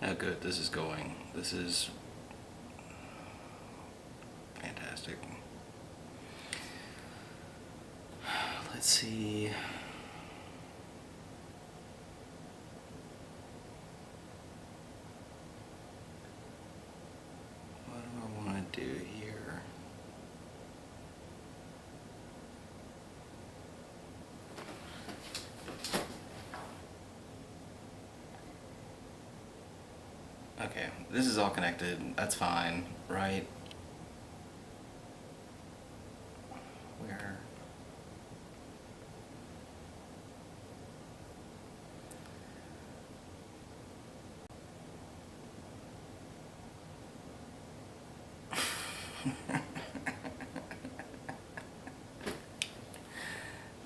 Oh good, this is going. This is fantastic. Let's see. What do I want to do here? Okay, this is all connected. That's fine, right? Where?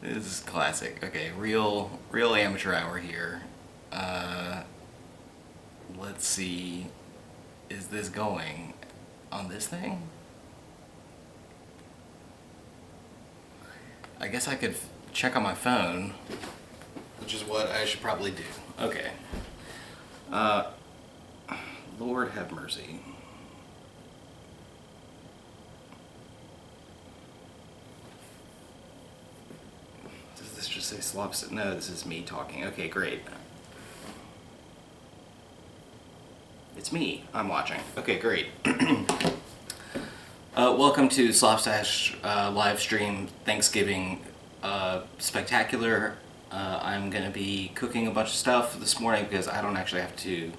This is classic. Okay, real amateur hour here. Let's see. Is this going on this thing? I guess I could check on my phone, which is what I should probably do. Okay. Lord have mercy. Does this just say Slopstache? No, this is me talking. Okay, great. It's me. I'm watching. Okay, great. Welcome to Slopstache live stream Thanksgiving spectacular. I'm going to be cooking a bunch of stuff this morning because I don't actually have to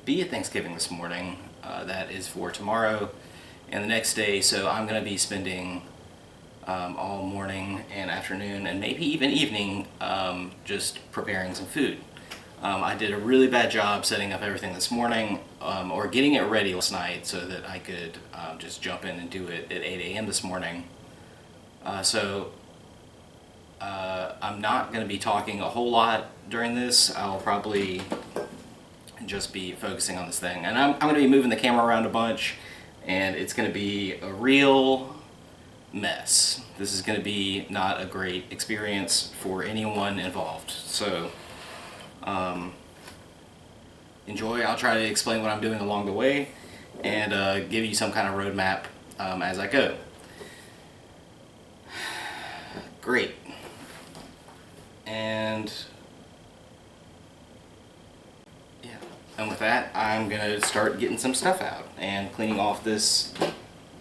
be at Thanksgiving this morning. That is for tomorrow and the next day, so I'm going to be spending all morning and afternoon and maybe even evening just preparing some food. I did a really bad job setting up everything this morning or getting it ready last night so that I could just jump in and do it at 8 a.m. this morning. So I'm not going to be talking a whole lot during this. I'll probably just be focusing on this thing. And I'm going to be moving the camera around a bunch, and it's going to be a real mess. This is going to be not a great experience for anyone involved. So enjoy. I'll try to explain what I'm doing along the way and give you some kind of roadmap as I go. Great. And yeah, and with that, I'm gonna start getting some stuff out and cleaning off this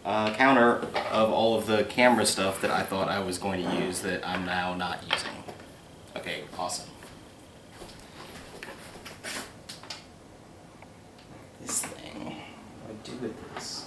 counter of all of the camera stuff that I thought I was going to use that I'm now not using. Okay, awesome. This thing, what do I do with this?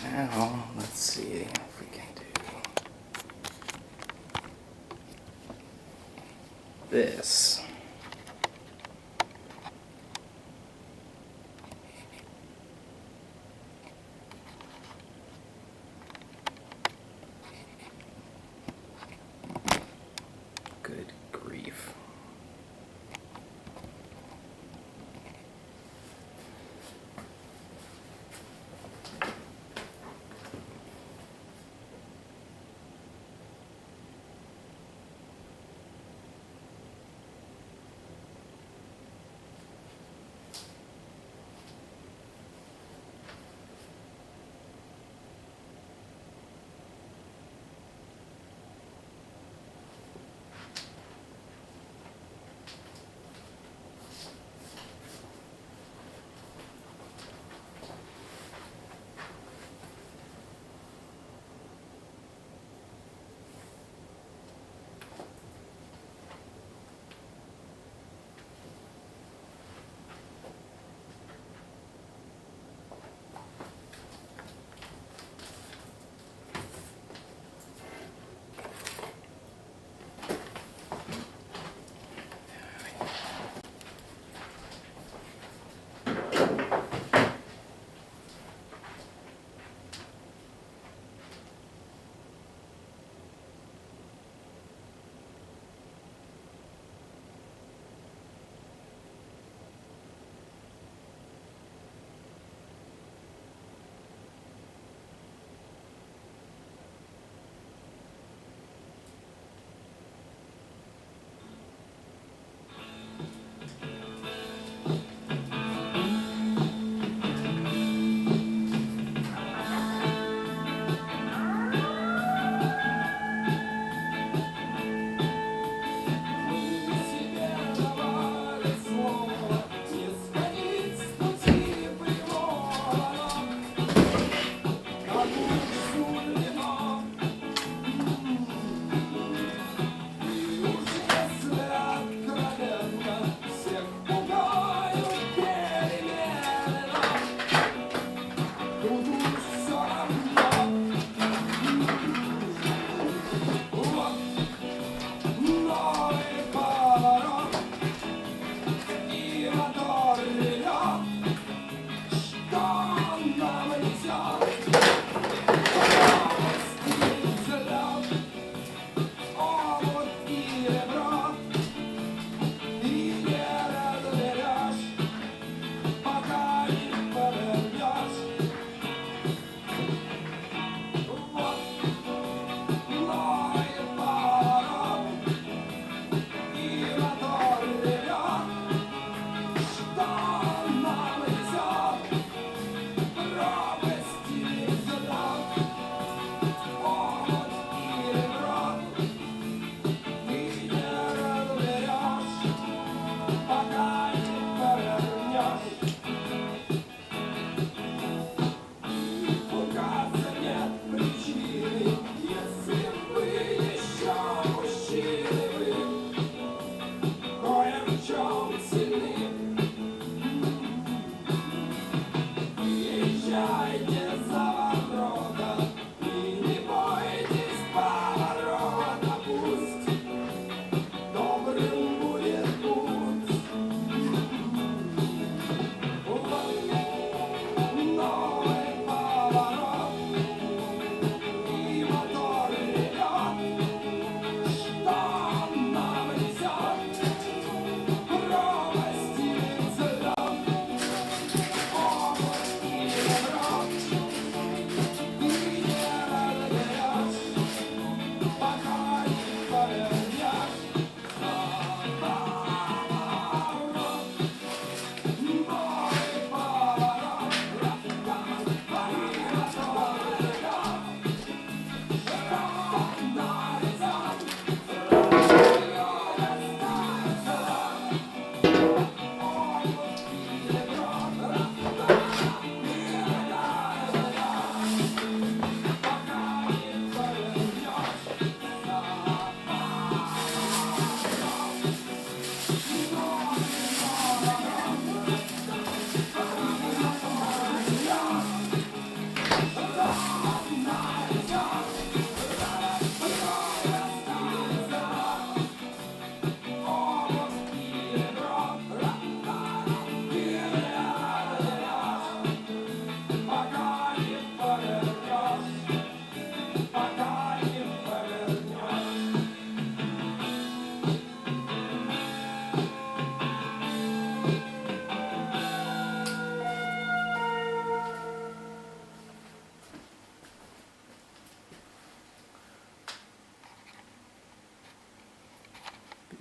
Now, let's see if we can do this.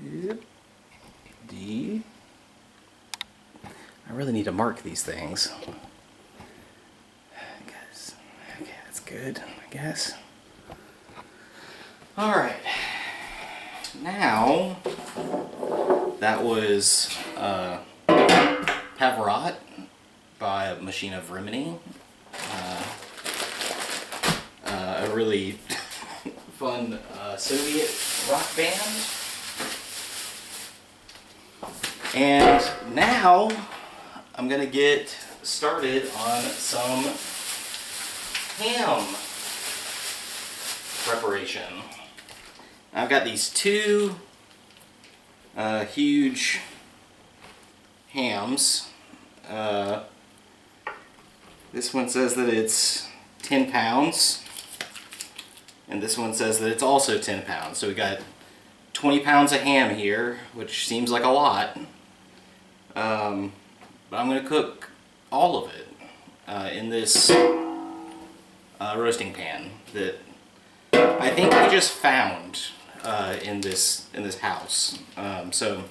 Yep. D. I really need to mark these things. Okay, that's good, I guess. Alright. Now, that was Pavarotti by Machine of Rimini. A really fun Soviet rock band. And now I'm gonna get started on some ham preparation. I've got these two huge hams. This one says that it's 10 pounds. And this one says that it's also 10 pounds. So we got 20 pounds of ham here, which seems like a lot. But I'm going to cook all of it in this roasting pan that I think we just found in this house. So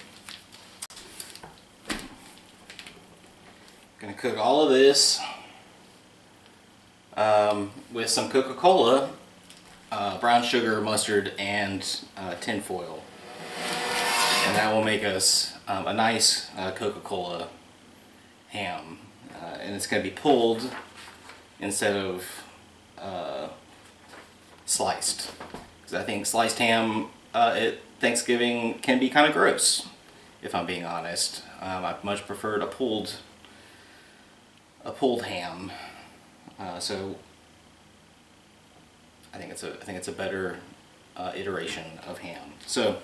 I'm going to cook all of this with some Coca-Cola, brown sugar, mustard, and tin foil. And that will make us a nice Coca-Cola ham. And it's going to be pulled instead of sliced. Because I think sliced ham at Thanksgiving can be kind of gross, if I'm being honest. I much preferred a pulled ham. So I think it's a better iteration of ham. So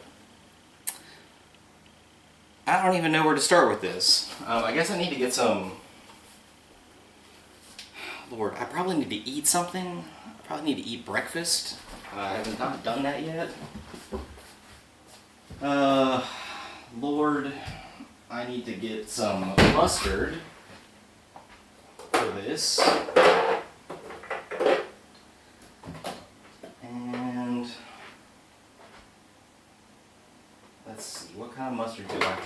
I don't even know where to start with this. I guess I need to get some. Lord, I probably need to eat something. I probably need to eat breakfast. I have not done that yet. Lord, I need to get some mustard for this. And let's see, what kind of mustard do I have?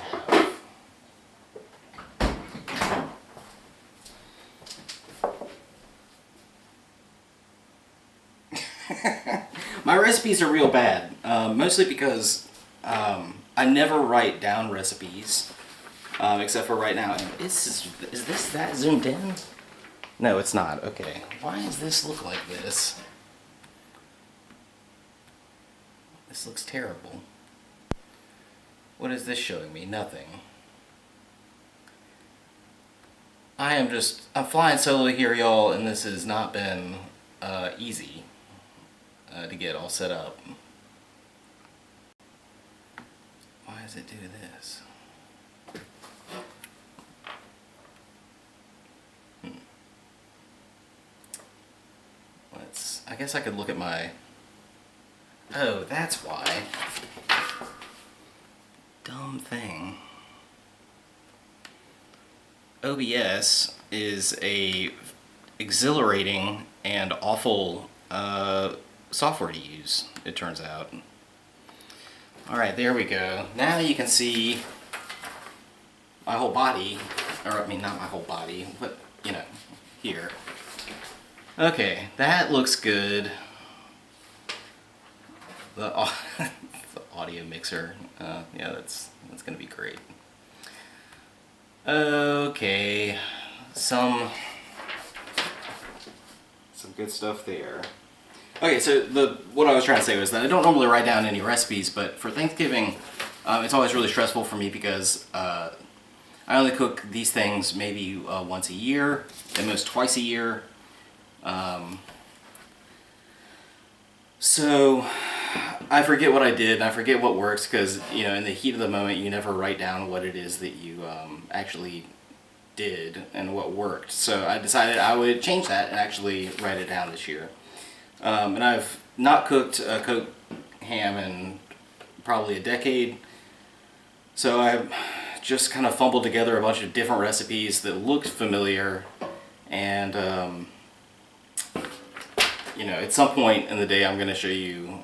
My recipes are real bad, mostly because I never write down recipes, except for right now. Is this that zoomed in? No, it's not. Okay. Why does this look like this? This looks terrible. What is this showing me? Nothing. I'm flying solo here, y'all, and this has not been easy to get all set up. Why does it do this? I guess I could look at my... Oh, that's why. Dumb thing. OBS is a exhilarating and awful software to use, it turns out. Alright, there we go. Now you can see my whole body, or I mean not my whole body, but you know, here. Okay, that looks good. The audio mixer, yeah, that's gonna be great. Okay, some good stuff there. Okay, so what I was trying to say was that I don't normally write down any recipes, but for Thanksgiving, it's always really stressful for me because I only cook these things maybe once a year, at most twice a year. So I forget what I did, and I forget what works, because, you know, in the heat of the moment, you never write down what it is that you actually did and what worked. So I decided I would change that and actually write it down this year. And I've not cooked a cooked ham in probably a decade, so I just kind of fumbled together a bunch of different recipes that looked familiar, and you know, at some point in the day I'm going to show you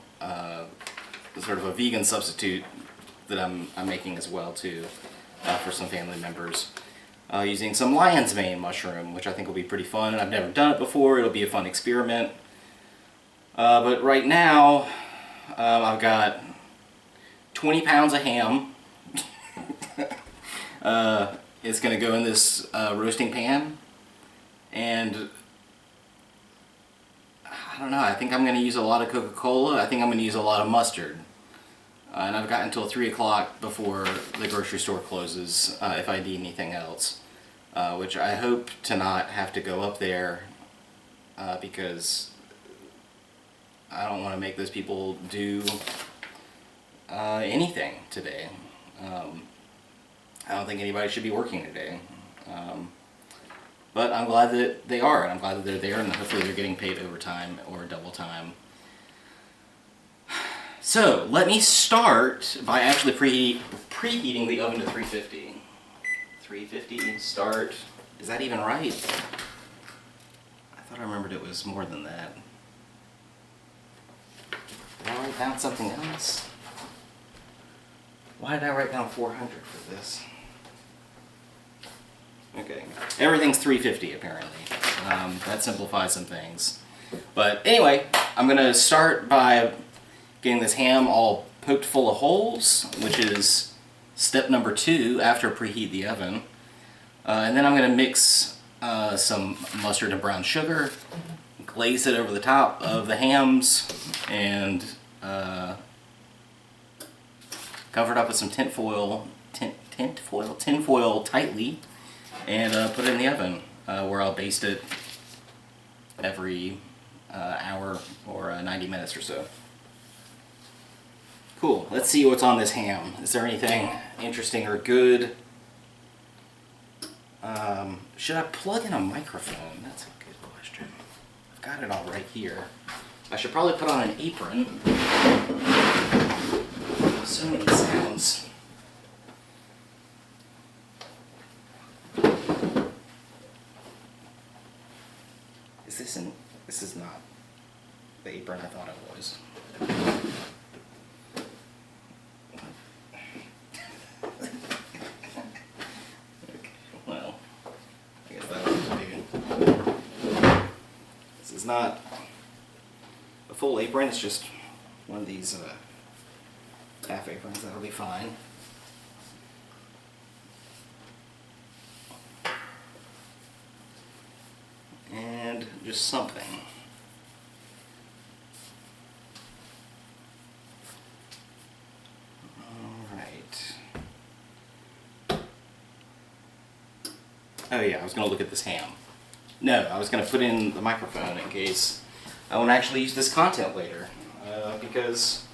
sort of a vegan substitute that I'm making as well too, for some family members. Using some lion's mane mushroom, which I think will be pretty fun. I've never done it before. It'll be a fun experiment. But right now, I've got 20 pounds of ham. It's going to go in this roasting pan, and I don't know, I think I'm going to use a lot of Coca-Cola. I think I'm going to use a lot of mustard. And I've got until 3 o'clock before the grocery store closes if I need anything else. Which I hope to not have to go up there because I don't want to make those people do anything today. I don't think anybody should be working today. But I'm glad that they are, and I'm glad that they're there, and hopefully they're getting paid overtime or double time. So, let me start by actually preheating the oven to 350. 350, start. Is that even right? I thought I remembered it was more than that. Did I write down something else? Why did I write down 400 for this? Okay, everything's 350 apparently. That simplifies some things. But anyway, I'm going to start by getting this ham all poked full of holes, which is step number 2 after preheat the oven. And then I'm going to mix some mustard and brown sugar, glaze it over the top of the hams, and cover it up with some tinfoil tightly, and put it in the oven where I'll baste it every hour or 90 minutes or so. Cool, let's see what's on this ham. Is there anything interesting or good? Should I plug in a microphone? That's a good question. I've got it all right here. I should probably put on an apron. So many sounds. This is not the apron I thought it was. Okay, well, I guess that'll have to do. This is not a full apron, it's just one of these half aprons. That'll be fine. And just something. Alright. Oh yeah, I was going to look at this ham. No, I was going to put in the microphone in case I want to actually use this content later. Because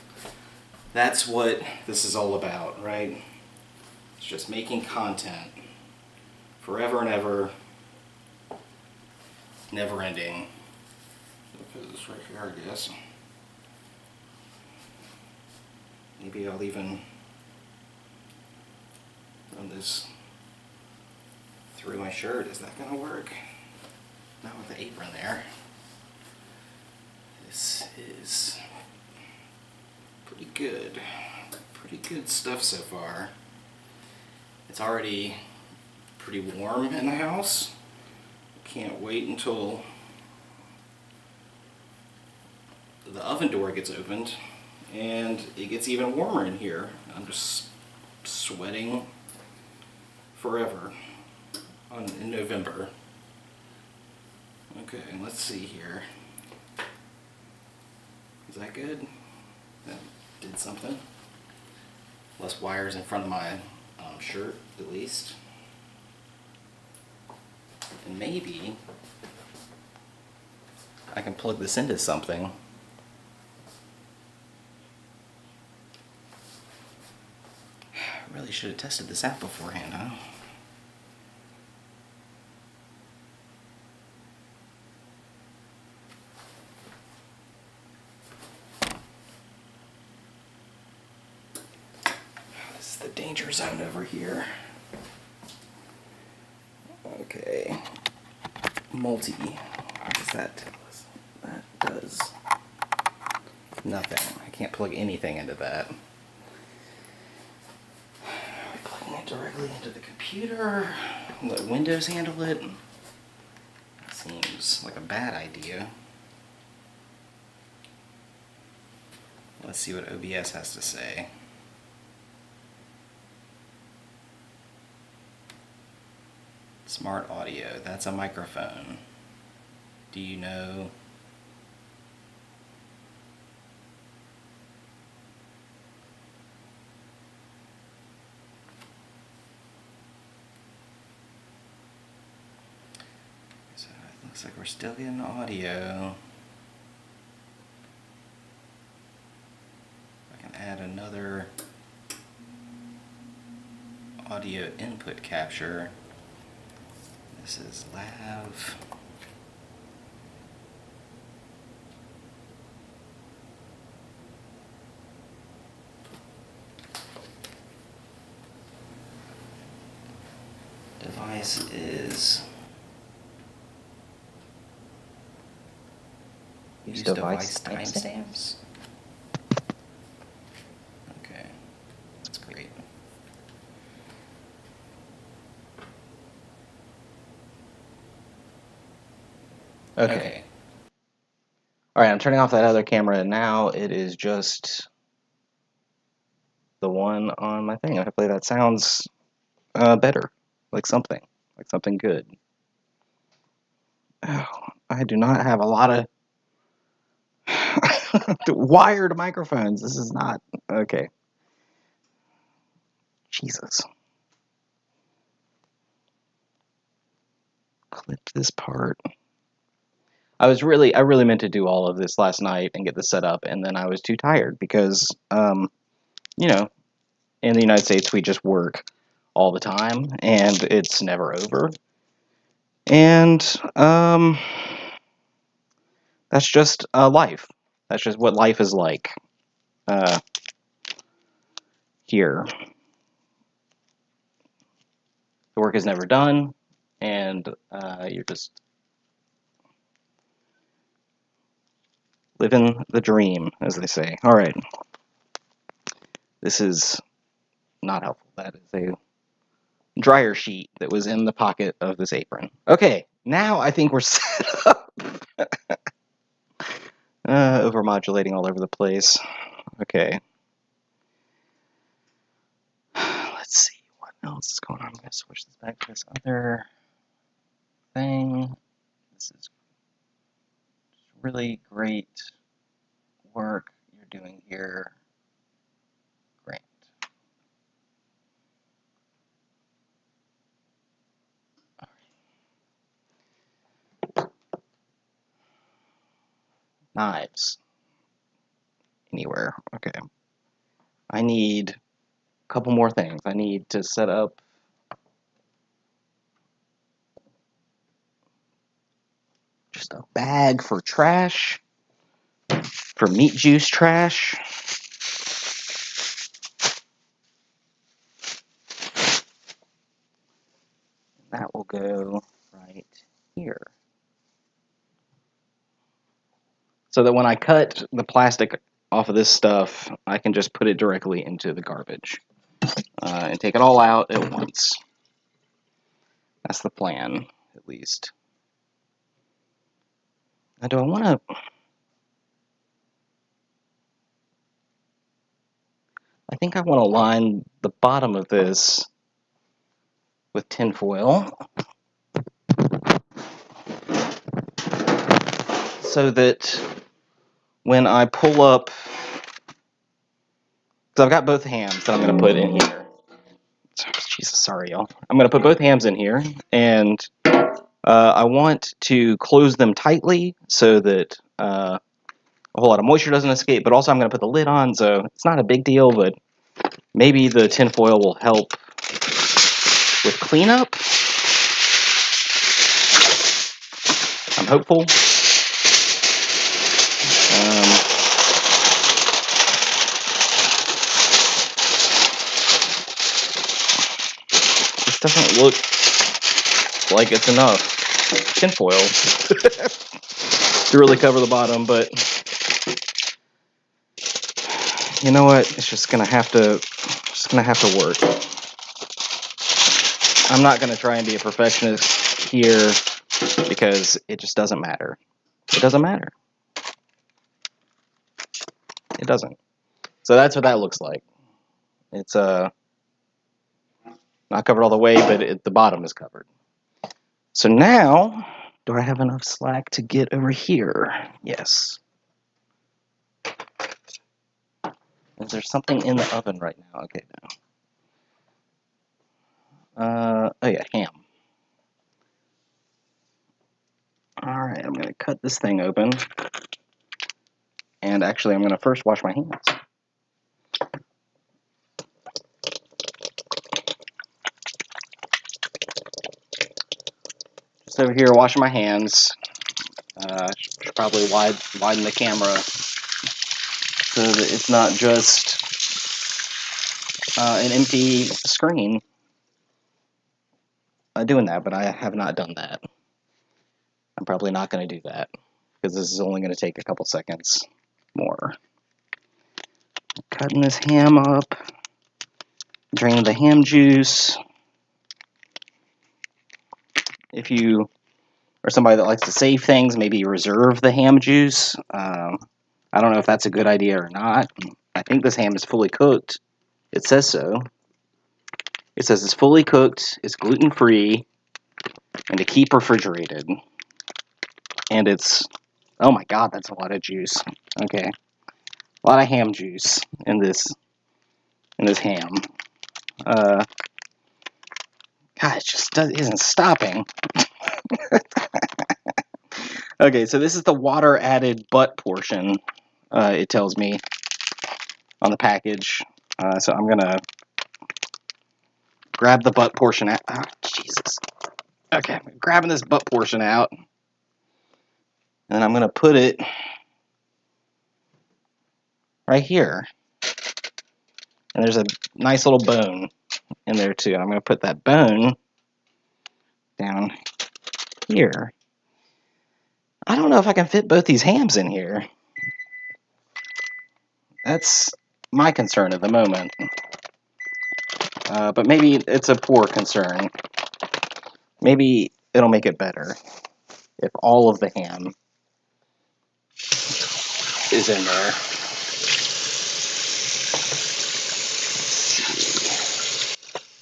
that's what this is all about, right? It's just making content forever and ever. Never ending. I'll put this right here, I guess. Maybe I'll even run this through my shirt. Is that gonna work? Not with the apron there. This is pretty good. Pretty good stuff so far. It's already pretty warm in the house. Can't wait until the oven door gets opened and it gets even warmer in here. I'm just sweating forever in November. Okay, let's see here. Is that good? That did something. Less wires in front of my shirt, at least. And maybe I can plug this into something. I really should have tested this out beforehand, huh? This is the danger zone over here. Okay, multi, what does that tell us? That does nothing. I can't plug anything into that. directly into the computer. Let Windows handle it. Seems like a bad idea. Let's see what OBS has to say. Smart audio, that's a microphone. Do you know? So it looks like we're still getting audio. I can add another audio input capture. This is lav. Device is use device timestamps. Okay, that's great. Okay. Alright, I'm turning off that other camera and now it is just the one on my thing. Hopefully that sounds better. Like something good. Oh, I do not have a lot of wired microphones. This is not okay. Jesus. Clip this part. I really meant to do all of this last night and get this set up, and then I was too tired because, you know, in the United States we just work all the time, and it's never over. And, that's just life. That's just what life is like here. The work is never done, and you're just living the dream, as they say. All right. This is not helpful. That is a dryer sheet that was in the pocket of this apron. Okay, now I think we're set up. Overmodulating all over the place. Okay. Let's see what else is going on. I'm going to switch this back to this other thing. This is really great work you're doing here. Great. Knives. Anywhere. Okay. I need a couple more things. I need to set up just a bag for trash, for meat juice trash. That will go right here. So that when I cut the plastic off of this stuff, I can just put it directly into the garbage and take it all out at once. That's the plan, at least. Now, do I want to... I think I want to line the bottom of this with tinfoil so that when I pull up... So I've got both hams that I'm going to put in here. Jesus, sorry, y'all. I'm going to put both hams in here, and I want to close them tightly so that a whole lot of moisture doesn't escape, but also I'm going to put the lid on, so it's not a big deal, but maybe the tinfoil will help with cleanup. I'm hopeful. This doesn't look like it's enough tinfoil to really cover the bottom, but you know what? It's just gonna have to work. I'm not going to try and be a perfectionist here because it just doesn't matter. It doesn't matter. It doesn't. So that's what that looks like. It's not covered all the way, but the bottom is covered. So now, do I have enough slack to get over here? Yes. Is there something in the oven right now? Okay, no. Oh yeah, ham. Alright, I'm going to cut this thing open. And actually, I'm going to first wash my hands. Just over here washing my hands. Should probably widen the camera so that it's not just an empty screen doing that, but I have not done that. I'm probably not going to do that because this is only going to take a couple seconds more. Cutting this ham up, draining the ham juice. If you are somebody that likes to save things, maybe reserve the ham juice. I don't know if that's a good idea or not. I think this ham is fully cooked. It says so. It says it's fully cooked, it's gluten-free, and to keep refrigerated. And it's, oh my god, that's a lot of juice. Okay. A lot of ham juice in this ham. God, it just isn't stopping. Okay, so this is the water-added butt portion, it tells me on the package. So I'm going to grab the butt portion out. Oh, Jesus. Okay, I'm grabbing this butt portion out. And I'm going to put it right here. And there's a nice little bone in there too. I'm going to put that bone down here. I don't know if I can fit both these hams in here. That's my concern at the moment. But maybe it's a poor concern. Maybe it'll make it better if all of the ham is in there.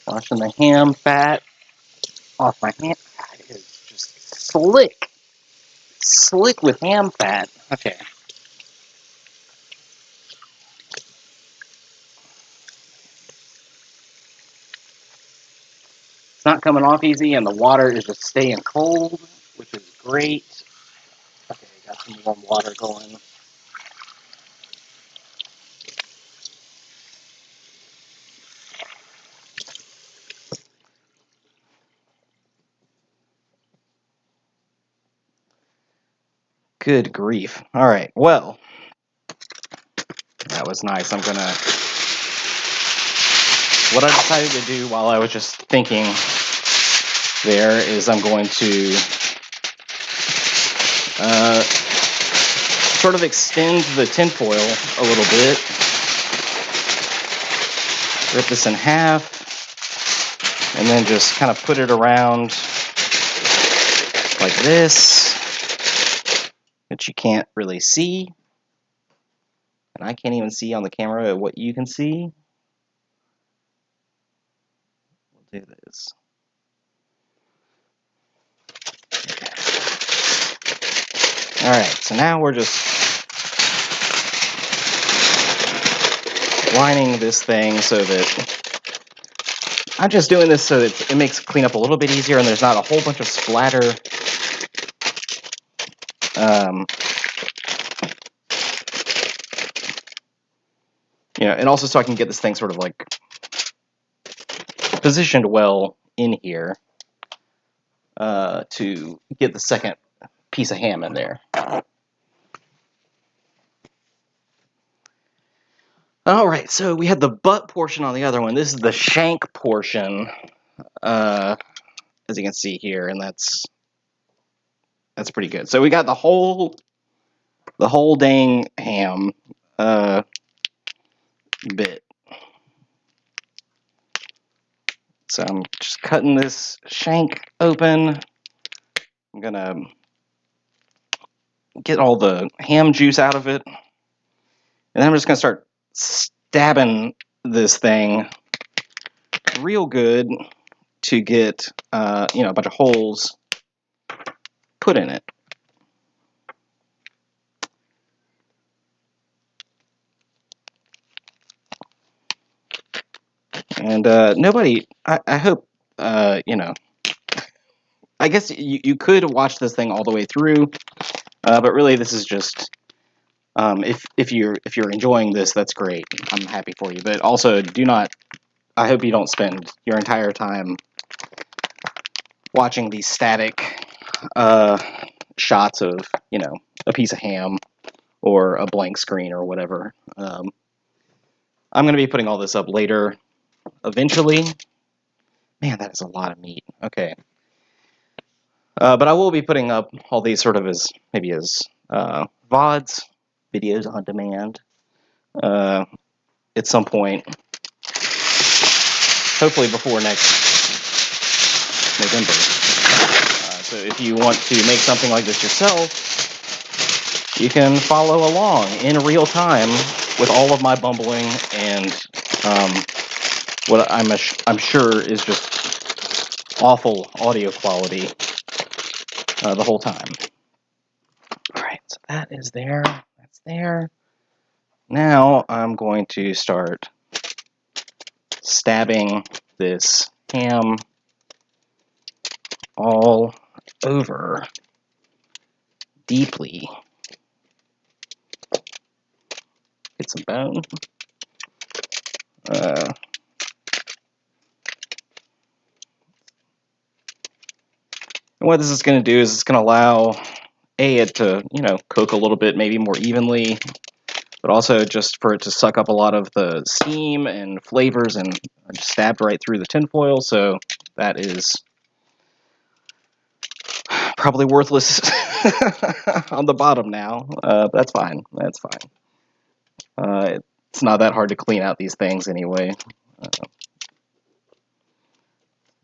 Washing the ham fat off my hand. God, it is just slick. Slick with ham fat. Okay. It's not coming off easy, and the water is just staying cold, which is great. Okay, got some warm water going. Good grief. All right, well, that was nice. What I decided to do while I was just thinking there is I'm going to sort of extend the tinfoil a little bit. Rip this in half, and then just kind of put it around like this, which you can't really see. And I can't even see on the camera what you can see. We'll do this. Okay. Alright, so now we're just lining this thing so that I'm just doing this so that it makes cleanup a little bit easier and there's not a whole bunch of splatter. And also so I can get this thing sort of like positioned well in here to get the second piece of ham in there. Alright, so we had the butt portion on the other one. This is the shank portion, as you can see here, and that's pretty good. So we got the whole dang ham bit. So I'm just cutting this shank open. I'm gonna get all the ham juice out of it. And then I'm just gonna start stabbing this thing real good to get a bunch of holes put in it. And nobody, I hope, I guess you could watch this thing all the way through, but really this is just, if you're enjoying this, that's great. I'm happy for you. But also, I hope you don't spend your entire time watching these static shots of, a piece of ham or a blank screen or whatever. I'm going to be putting all this up later, eventually. Man, that is a lot of meat. Okay. But I will be putting up all these sort of as VODs, videos on demand, at some point. Hopefully before next November. So if you want to make something like this yourself, you can follow along in real time with all of my bumbling and what I'm sure is just awful audio quality the whole time. All right, so that is there. That's there. Now I'm going to start stabbing this ham all over deeply. Get some bone. And what this is going to do is it's going to allow it to, cook a little bit, maybe more evenly, but also just for it to suck up a lot of the steam and flavors and just stabbed right through the tinfoil. So that is probably worthless on the bottom now. That's fine. That's fine. It's not that hard to clean out these things anyway.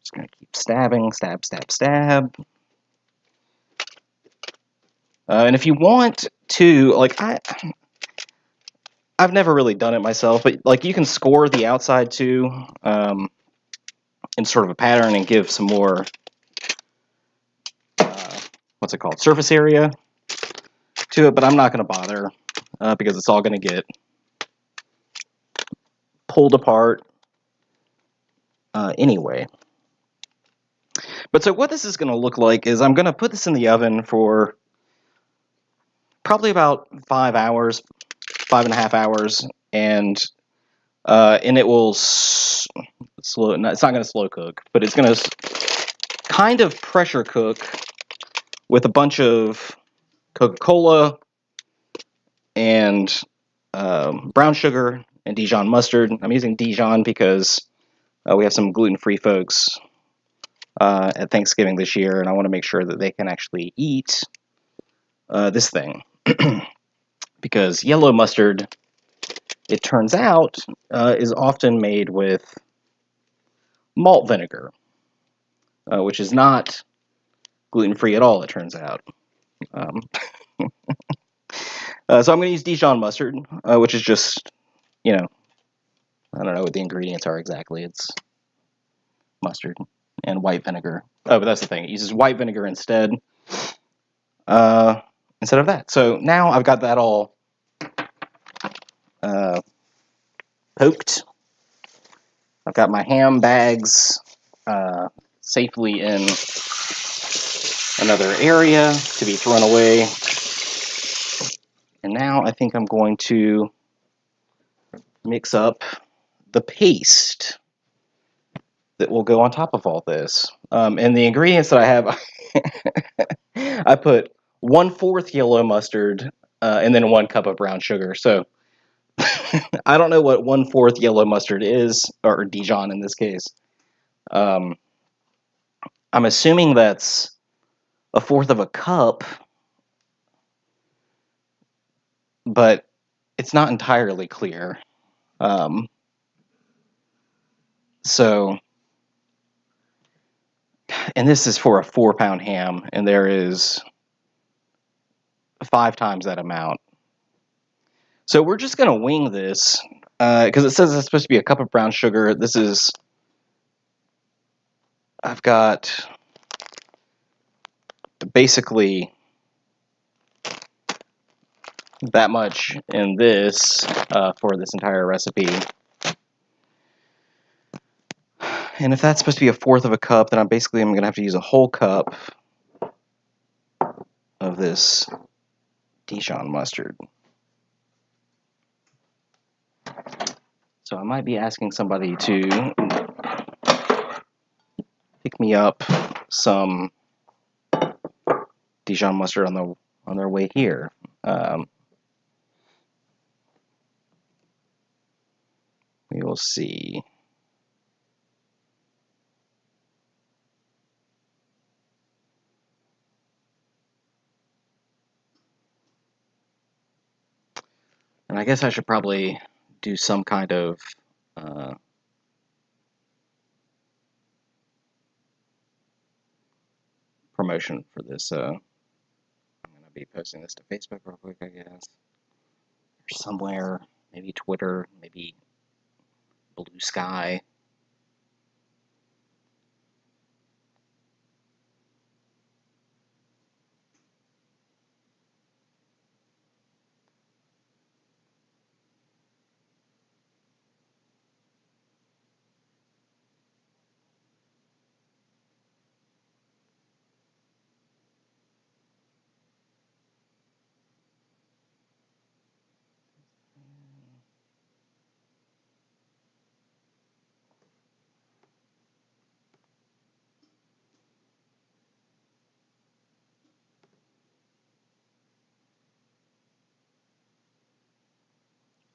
Just gonna keep stabbing, stab, stab, stab. And if you want to, I've never really done it myself, but you can score the outside too, in sort of a pattern and give some more, what's it called, surface area to it. But I'm not going to bother because it's all going to get pulled apart anyway. But so what this is going to look like is I'm going to put this in the oven for probably about 5 hours, 5.5 hours, and it will it's not going to slow cook, but it's going to kind of pressure cook with a bunch of Coca-Cola and brown sugar and Dijon mustard. I'm using Dijon because we have some gluten-free folks at Thanksgiving this year, and I want to make sure that they can actually eat this thing. Because yellow mustard, it turns out, is often made with malt vinegar, which is not gluten-free at all, it turns out. So I'm going to use Dijon mustard, which is just, I don't know what the ingredients are exactly. It's mustard and white vinegar. Oh, but that's the thing. It uses white vinegar instead of that. So now I've got that all poked. I've got my ham bags safely in another area to be thrown away. And now I think I'm going to mix up the paste that will go on top of all this. And the ingredients that I have, I put 1/4 yellow mustard and then 1 cup of brown sugar. So I don't know what 1/4 yellow mustard is, or Dijon in this case. I'm assuming that's 1/4 of a cup, but it's not entirely clear. So And this is for a 4-pound ham, and there is 5 times that amount. So we're just going to wing this, because it says it's supposed to be a cup of brown sugar. I've got basically that much in this for this entire recipe. And if that's supposed to be 1/4 of a cup, then I'm going to have to use a whole cup of this Dijon mustard. So I might be asking somebody to pick me up some Dijon mustard on their way here. We will see. And I guess I should probably do some kind of promotion for this. I'm going to be posting this to Facebook real quick, I guess. Or somewhere, maybe Twitter, maybe Blue Sky.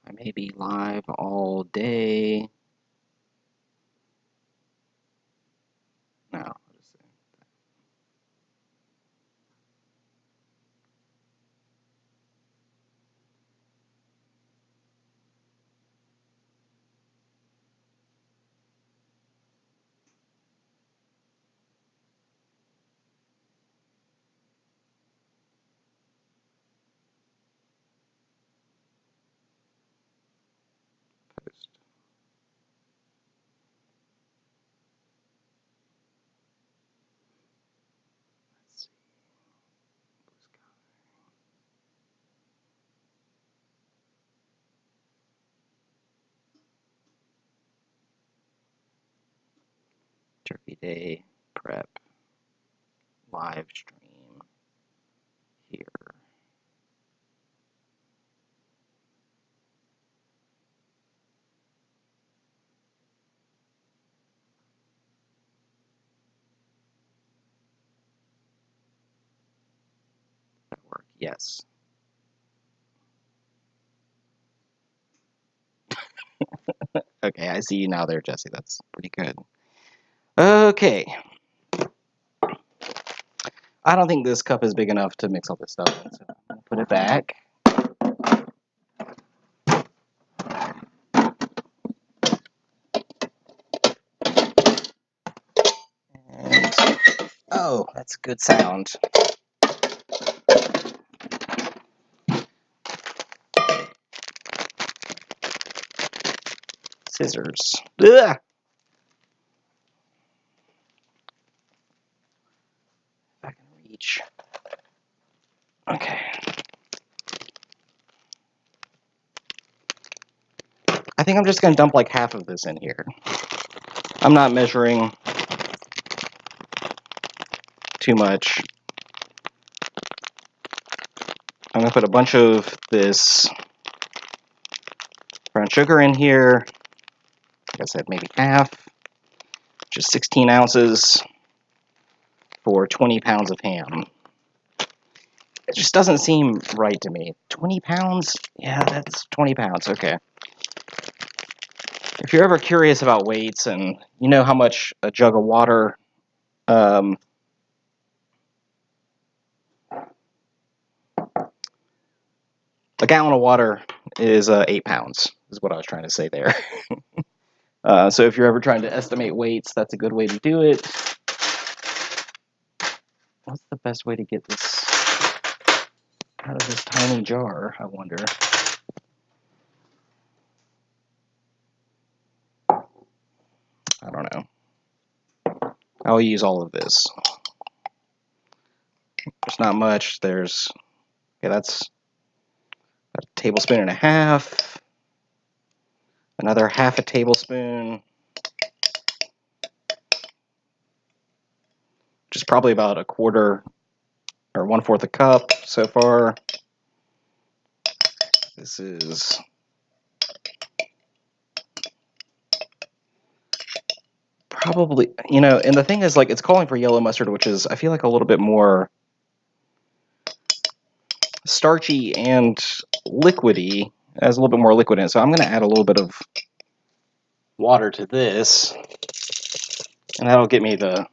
I may be live all day. No, I'll just say. Post. Let's see. Turkey Day prep live stream here. That work? Yes. Okay, I see you now there, Jesse. That's pretty good. Okay. I don't think this cup is big enough to mix all this stuff in, so I'm going to put it back. And, oh, that's a good sound. Scissors. Ugh! If I can reach. Okay. I think I'm just going to dump like half of this in here. I'm not measuring too much. I'm going to put a bunch of this brown sugar in here. Like I said, maybe half. Just 16 ounces for 20 pounds of ham. It just doesn't seem right to me. 20 pounds? Yeah, that's 20 pounds. Okay. If you're ever curious about weights and you know how much a jug of water, a gallon of water is 8 pounds, is what I was trying to say there. So if you're ever trying to estimate weights, that's a good way to do it. What's the best way to get this out of this tiny jar, I wonder? I don't know. I'll use all of this. There's not much. There's, okay, that's a tablespoon and a half. Another half a tablespoon. Which is probably about a quarter or 1/4 a cup so far. This is probably, you know, and the thing is, like, it's calling for yellow mustard, which is, I feel like, a little bit more starchy and liquidy. It has a little bit more liquid in it, so I'm going to add a little bit of water to this, and that'll get me the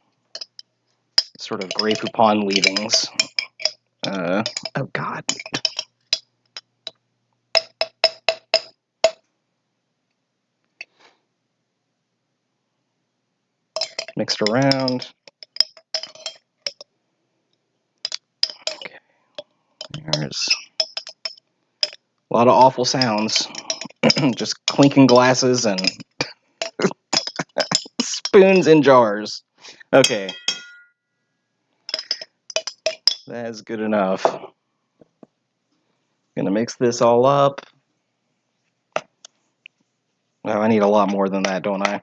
sort of Grey Poupon leavings. Oh God. Mixed around. Okay. There's a lot of awful sounds. Just clinking glasses and spoons in jars. Okay. That is good enough. Gonna mix this all up. Oh, I need a lot more than that, don't I?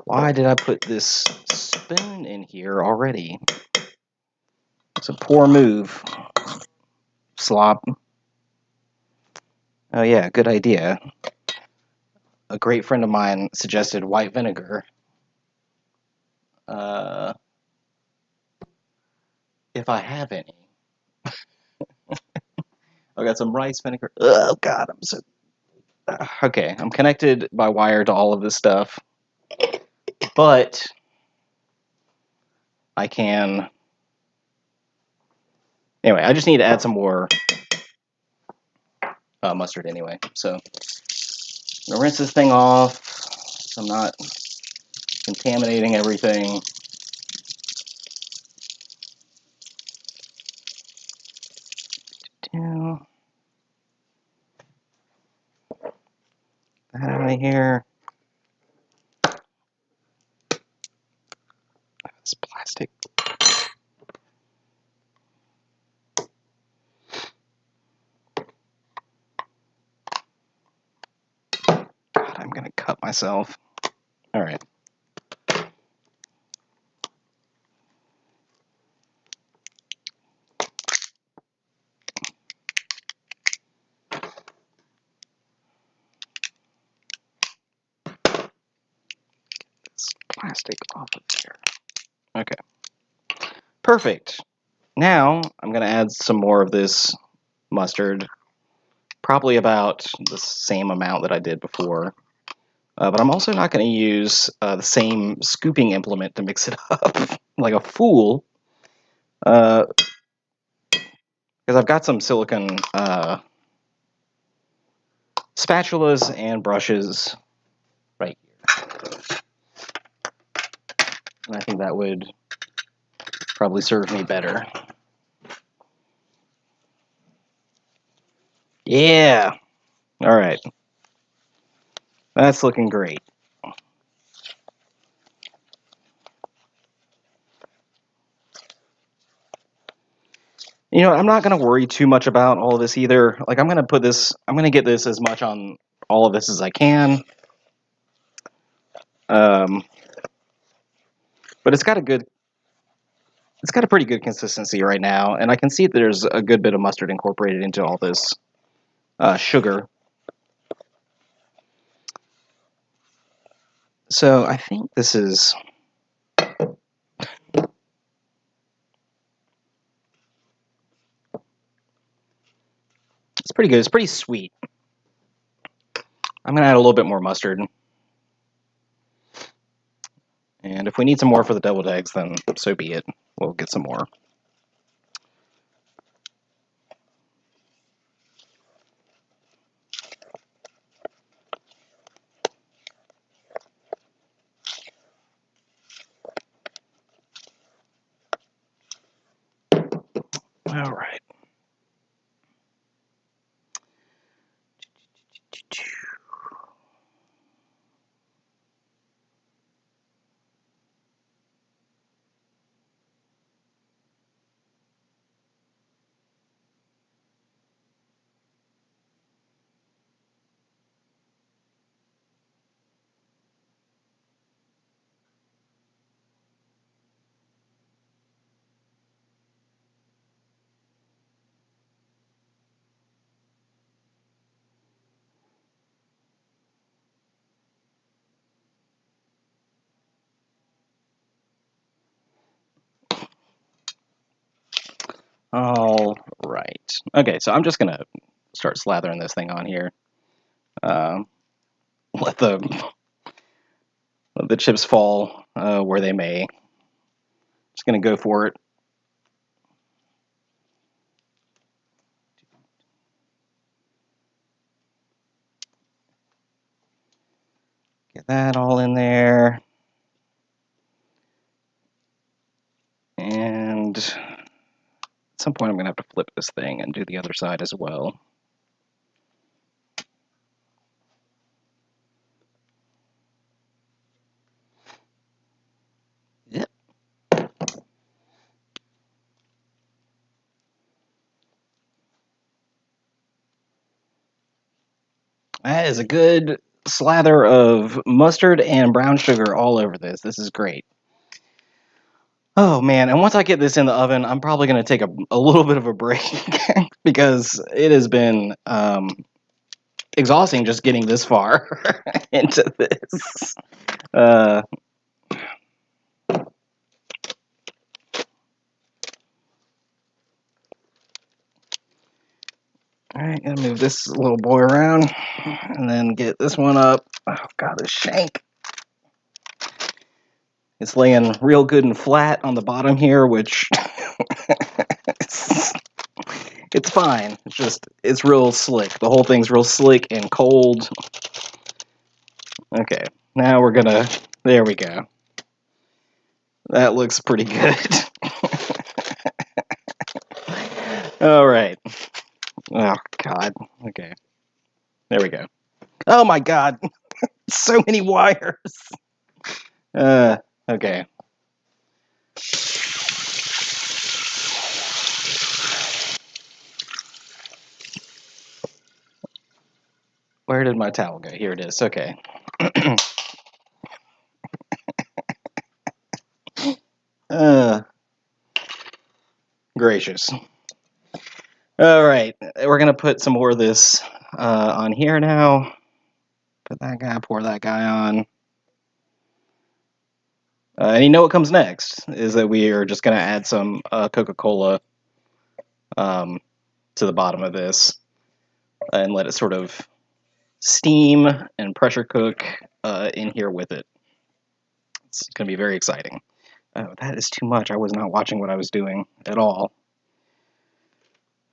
Why did I put this spoon in here already? It's a poor move. Slop. Oh yeah, good idea. A great friend of mine suggested white vinegar. If I have any. I got some rice vinegar. Oh God, I'm so... Okay, I'm connected by wire to all of this stuff. But I can... Anyway, I just need to add some more mustard anyway. So I'm gonna rinse this thing off so I'm not contaminating everything. That out of here. This plastic. God, I'm gonna cut myself. All right. Plastic off of there. Okay. Perfect. Now I'm going to add some more of this mustard. Probably about the same amount that I did before. But I'm also not going to use the same scooping implement to mix it up like a fool. Because I've got some silicone spatulas and brushes right here. And I think that would probably serve me better. Yeah. All right. That's looking great. You know, I'm not going to worry too much about all of this either. Like, I'm going to get this as much on all of this as I can. But it's got a pretty good consistency right now, and I can see that there's a good bit of mustard incorporated into all this sugar. So I think this is... It's pretty good. It's pretty sweet. I'm going to add a little bit more mustard. And if we need some more for the deviled eggs, then so be it. We'll get some more. All right. Okay, so I'm just gonna start slathering this thing on here. Um, let the chips fall where they may. Just gonna go for it. Get that all in there. And at some point I'm gonna have to flip this thing and do the other side as well. Yep. That is a good slather of mustard and brown sugar all over this. This is great. Oh man, and once I get this in the oven, I'm probably going to take a little bit of a break because it has been exhausting just getting this far into this. Alright, gonna move this little boy around and then get this one up. Oh god, this shank. It's laying real good and flat on the bottom here, which it's fine. It's just, it's real slick. The whole thing's real slick and cold. Okay, now we're gonna, there we go. That looks pretty good. All right. Oh, God. Okay. There we go. Oh, my God. So many wires. Okay. Where did my towel go? Here it is. Okay. Gracious. All right. We're going to put some more of this on here now. Put that guy, pour that guy on. And you know what comes next is that we are just going to add some Coca-Cola to the bottom of this and let it sort of steam and pressure cook in here with it. It's going to be very exciting. Oh, that is too much. I was not watching what I was doing at all.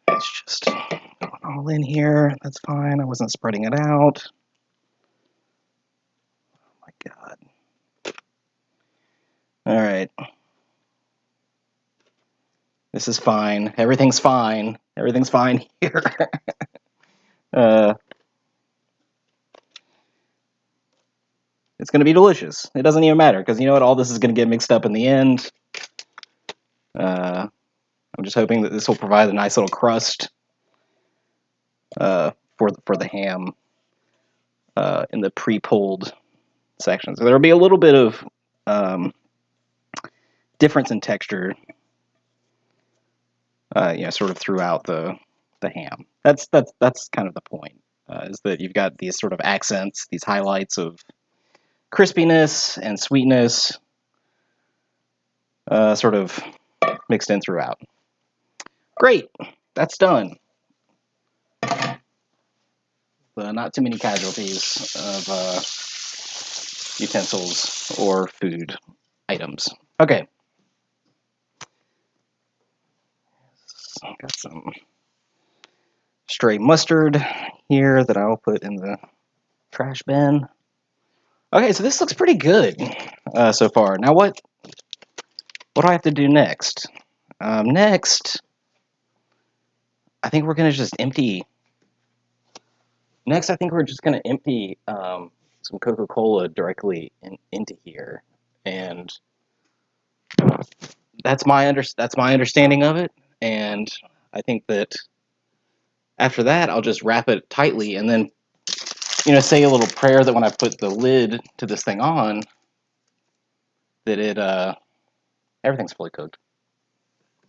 It's just going all in here. That's fine. I wasn't spreading it out. Oh my God. All right. This is fine. Everything's fine. Everything's fine here. It's going to be delicious. It doesn't even matter because you know what? All this is going to get mixed up in the end. I'm just hoping that this will provide a nice little crust for the ham in the pre-pulled section. So there'll be a little bit of difference in texture, sort of throughout the ham. That's kind of the point. Is that you've got these sort of accents, these highlights of crispiness and sweetness, sort of mixed in throughout. Great, that's done. Not too many casualties of utensils or food items. Okay. Got some stray mustard here that I'll put in the trash bin. Okay, so this looks pretty good so far. Now what do I have to do next? Next, I think we're gonna just empty. Next, I think we're just gonna empty some Coca-Cola directly into here, and that's my understanding of it. And I think that after that, I'll just wrap it tightly, and then say a little prayer that when I put the lid to this thing on, that it everything's fully cooked.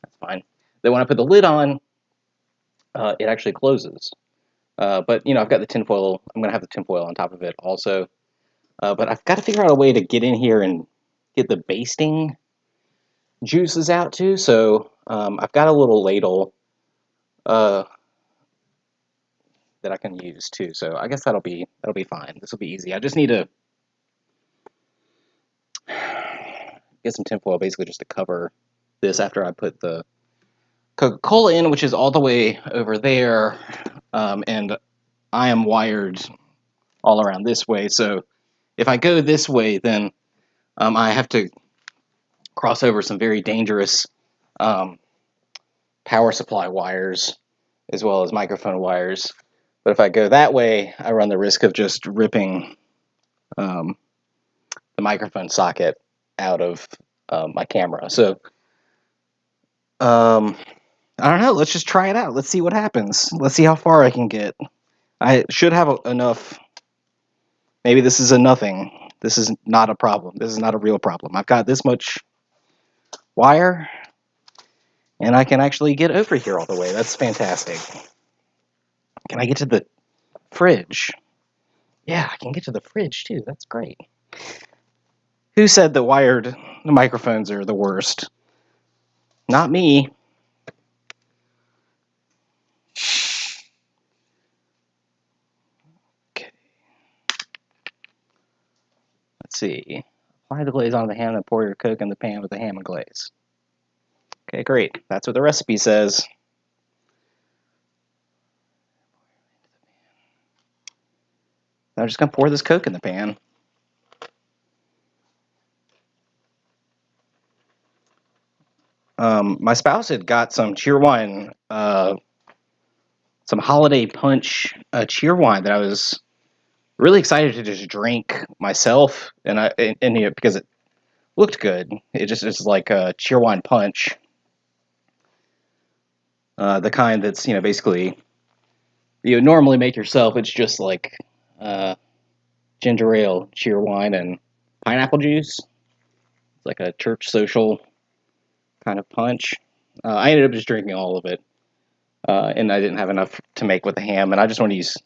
That's fine. Then when I put the lid on, it actually closes. But I've got the tinfoil. I'm gonna have the tinfoil on top of it also. But I've got to figure out a way to get in here and get the basting juices out too, so I've got a little ladle that I can use too. So I guess that'll be fine. This will be easy. I just need to get some tinfoil basically just to cover this after I put the Coca-Cola in, which is all the way over there, and I am wired all around this way. So if I go this way, then I have to cross over some very dangerous power supply wires as well as microphone wires. But if I go that way, I run the risk of just ripping the microphone socket out of my camera. So I don't know. Let's just try it out. Let's see what happens. Let's see how far I can get. I should have enough. Maybe this is a nothing. This is not a problem. This is not a real problem. I've got this much wire, and I can actually get over here all the way. That's fantastic. Can I get to the fridge? Yeah, I can get to the fridge too. That's great. Who said that wired microphones are the worst? Not me. Okay. Let's see. Apply the glaze on the ham and pour your Coke in the pan with the ham and glaze. Okay, great. That's what the recipe says. I'm just going to pour this Coke in the pan. My spouse had got some cheerwine, some holiday punch cheerwine that I was really excited to just drink myself, and because it looked good. It just is like a cheerwine punch, the kind that's basically you normally make yourself. It's just like ginger ale, cheerwine, and pineapple juice. It's like a church social kind of punch. I ended up just drinking all of it, and I didn't have enough to make with the ham, and I just want to use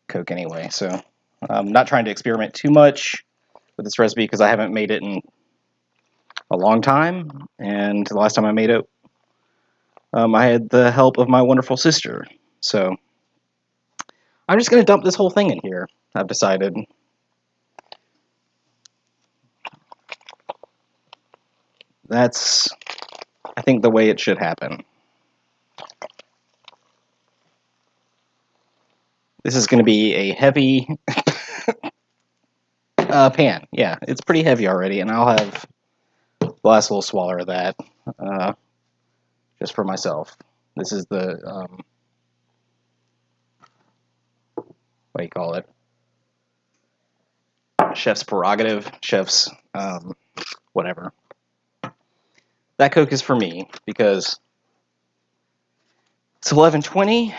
Coke anyway. So I'm not trying to experiment too much with this recipe because I haven't made it in a long time, and the last time I made it, I had the help of my wonderful sister. So I'm just going to dump this whole thing in here, I've decided. That's, I think, the way it should happen. This is going to be a heavy pan. Yeah, it's pretty heavy already, and I'll have the last little swallow of that just for myself. This is the, what do you call it? Chef's prerogative, chef's whatever. That Coke is for me because it's 11:20,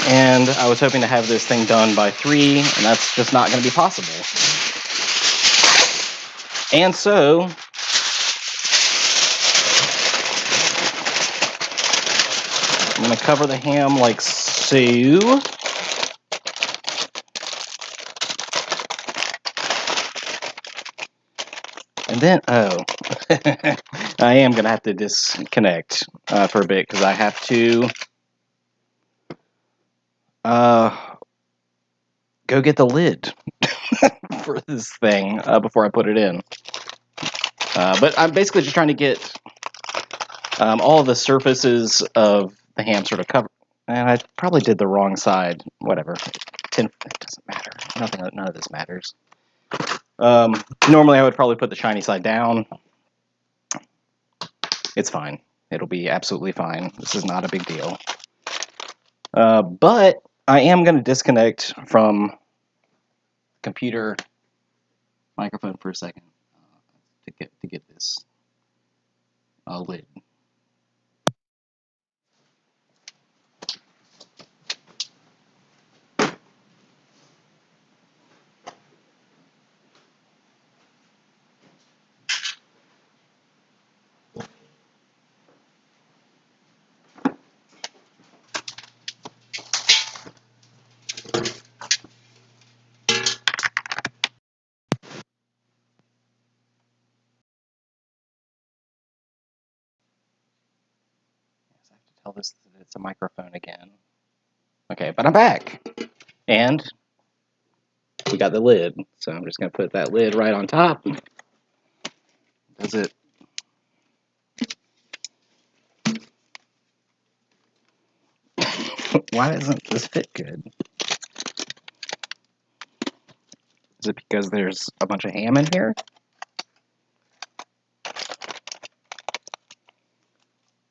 and I was hoping to have this thing done by 3, and that's just not going to be possible. And so I'm going to cover the ham like so. And then, I am going to have to disconnect for a bit because I have to go get the lid for this thing before I put it in. But I'm basically just trying to get all of the surfaces of the ham sort of covered. And I probably did the wrong side. Whatever. It doesn't matter. None of this matters. Normally I would probably put the shiny side down. It's fine. It'll be absolutely fine. This is not a big deal. But I am going to disconnect from computer microphone for a second to get this lid. tell this that it's a microphone again. Okay, but I'm back. And we got the lid. So I'm just going to put that lid right on top. Does it? Why doesn't this fit good? Is it because there's a bunch of ham in here?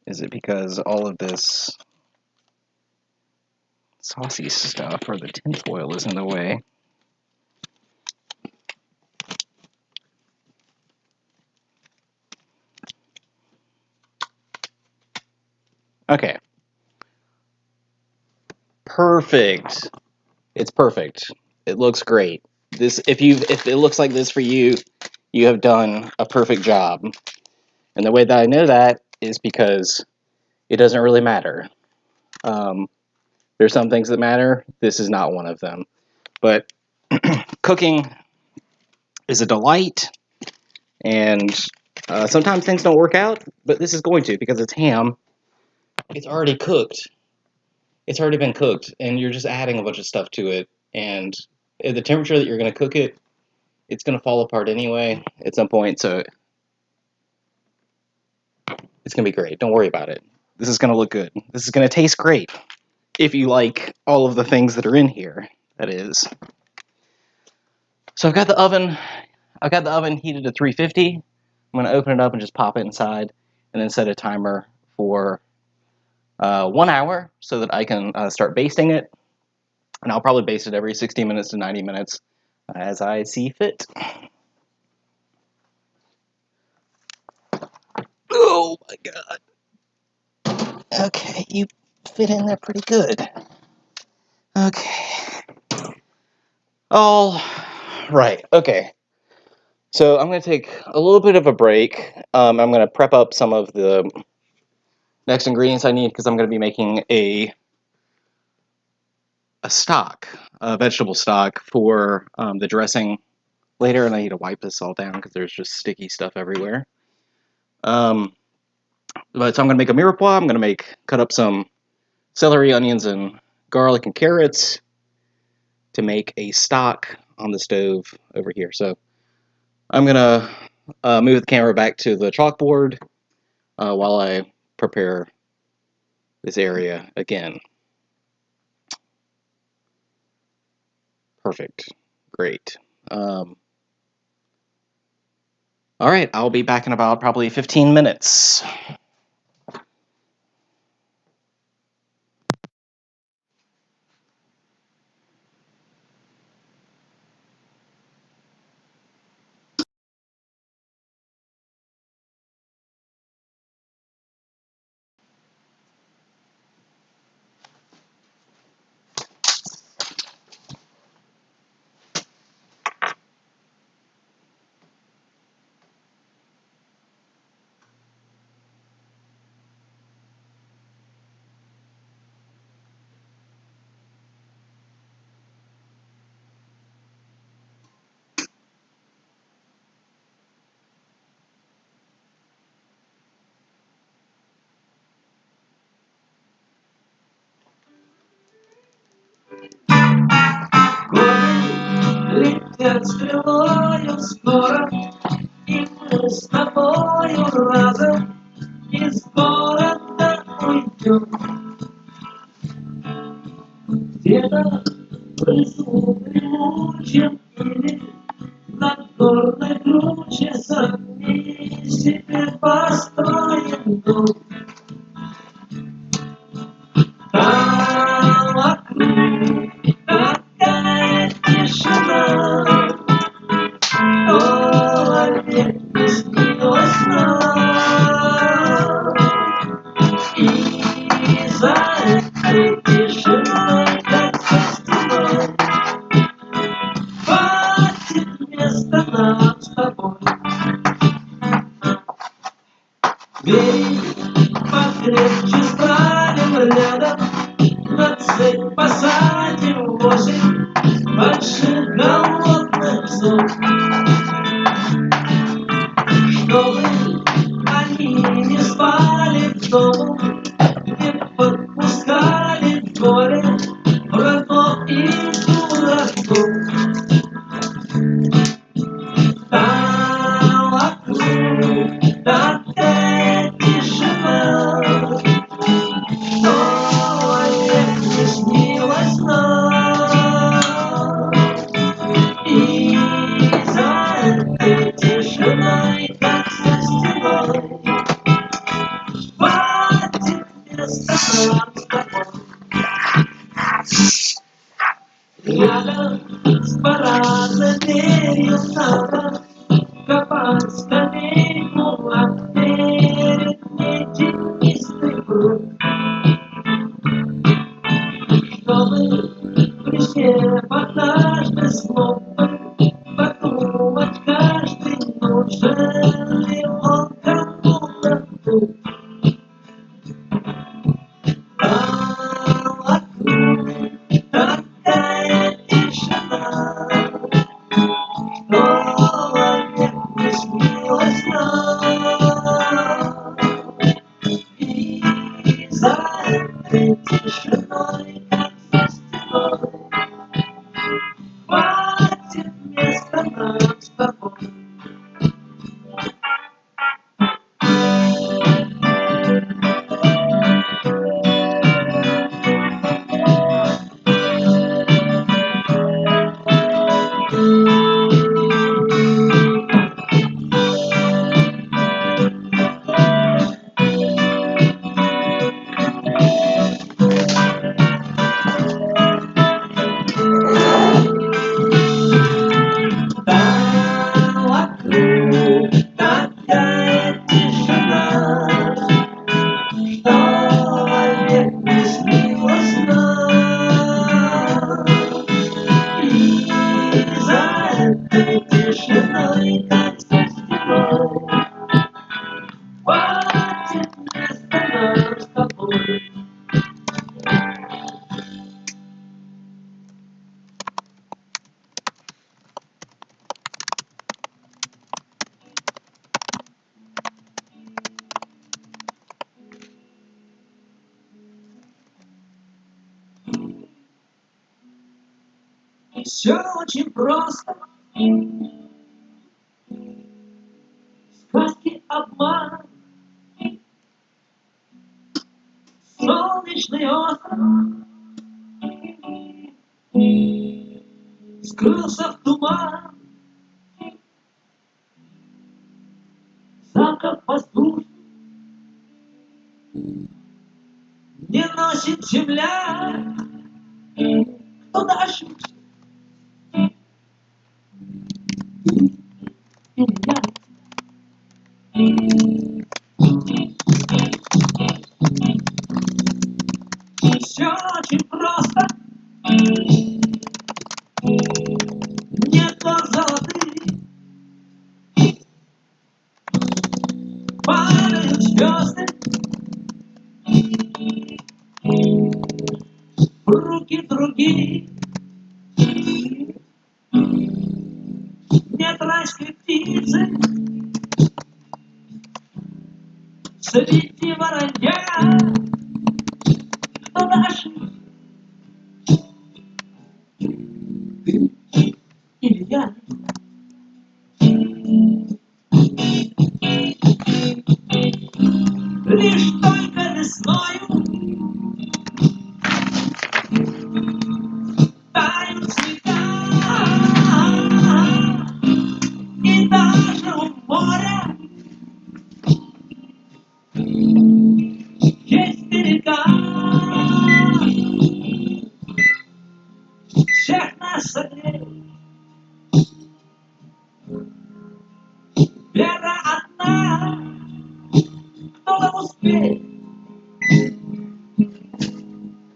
Is it because all of this saucy stuff or the tinfoil is in the way? Okay. Perfect. It's perfect. It looks great. If it looks like this for you, you have done a perfect job. And the way that I know that is because it doesn't really matter. There's some things that matter. This is not one of them. But cooking is a delight, and sometimes things don't work out, but this is going to because it's ham. It's already cooked. It's already been cooked, and you're just adding a bunch of stuff to it. And at the temperature that you're going to cook it, it's going to fall apart anyway at some point, so it's going to be great. Don't worry about it. This is going to look good. This is going to taste great. If you like all of the things that are in here, that is. So I've got the oven heated to 350. I'm going to open it up and just pop it inside, and then set a timer for 1 hour so that I can start basting it. And I'll probably baste it every 60 minutes to 90 minutes as I see fit. Oh my god. Okay, you fit in there pretty good. Okay. All right, okay. So I'm going to take a little bit of a break. I'm going to prep up some of the next ingredients I need because I'm going to be making a stock, a vegetable stock for the dressing later, and I need to wipe this all down because there's just sticky stuff everywhere. So I'm going to make a mirepoix. I'm going to cut up some celery, onions, and garlic and carrots to make a stock on the stove over here. So I'm going to move the camera back to the chalkboard while I prepare this area again. Perfect. Great. All right, I'll be back in about probably 15 minutes. Летят стрелою скоро, и мы с тобою разом из города уйдем. Где-то в лесу дремучем или над горной круче сами себе построим дом. Там вокруг такая тишина. Ой, мне не снилось нам. И за этой тишиной, как за стеной, хватит места нам с тобой. Бери покрепче, станем рядом, на цепь посадим 8 больших голодных псов, чтобы они не спали в дому, где море, врагов и дураков. Там вокруг такая тишина, что вовек не снилось нам. И за этой тишиной, как за стеной, хватит места нам с тобой. Рядом с парадной дверью надо копать скамейку, а перед ней тенистый пруд. Чтобы присев однажды снова подумать каждый, нужен ли он кому-то тут. А вокруг такая тишина, что вовек не снилось нам. И за этой тишиной, как за стеной, хватит места нам с тобой. Там вокруг такая тишина, что вовек не снилось нам. И за этой тишиной, как за стеной, хватит места нам с тобой. Все очень просто. Сказки обман. Солнечный остров скрылся в туман. Замка воздушный не носит земля. Кто дальше? Я. Все очень просто. Небо золотые, падают звезды в руки другие. Нет райской птицы среди воронья. Кто дальше? Ты или я? Лишь только весною тают снега, и даже у моря есть берега. Всех нас согреет вера одна. Кто успеет?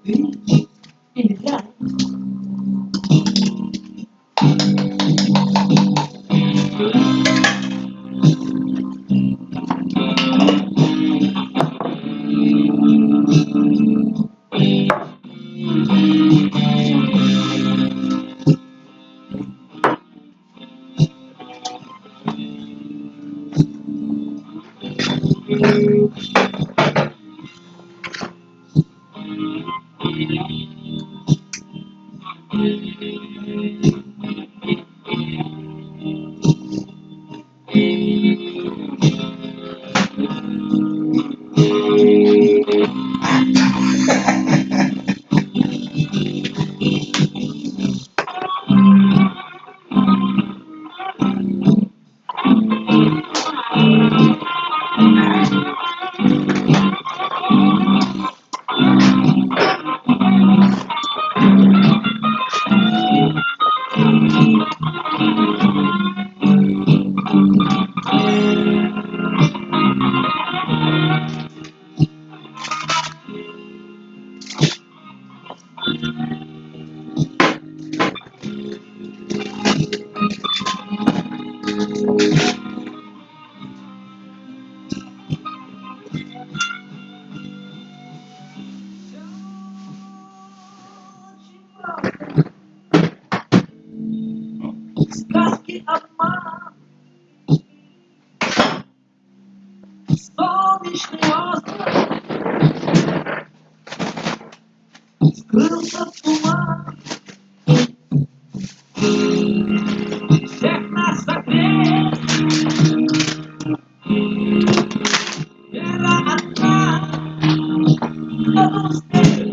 Ты или я? Сказки обмана, солнечный остров скрылся в туман. Всех нас согреет вера одна, кто успеет.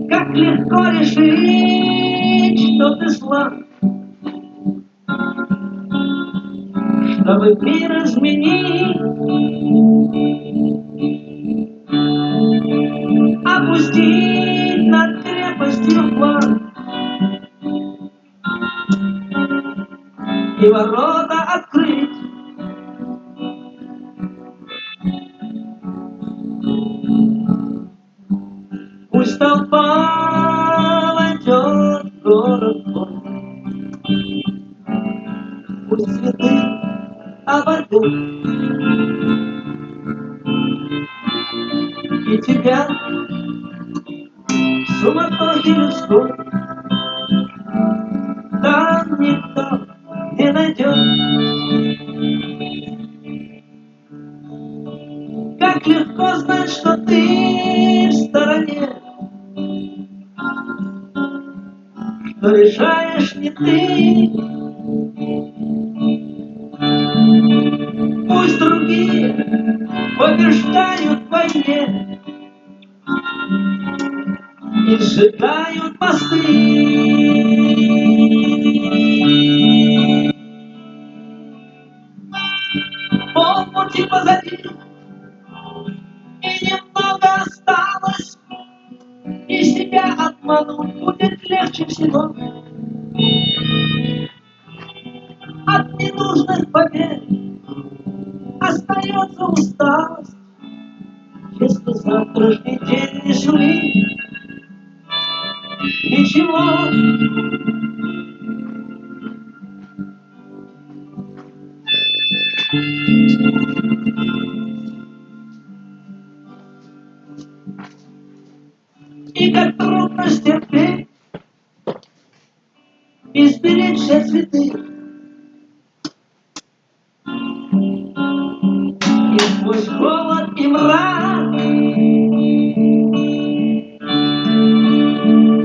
Как легко решить, что ты слаб, чтобы мир изменить, опустить над крепостью флаг и ворота открыть. Пусть толпа войдет в город твой, пусть цветы обойдут и тебя в суматохе людской там никто не найдет. Как легко знать, что ты в стороне, что решаешь не ты. Пусть другие побеждают в войне и сжигают мосты. Полпути позади, и немного осталось, и себя обмануть будет легче всего. От ненужных побед остается усталость, если завтрашний день не сулит ничего. И как трудно стерпеть и сберечь все цветы. И сквозь холод и мрак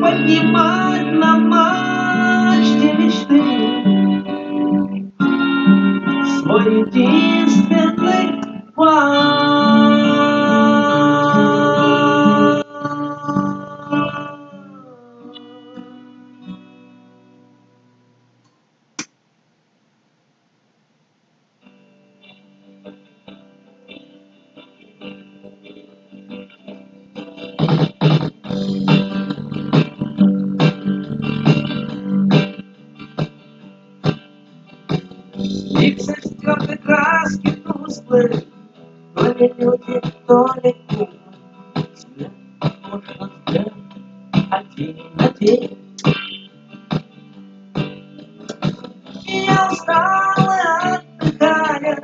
поднимать на мачте мечты свой единственный флаг. И все стерты краски тусклые, то ли люди, то ли куклы. день. И я устала, отдыхая,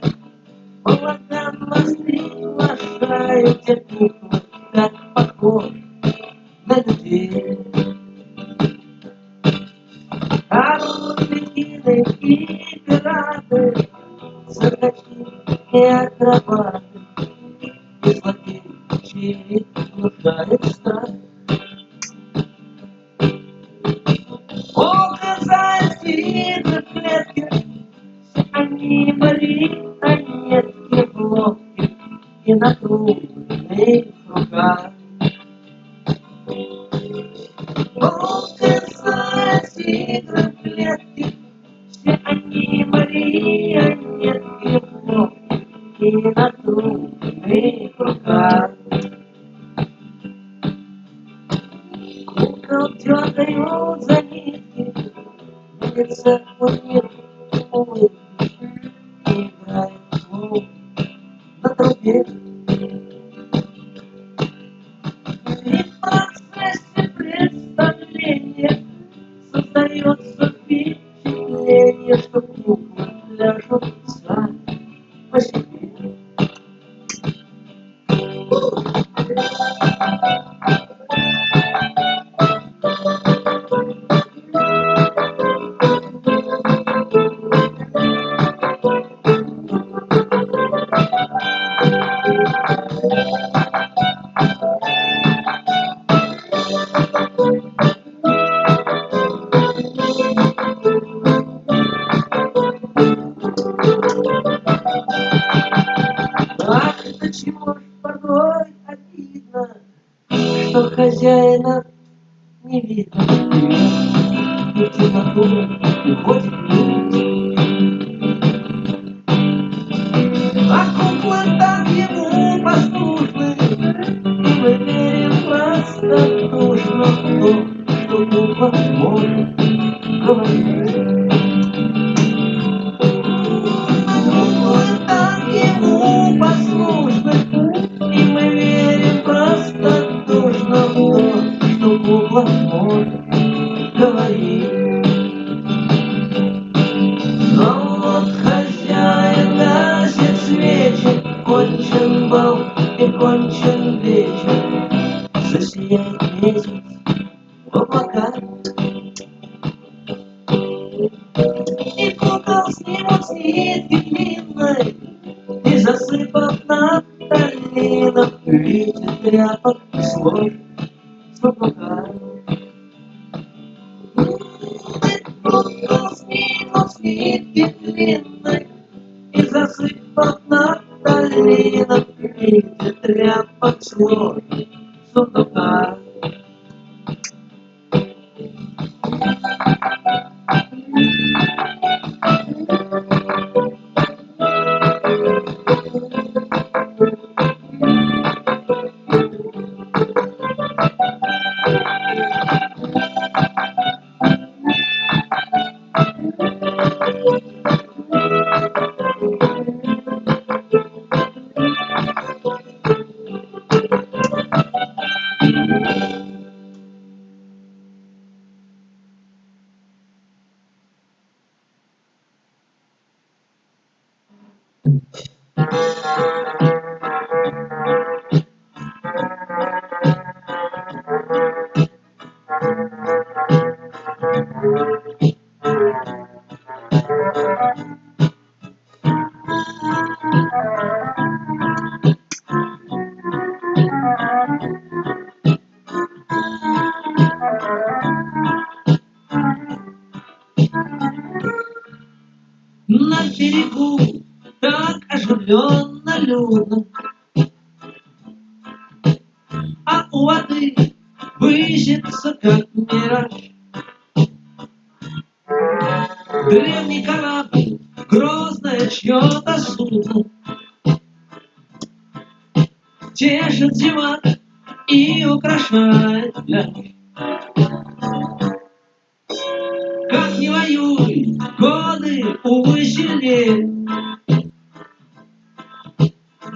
молока приглашаю терпеть, как похож на людей. Оружейные и пираты, циркачи и акробаты, и злодеи внушают страх. Оказались клетки, все они марионетки в лодке и на трудных руках. Оказались клетки, все они марионетки в лодке и на трудных руках. Кукол дергают за нитки, лица у них улыбки, и играет звук на трубе. И в процессе представления создается впечатление, что куклы пляшут сами по себе. Ах, до чего ж порой обидно, что хозяина не видно. И в темноту уходит путь. А куклы так ему послушны, и мы верим простодушно в то, что кукла может говорить. Куклы так ему послушны, и мы верим простодушно в то, что кукла может говорить. Но вот хозяин гасит свечи, кончен бал и кончен вечер, засияет месяц в облаках. И кукол снимут с нитки длинной, и засыпав над долином, видит тряпок слой в облаках. Кукол снимут с нитки длинной, и засыпав над долином, видит тряпок слой в облаках. На берегу так оживленно людно, а у воды высится, как мираж, древний корабль, грозное чье-то судно, тешит зима и украшает пляж. Как не воюй, годы, увы, сильнее,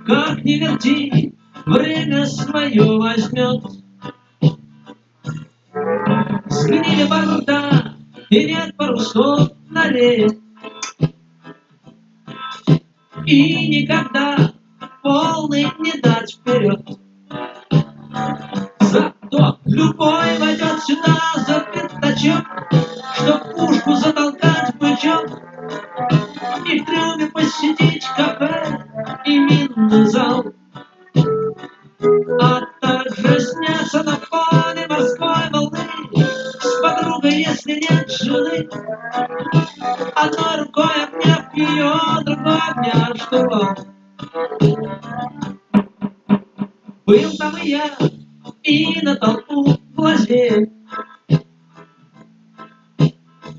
как не верти, время свое возьмет. Сгнили борта, и нет парусов на реке. И никогда полный не дать вперед. Зато любой войдет сюда за пятачок, чтоб пушку затолкать бычок и в трюме посетить кафе и минный зал. А также сняться на фоне морской волны с подругой, если нет жены. Одной рукой обняв ее, другой обняв штурвал. Был там и я, и на толпу глазею.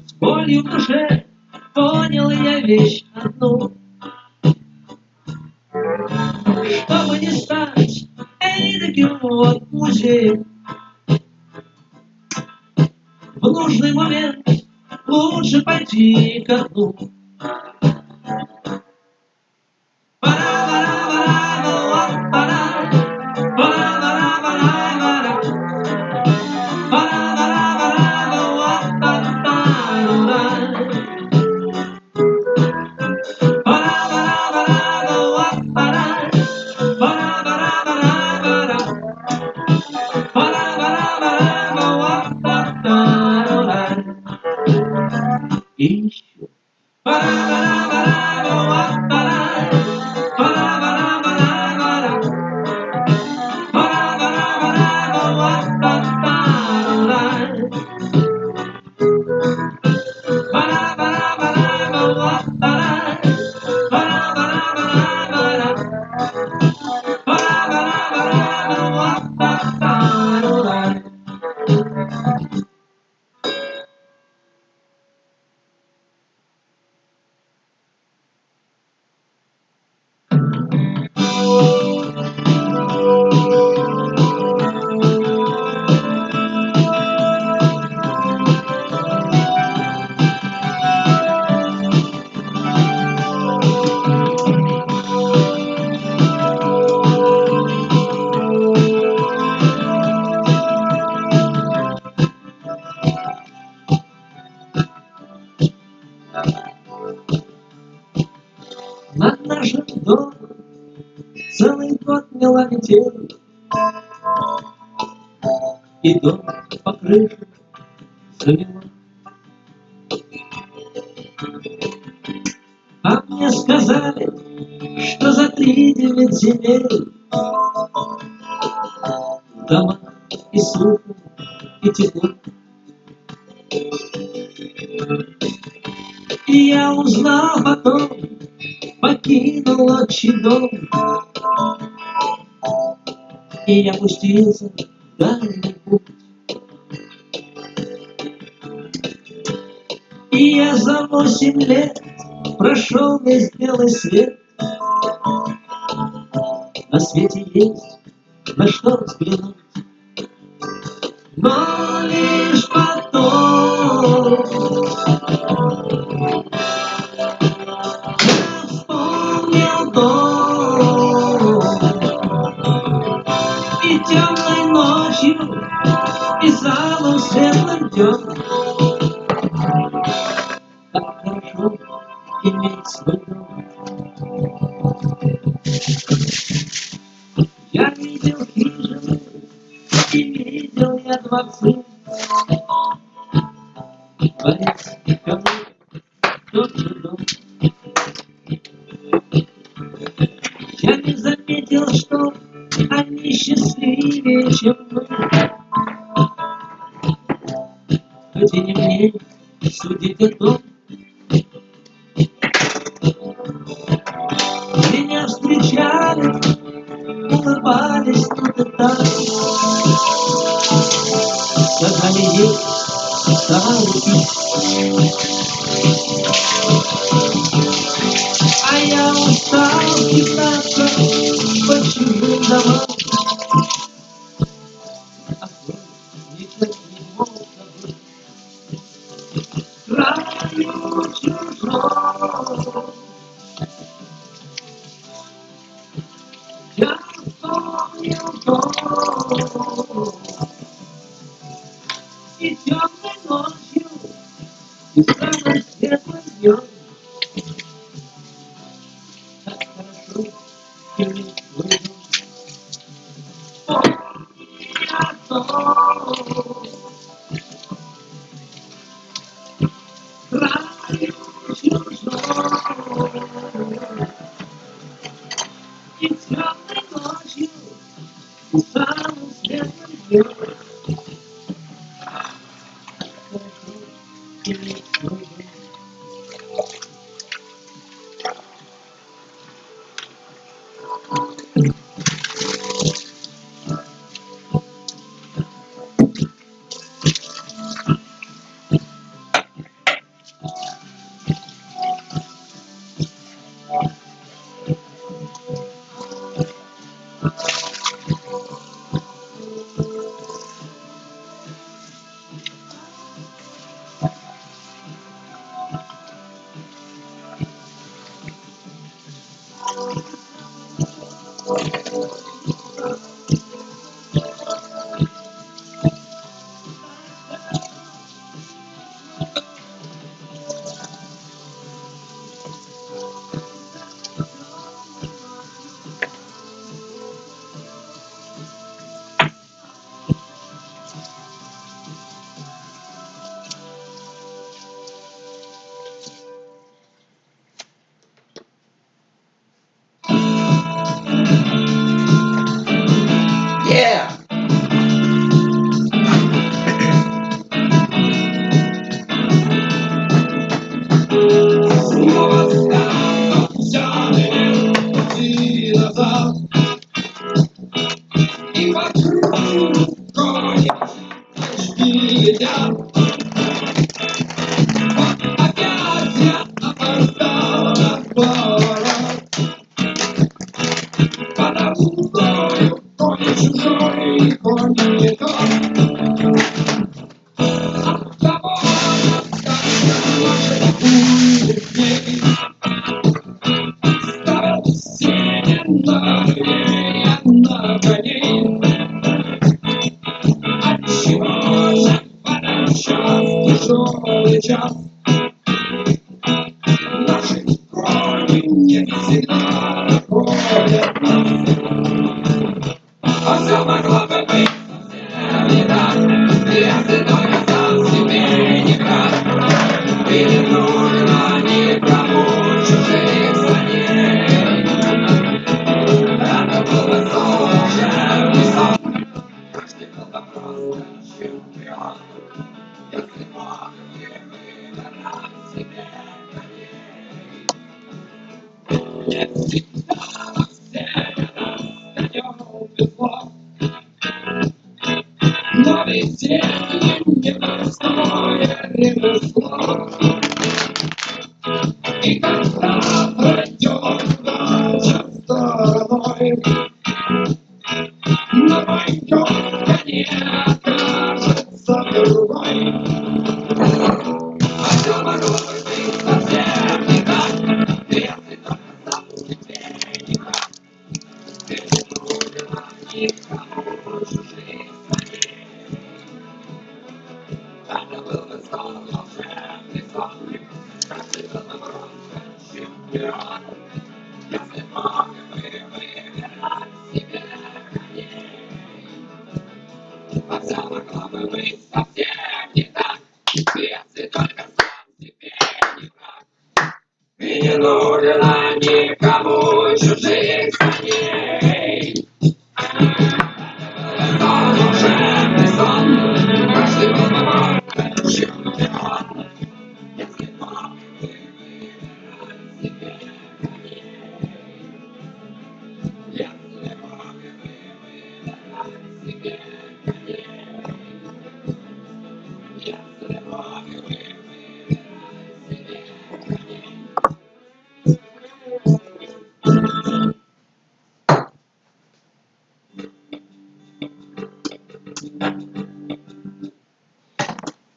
С болью в душе понял я вещь одну. Чтобы не стать таким вот музеем, в нужный момент лучше пойти ко дну. И еще. Над нашим домом целый год мела метель, и дом по крыше замело. А мне сказали, что за 3-9 земель дома и сухо, и тепло. И я узнал потом, покинул отчий дом, и я пустился в дальний путь. И я за 8 лет прошел весь белый свет. На свете есть на что взглянуть, но лишь потом я вспомнил дом. И темной ночью, и залом светлым днем. Так хорошо иметь свой дом. Я видел хижины, и видел я дворцы. Дворец и кому тот же дом. Я не заметил, что они счастливее, чем мы. Хоть и не мне судить о том. Меня встречали, улыбались тут и там. Сказали есть, давали пить. А я устал кидаться по чужим домам. А ты ничего не мог забыть. Краю чужом я вспомнил дом. И темный It's coming on you. Silence never you. Yeah.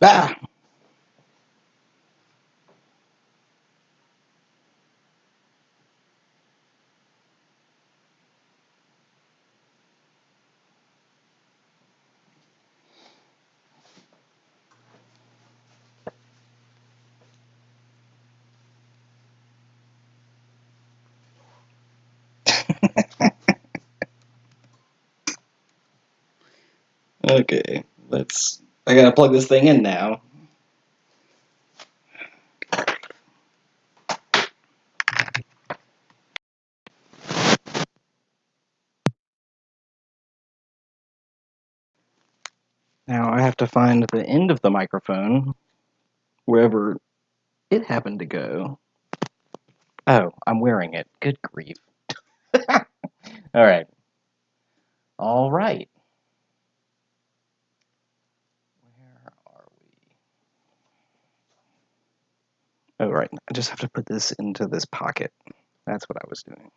Ah. Okay. I gotta plug this thing in now. Now I have to find the end of the microphone, wherever it happened to go. Oh, I'm wearing it. Good grief. Alright. Alright. Where are we? Oh, right. I just have to put this into this pocket. That's what I was doing.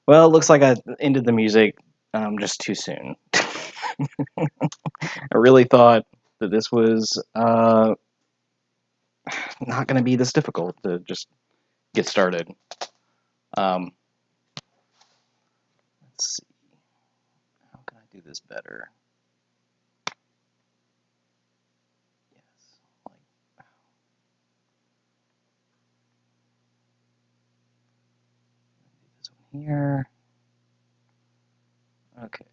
Well, it looks like I ended the music just too soon. I really thought that this was not going to be this difficult to just get started. Let's see. How can I do this better? Yes. Like, do this one here. Okay.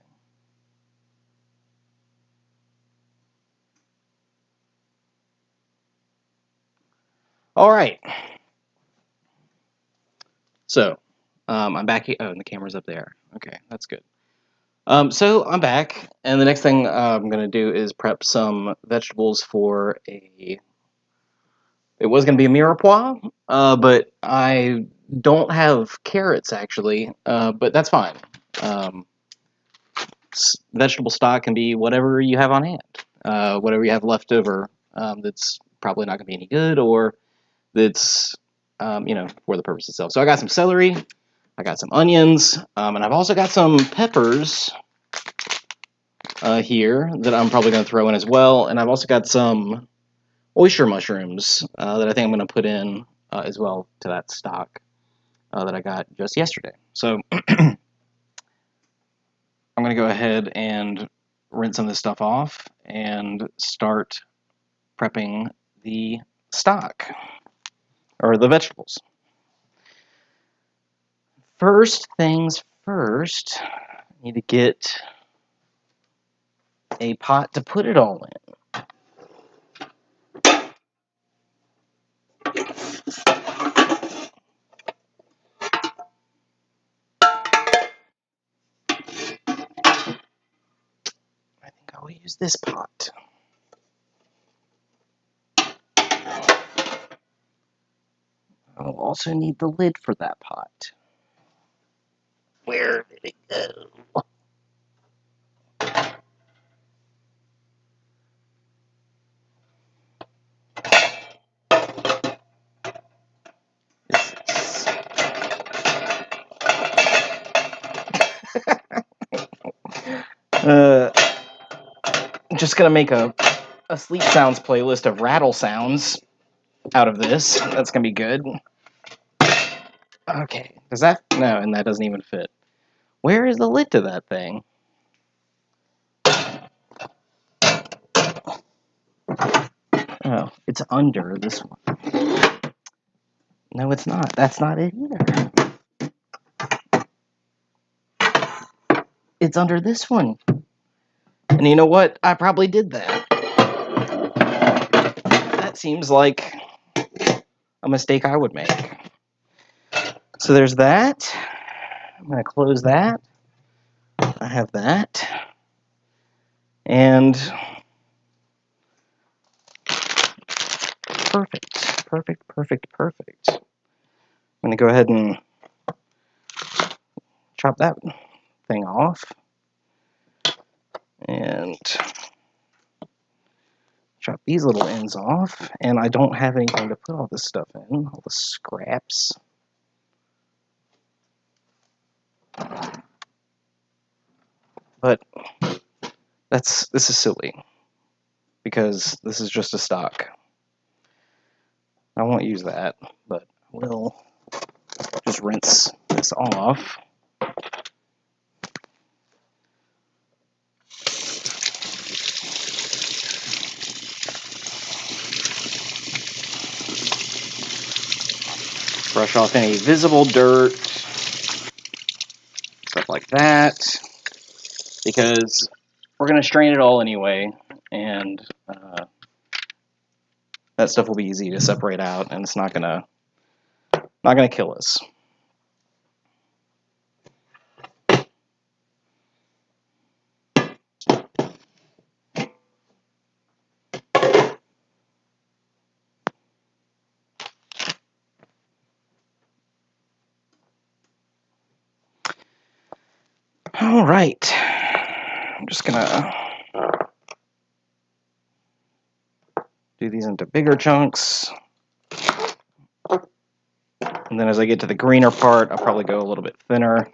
All right. So, I'm back here. Oh, and the camera's up there. Okay, that's good. So I'm back, and the next thing I'm gonna do is prep some vegetables for a. It was gonna be a mirepoix, but I don't have carrots actually. But that's fine. Um, Vegetable stock can be whatever you have on hand, whatever you have left over. That's probably not gonna be any good, or that's for the purpose itself. So I got some celery. I got some onions, and I've also got some peppers here that I'm probably going to throw in as well. And I've also got some oyster mushrooms that I think I'm going to put in as well to that stock that I got just yesterday. So I'm going to go ahead and rinse some of this stuff off and start prepping the stock, or the vegetables. First things first, I need to get a pot to put it all in. I think I'll use this pot. I'll also need the lid for that pot. Where did it go? I'm just gonna make a sleep sounds playlist of rattle sounds out of this. That's gonna be good. Okay, does that? No, and that doesn't even fit. Where is the lid to that thing? Oh, it's under this one. No, it's not. That's not it either. It's under this one. And you know what? I probably did that. That seems like a mistake I would make. So there's that. I'm going to close that. I have that. And perfect, perfect, perfect, perfect. I'm going to go ahead and chop that thing off. And chop these little ends off. And I don't have anything to put all this stuff in, all the scraps. But this is silly because this is just a stock. I won't use that, but we'll just rinse this off. Brush off any visible dirt, stuff like that, because we're going to strain it all anyway, and that stuff will be easy to separate out, and it's not gonna kill us. All right, I'm just gonna do these into bigger chunks. And then as I get to the greener part, I'll probably go a little bit thinner.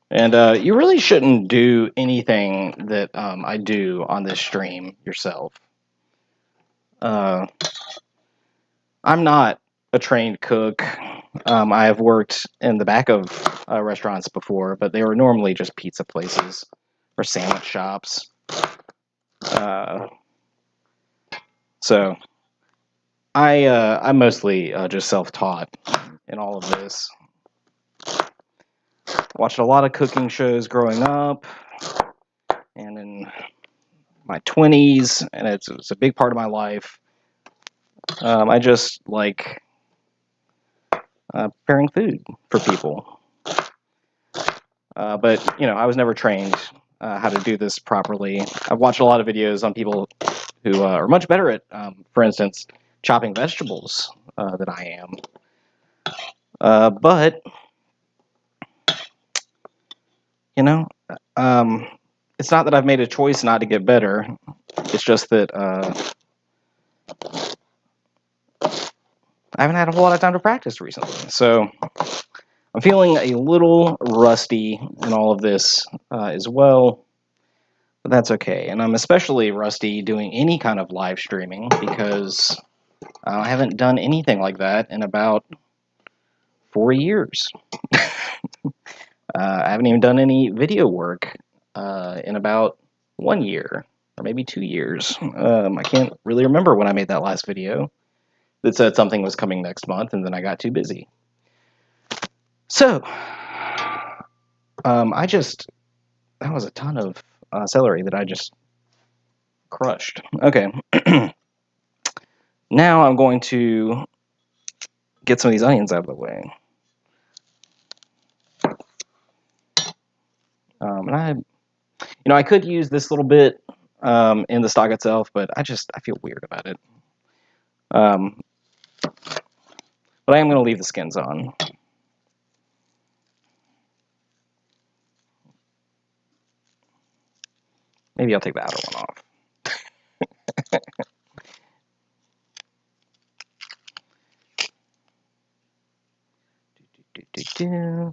And you really shouldn't do anything that I do on this stream yourself. I'm not a trained cook. I have worked in the back of restaurants before, but they were normally just pizza places or sandwich shops. So I'm mostly just self-taught in all of this. Watched a lot of cooking shows growing up and in my 20s, and it's a big part of my life. I just like preparing food for people. But, you know, I was never trained how to do this properly. I've watched a lot of videos on people who are much better at, for instance, chopping vegetables than I am. But, you know, it's not that I've made a choice not to get better. It's just that I haven't had a whole lot of time to practice recently. So I'm feeling a little rusty in all of this as well. But that's okay. And I'm especially rusty doing any kind of live streaming because I haven't done anything like that in about 4 years. I haven't even done any video work in about 1 year or maybe 2 years. I can't really remember when I made that last video that said something was coming next month, and then I got too busy. So, that was a ton of celery that I just crushed. Okay. Now I'm going to get some of these onions out of the way. And I could use this little bit in the stock itself, but I feel weird about it. But I am going to leave the skins on. Maybe I'll take the outer one off.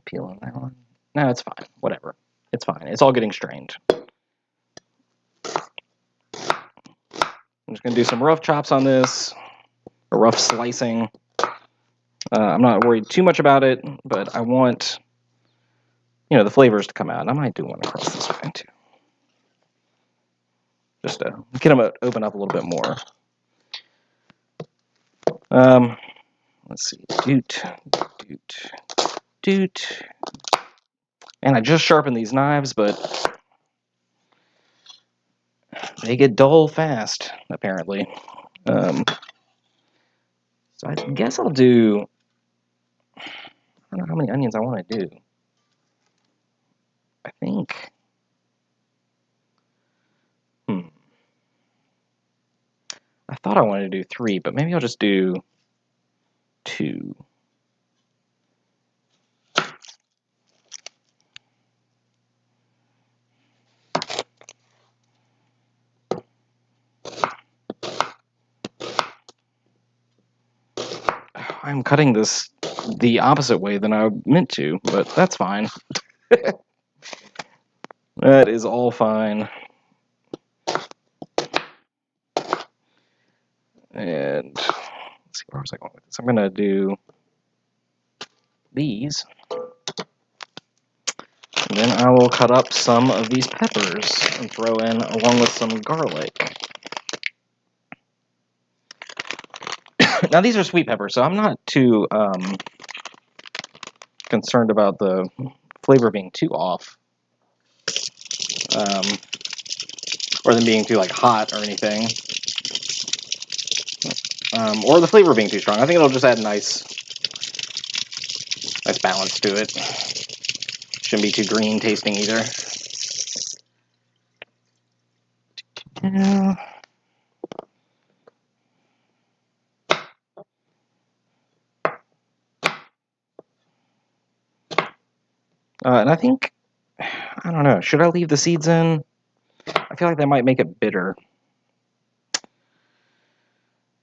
Peel on that one. No, it's fine. Whatever. It's fine. It's all getting strained. I'm just going to do some rough chops on this, or rough slicing. I'm not worried too much about it, but I want, the flavors to come out. And I might do one across this way too, just to get them to open up a little bit more. Let's see, doot. And I just sharpened these knives, but they get dull fast, apparently. So I guess I'll do, I don't know how many onions I want to do. I think, I thought I wanted to do 3, but maybe I'll just do 2. I'm cutting this the opposite way than I meant to, but that's fine. That is all fine. And let's see, where was I going with this? I'm gonna do these, and then I will cut up some of these peppers and throw in along with some garlic. Now these are sweet peppers, so I'm not too concerned about the flavor being too off, or them being too like hot or anything, or the flavor being too strong. I think it'll just add nice balance to it. Shouldn't be too green tasting either. Yeah. And I think, I don't know, should I leave the seeds in? I feel like that might make it bitter.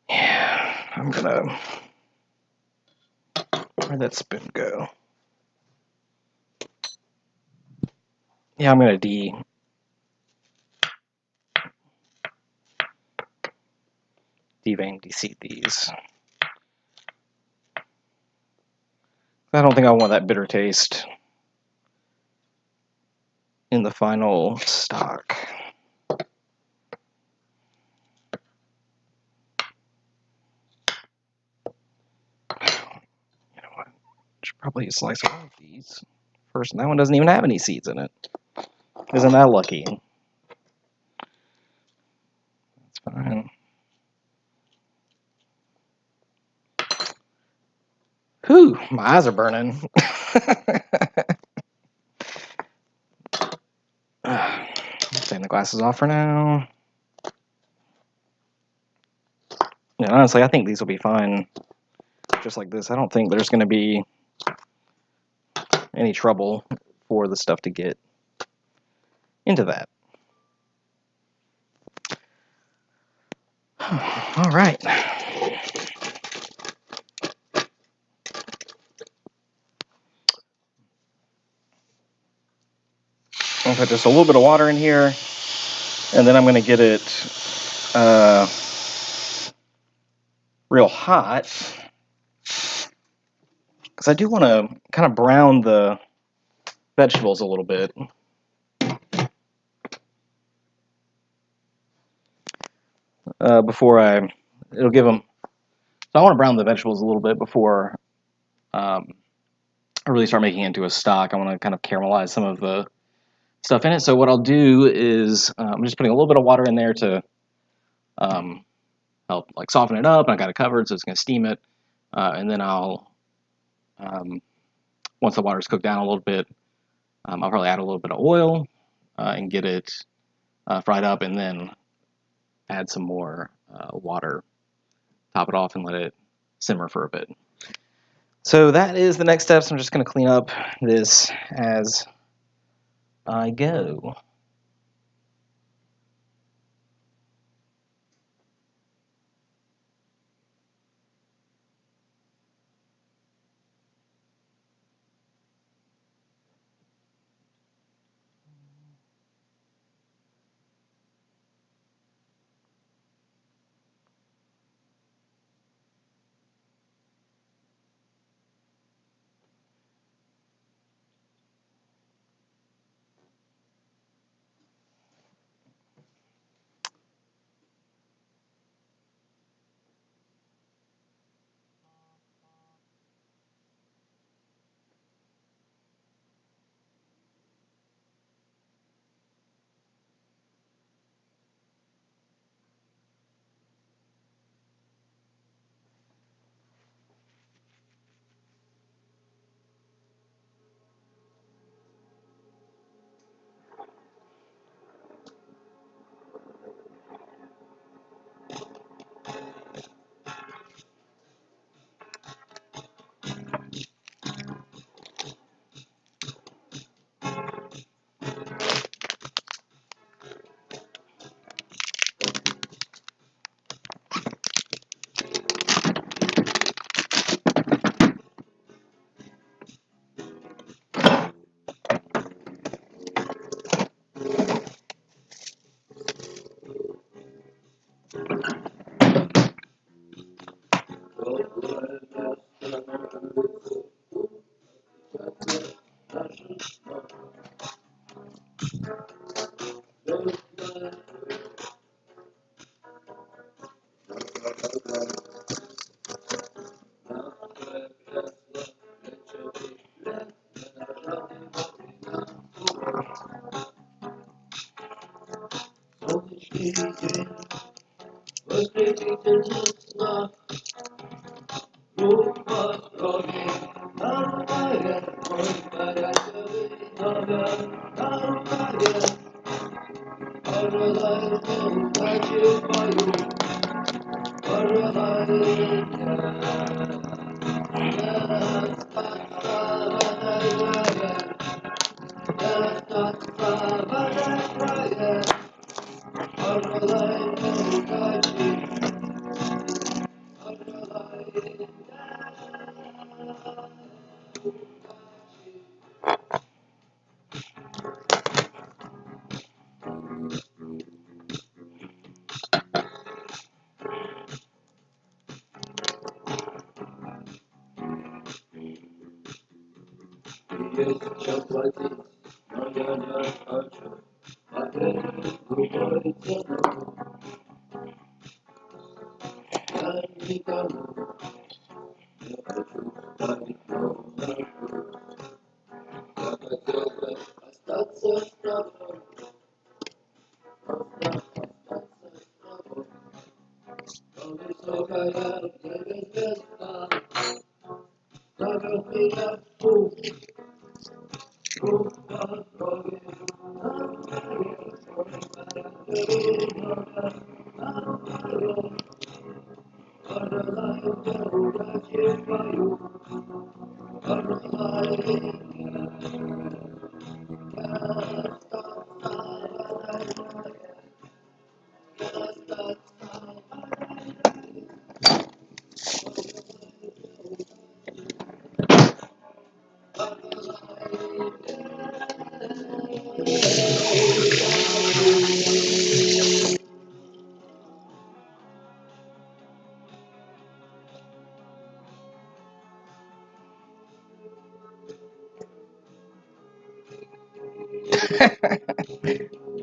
Yeah, I'm gonna, where'd that spoon go? Yeah, I'm gonna devein deseed these. I don't think I want that bitter taste in the final stock. You know what? I should probably slice all of these first. And that one doesn't even have any seeds in it. Isn't that lucky? That's fine. Whew, my eyes are burning. Take the glasses off for now. Yeah, honestly, I think these will be fine just like this. I don't think there's going to be any trouble for the stuff to get into that. All right. I'll put just a little bit of water in here, and then I'm going to get it real hot, because I do want to kind of brown the vegetables a little bit. Before it'll give them, so I want to brown the vegetables a little bit before I really start making it into a stock. I want to kind of caramelize some of the stuff in it. So what I'll do is I'm just putting a little bit of water in there to help like soften it up. I got it covered, so it's going to steam it, and then I'll once the water's cooked down a little bit, I'll probably add a little bit of oil and get it fried up, and then add some more water, top it off, and let it simmer for a bit. So that is the next steps. I'm just going to clean up this as I go.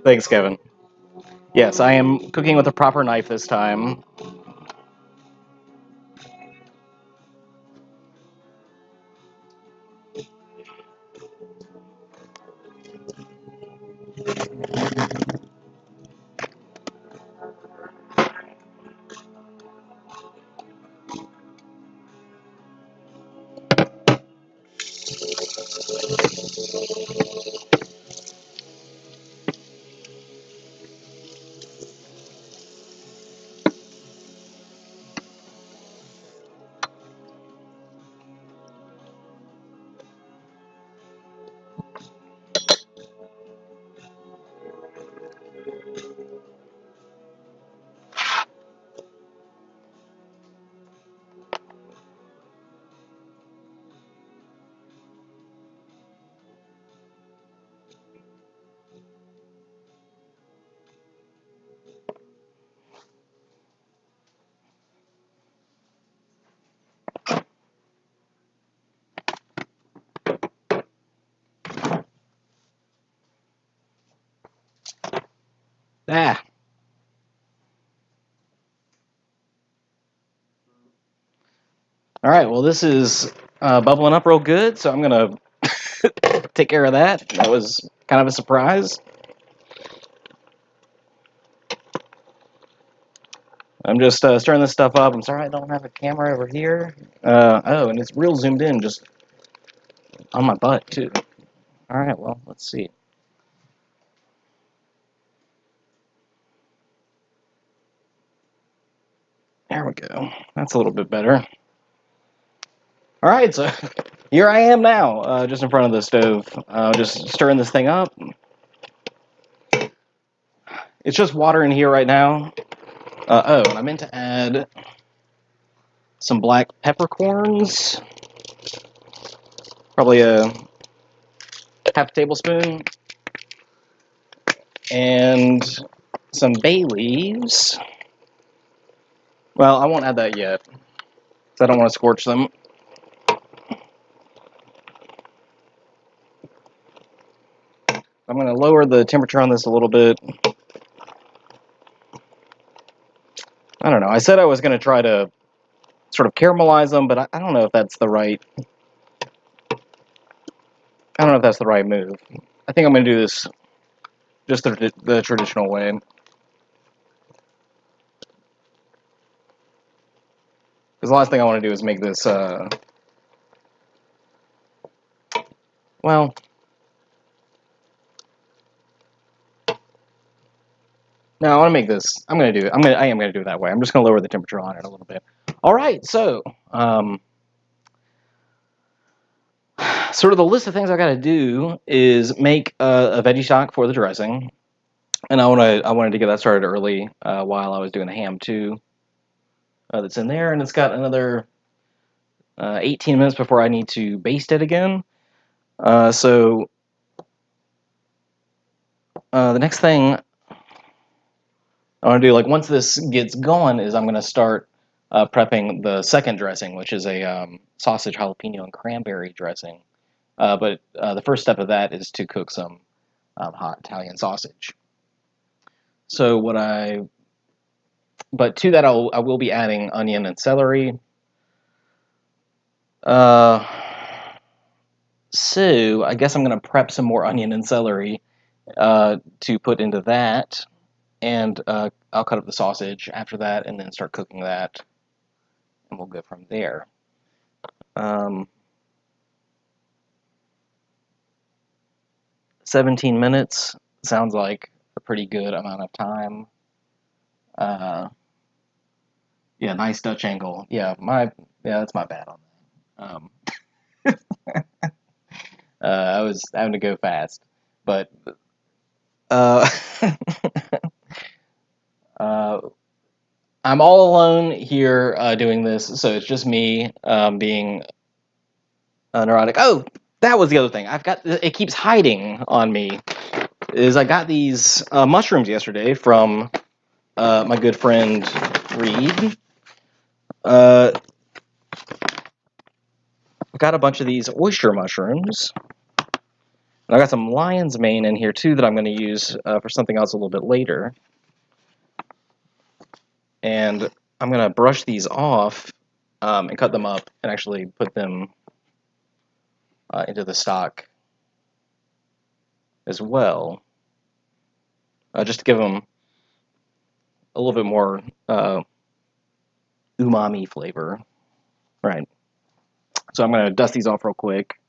Thanks, Kevin. Yes, I am cooking with a proper knife this time. Ah. All right, well, this is bubbling up real good, so I'm going to take care of that. That was kind of a surprise. I'm just stirring this stuff up. I'm sorry I don't have a camera over here. Oh, and it's real zoomed in, just on my butt, too. All right, well, let's see. There we go. That's a little bit better. All right, so here I am now, just in front of the stove, just stirring this thing up. It's just water in here right now. Oh, and I meant to add some black peppercorns. Probably a half tablespoon. And some bay leaves. Well, I won't add that yet, because I don't want to scorch them. I'm going to lower the temperature on this a little bit. I don't know. I said I was going to try to sort of caramelize them, but I don't know if that's the right... I don't know if that's the right move. I think I'm going to do this just the traditional way. Because the last thing I want to do is make this, well, no, I want to make this, I am going to do it that way. I'm just going to lower the temperature on it a little bit. All right, so, sort of the list of things I got to do is make a veggie stock for the dressing. And I wanted to get that started early while I was doing the ham too. That's in there, and it's got another 18 minutes before I need to baste it again. So the next thing I want to do, like once this gets going, is I'm going to start prepping the second dressing, which is a sausage, jalapeno, and cranberry dressing. But the first step of that is to cook some hot Italian sausage. So but to that I will be adding onion and celery. So I guess I'm going to prep some more onion and celery to put into that, and I'll cut up the sausage after that, and then start cooking that, and we'll go from there. 17 minutes sounds like a pretty good amount of time. Yeah, nice Dutch angle. Yeah, that's my bad on that. I was having to go fast, but I'm all alone here doing this, so it's just me being neurotic. Oh, that was the other thing. It keeps hiding on me. I got these mushrooms yesterday from my good friend Reed. I got a bunch of these oyster mushrooms. And I got some lion's mane in here too that I'm going to use for something else a little bit later. And I'm going to brush these off and cut them up and actually put them into the stock as well, just to give them a little bit more umami flavor. Right. So I'm going to dust these off real quick.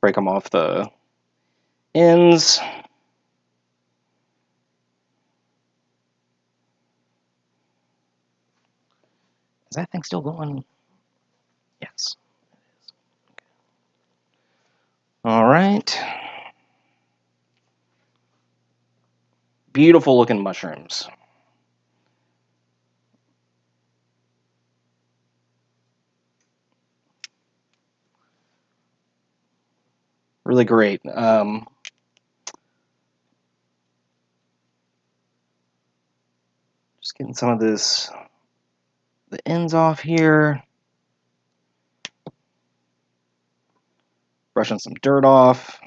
Break them off the ends. Is that thing still going? Yes. All right. Beautiful looking mushrooms. Really great. Just getting some of the ends off here. Brushing some dirt off.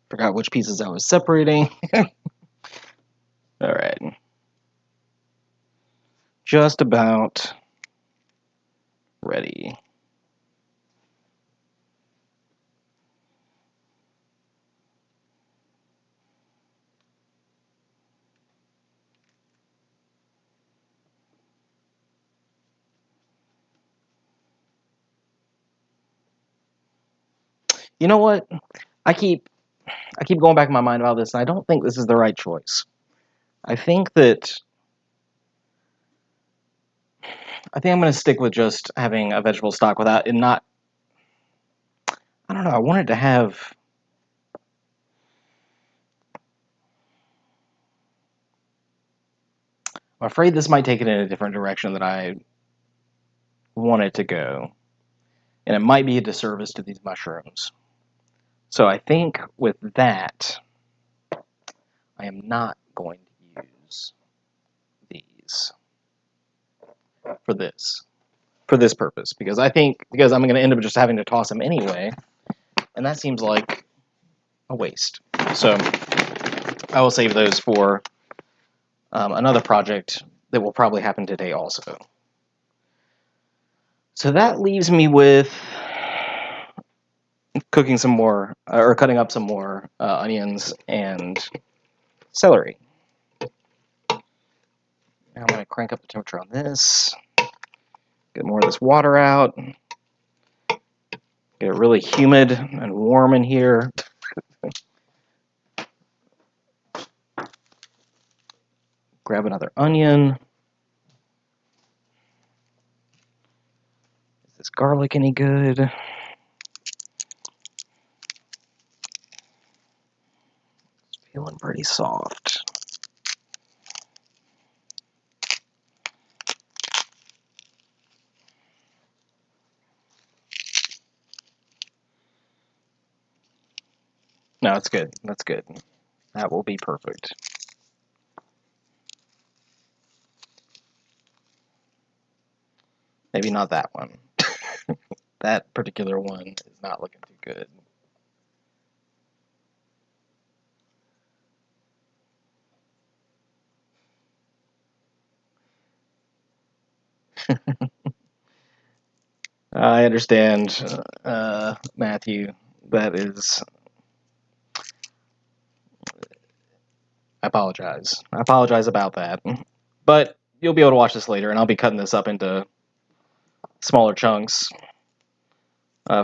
Forgot which pieces I was separating. All right. Just about ready. You know what? I keep going back in my mind about this, and I don't think this is the right choice. I think I'm going to stick with just having a vegetable stock without it not. I don't know. I wanted to have. I'm afraid this might take it in a different direction than I want it to go, and it might be a disservice to these mushrooms. So I think with that, I am not going to use these for this. for this purpose, because I'm going to end up just having to toss them anyway, and that seems like a waste. So I will save those for another project that will probably happen today also. So that leaves me with cooking some more, or cutting up some more onions and celery. Now I'm going to crank up the temperature on this, get more of this water out, get it really humid and warm in here. Grab another onion. Is this garlic any good? It's feeling pretty soft. No, it's good. That's good. That will be perfect. Maybe not that one. That particular one is not looking too good. I understand, Matthew. That is... I apologize. I apologize about that. But you'll be able to watch this later, and I'll be cutting this up into smaller chunks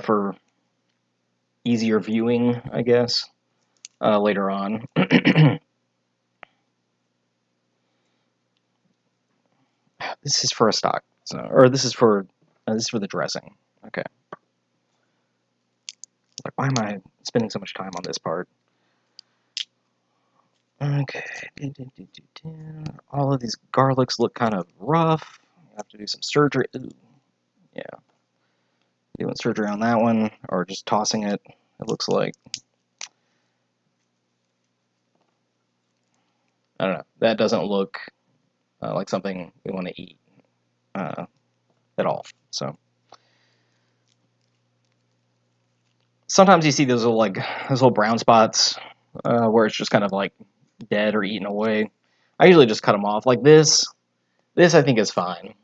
for easier viewing, I guess, later on. This is for a stock, or this is for the dressing. Okay. Like, why am I spending so much time on this part? Okay. All of these garlics look kind of rough. I have to do some surgery. Ooh. Yeah. Doing surgery on that one, or just tossing it, it looks like. I don't know. That doesn't look like something we want to eat at all. So sometimes you see those little brown spots where it's just kind of like dead or eaten away. I usually just cut them off. Like this. This I think is fine.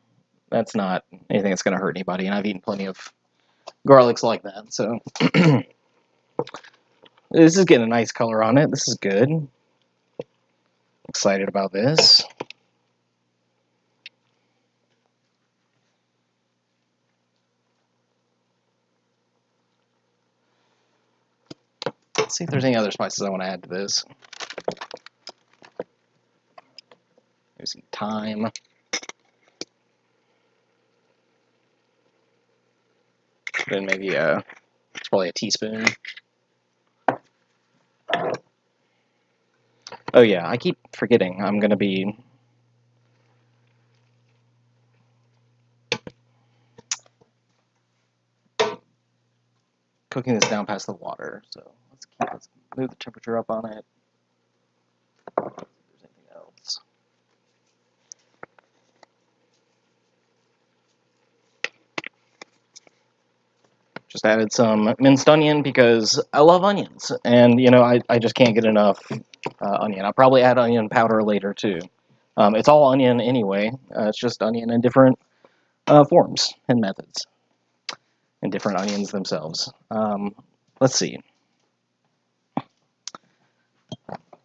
That's not anything that's going to hurt anybody, and I've eaten plenty of garlics like that. So this is getting a nice color on it. This is good. Excited about this. Let's see if there's any other spices I want to add to this. Maybe some thyme. Then maybe it's probably a teaspoon. Oh yeah, I keep forgetting I'm gonna be cooking this down past the water. So let's move the temperature up on it. See if there's anything else. Just added some minced onion because I love onions, and you know I just can't get enough onion. I'll probably add onion powder later too. It's all onion anyway. It's just onion in different forms and methods, and different onions themselves. Let's see.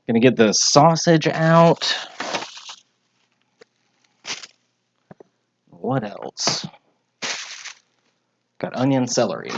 Gonna get the sausage out. What else? Got onion, celery.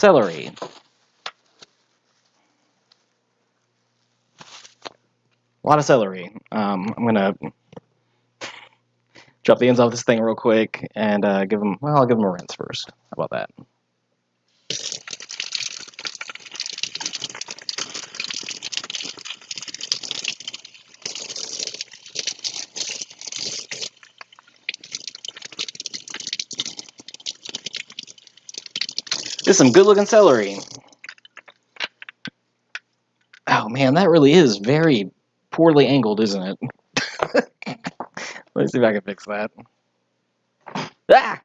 celery. A lot of celery. I'm gonna chop the ends off this thing real quick and give them. Well, I'll give them a rinse first. How about that? This is some good-looking celery. Oh man, that really is very poorly angled, isn't it? Let me see if I can fix that. Ah!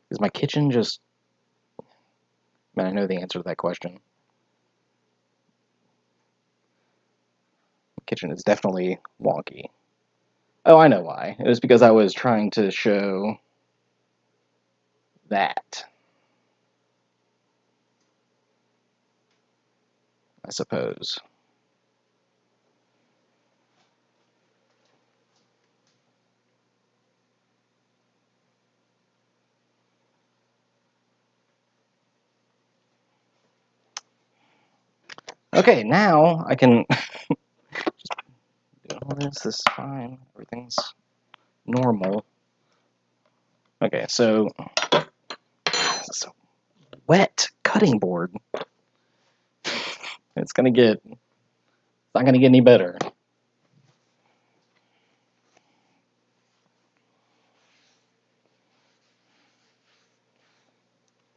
Is my kitchen just... Man, I know the answer to that question. The kitchen is definitely wonky. Oh, I know why. It was because I was trying to show that, I suppose. Okay, now I can just do all this. This is fine. Everything's normal. Okay, so this is a wet cutting board. It's not gonna get any better.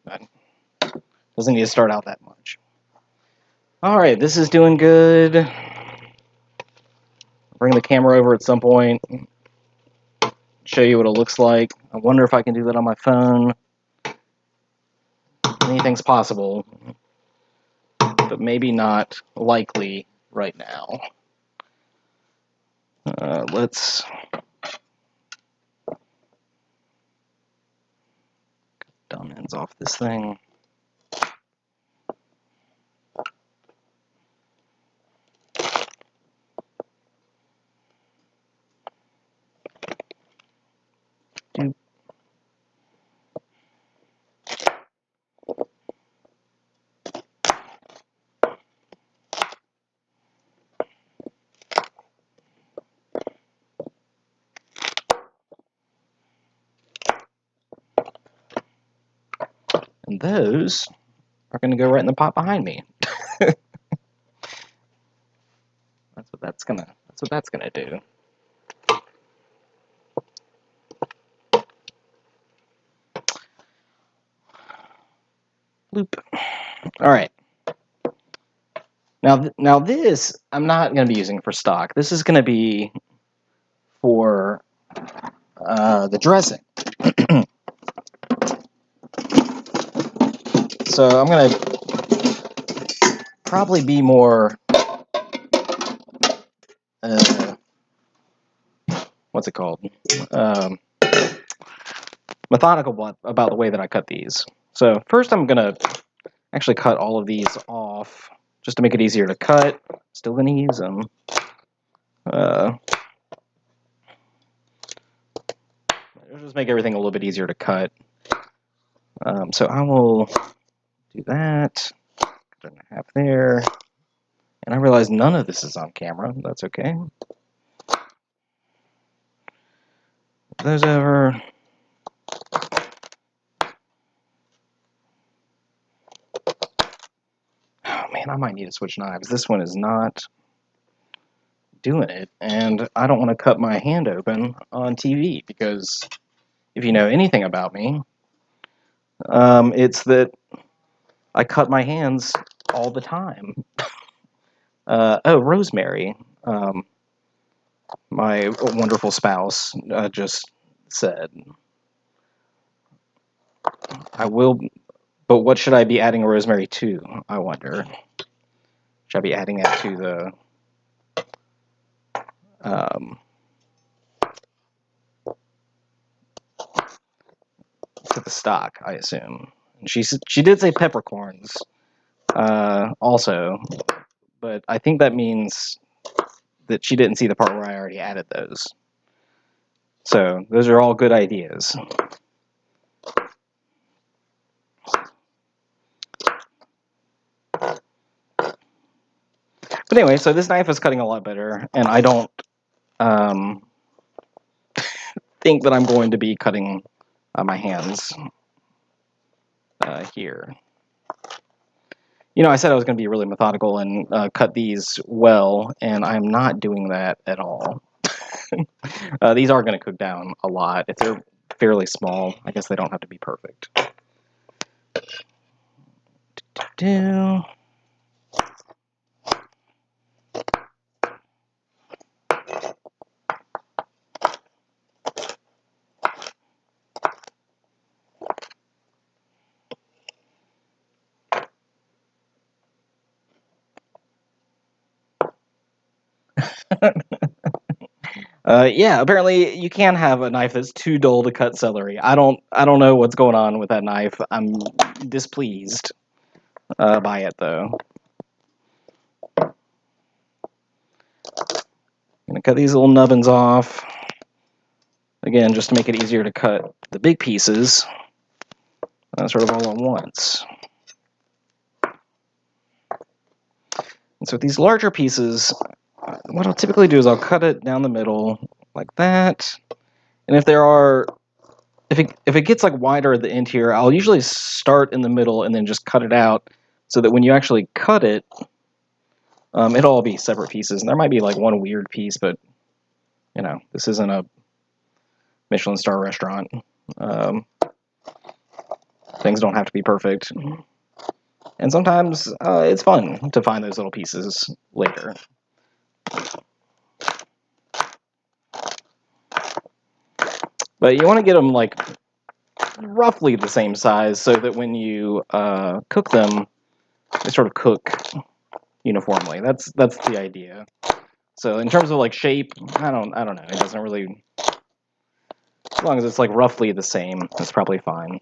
But doesn't need to start out that much. All right, this is doing good. Bring the camera over at some point. Show you what it looks like. I wonder if I can do that on my phone. Anything's possible, but maybe not likely right now. Let's dumb ends off this thing. And those are going to go right in the pot behind me. That's what that's gonna do. Bloop. All right. Now this I'm not going to be using for stock. This is going to be for the dressing. So I'm going to probably be more what's it called? Methodical about the way that I cut these. So first I'm going to actually cut all of these off just to make it easier to cut. Still going to use them. It'll just make everything a little bit easier to cut. So I will do that. Cut it in half there. And I realize none of this is on camera. That's okay. Put those over. Oh man, I might need to switch knives. This one is not doing it, and I don't want to cut my hand open on TV because if you know anything about me, it's that I cut my hands all the time. Oh, Rosemary, my wonderful spouse, just said, I will, but what should I be adding rosemary to, I wonder? Should I be adding that to the stock, I assume? And she did say peppercorns, also, but I think that means that she didn't see the part where I already added those. So those are all good ideas. But anyway, so this knife is cutting a lot better, and I don't think that I'm going to be cutting my hands here. You know, I said I was going to be really methodical and cut these well, and I'm not doing that at all. These are going to cook down a lot. If they're fairly small, I guess they don't have to be perfect. Do. Yeah, apparently you can have a knife that's too dull to cut celery. I don't know what's going on with that knife. I'm displeased by it though. I'm gonna cut these little nubbins off. Again, just to make it easier to cut the big pieces, sort of all at once. And so with these larger pieces, what I'll typically do is I'll cut it down the middle like that. And if it gets like wider at the end here, I'll usually start in the middle and then just cut it out so that when you actually cut it, it'll all be separate pieces. And there might be like one weird piece, but you know, this isn't a Michelin star restaurant. Things don't have to be perfect. And sometimes it's fun to find those little pieces later. But you want to get them like roughly the same size so that when you cook them, they sort of cook uniformly. That's the idea. So in terms of like shape, I don't know. It doesn't really, as long as it's like roughly the same, that's probably fine.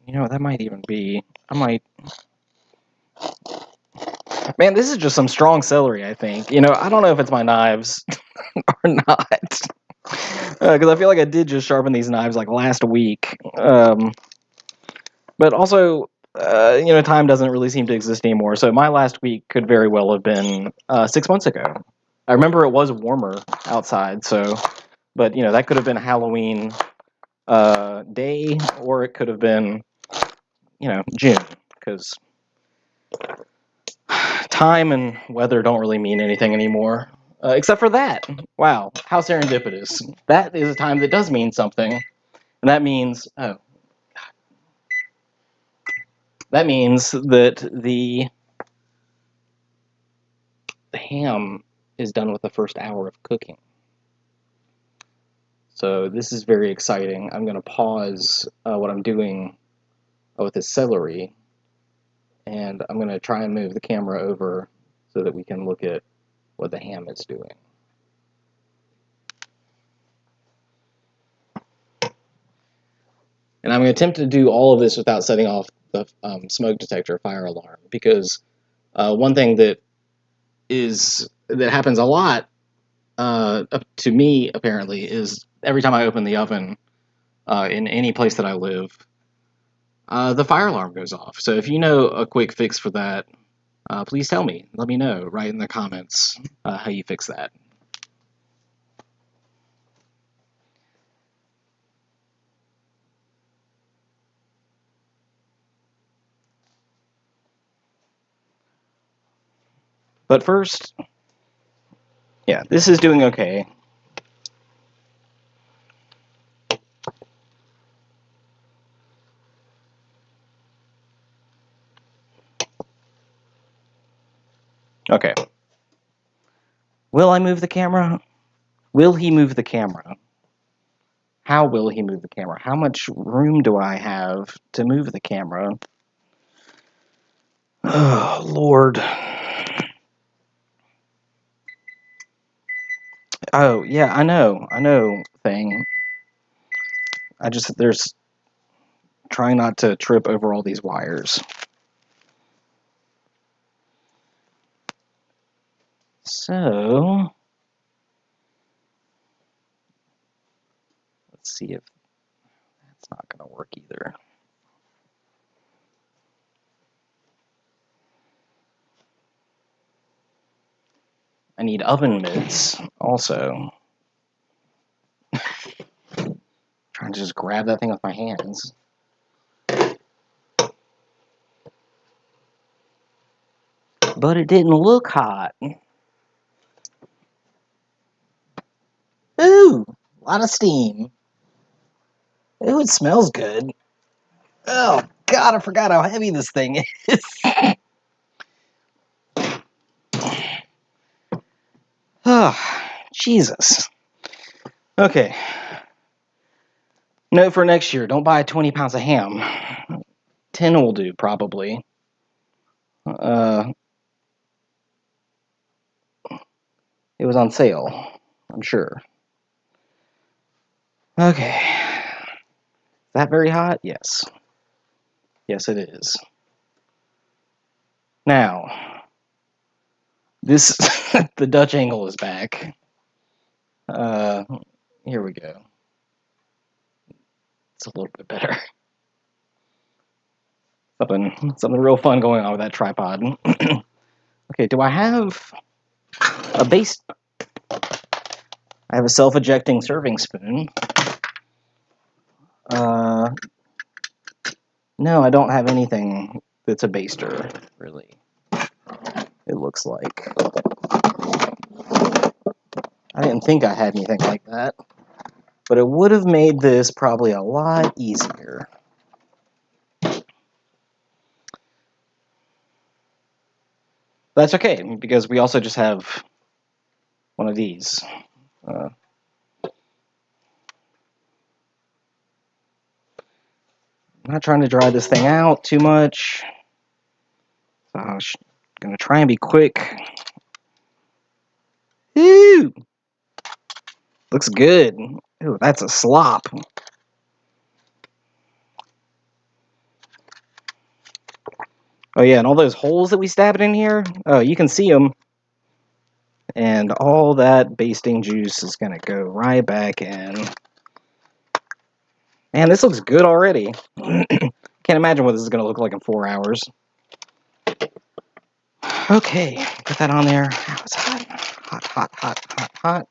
You know, that might even be, man, this is just some strong celery, I think. You know, I don't know if it's my knives or not. Because I feel like I did just sharpen these knives like last week. But also, you know, time doesn't really seem to exist anymore. So my last week could very well have been 6 months ago. I remember it was warmer outside, so, but you know, that could have been Halloween day, or it could have been, you know, June, because time and weather don't really mean anything anymore, except for that. Wow, how serendipitous. That is a time that does mean something, and that means, oh, that means that the ham is done with the first hour of cooking. So this is very exciting. I'm going to pause what I'm doing with this celery, and I'm going to try and move the camera over so that we can look at what the ham is doing. And I'm going to attempt to do all of this without setting off the smoke detector fire alarm, because one thing that happens a lot to me, apparently, is every time I open the oven in any place that I live, the fire alarm goes off. So if you know a quick fix for that, please tell me. Let me know. Write in the comments how you fix that. But first, yeah, this is doing okay. Okay. Will I move the camera? Will he move the camera? How will he move the camera? How much room do I have to move the camera? Oh, Lord. Oh, yeah, I know, thing. There's trying not to trip over all these wires. So, let's see if that's not going to work either. I need oven mitts also. Trying to just grab that thing with my hands. But it didn't look hot. Ooh, a lot of steam. Ooh, it smells good. Oh, God, I forgot how heavy this thing is. Oh, Jesus. Okay. Note for next year, don't buy 20 pounds of ham. 10 will do, probably. It was on sale, I'm sure. Okay. Is that very hot? Yes. Yes, it is. Now, this the Dutch angle is back. Here we go. It's a little bit better. Something real fun going on with that tripod. Okay, do I have a base? I have a self-ejecting serving spoon. No, I don't have anything that's a baster, really. It looks like. I didn't think I had anything like that, but it would have made this probably a lot easier. That's okay, because we also just have one of these. I'm not trying to dry this thing out too much. So I'm going to try and be quick. Ooh! Looks good. Ooh, that's a slop. Oh yeah, and all those holes that we stabbed in here, oh, you can see them. And all that basting juice is going to go right back in. Man, this looks good already. Can't imagine what this is going to look like in 4 hours. Okay, put that on there. Oh, it's hot. Hot, hot, hot, hot, hot.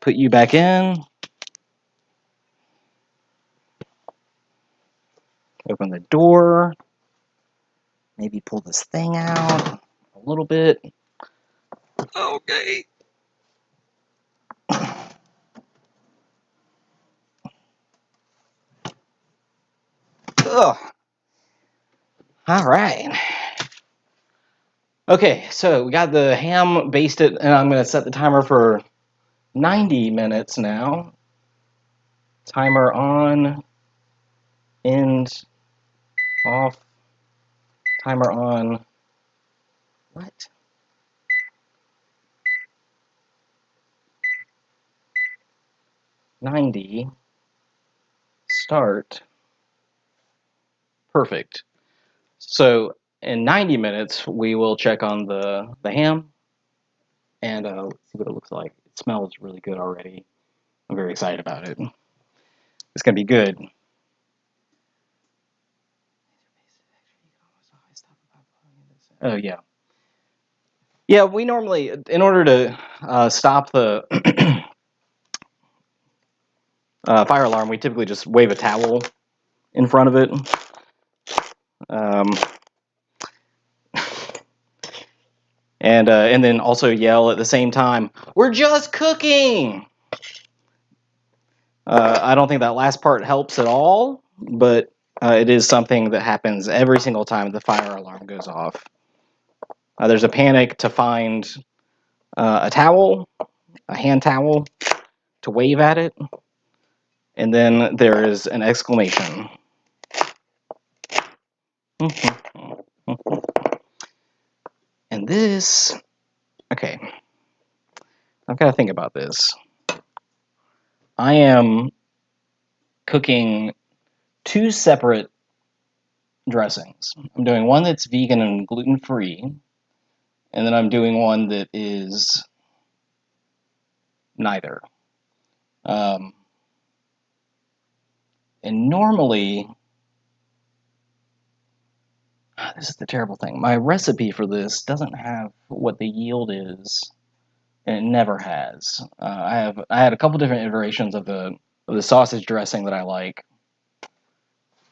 Put you back in. Open the door. Maybe pull this thing out a little bit. Okay. Ugh. All right. Okay, so we got the ham basted, and I'm going to set the timer for 90 minutes now. Timer on, end, off, timer on. What? 90, start. Perfect. So in 90 minutes, we will check on the ham, and let's see what it looks like. It smells really good already. I'm very excited about it. It's going to be good. Oh, yeah. Yeah, we normally, in order to stop the fire alarm, we typically just wave a towel in front of it. And then also yell at the same time, "We're just cooking!" I don't think that last part helps at all, but it is something that happens every single time the fire alarm goes off. There's a panic to find a towel, a hand towel, to wave at it, and then there is an exclamation. And this, okay, I've got to think about this. I am cooking 2 separate dressings. I'm doing one that's vegan and gluten-free, and then I'm doing one that is neither. And normally, this is the terrible thing. My recipe for this doesn't have what the yield is, and it never has. I had a couple different iterations of the sausage dressing that I like,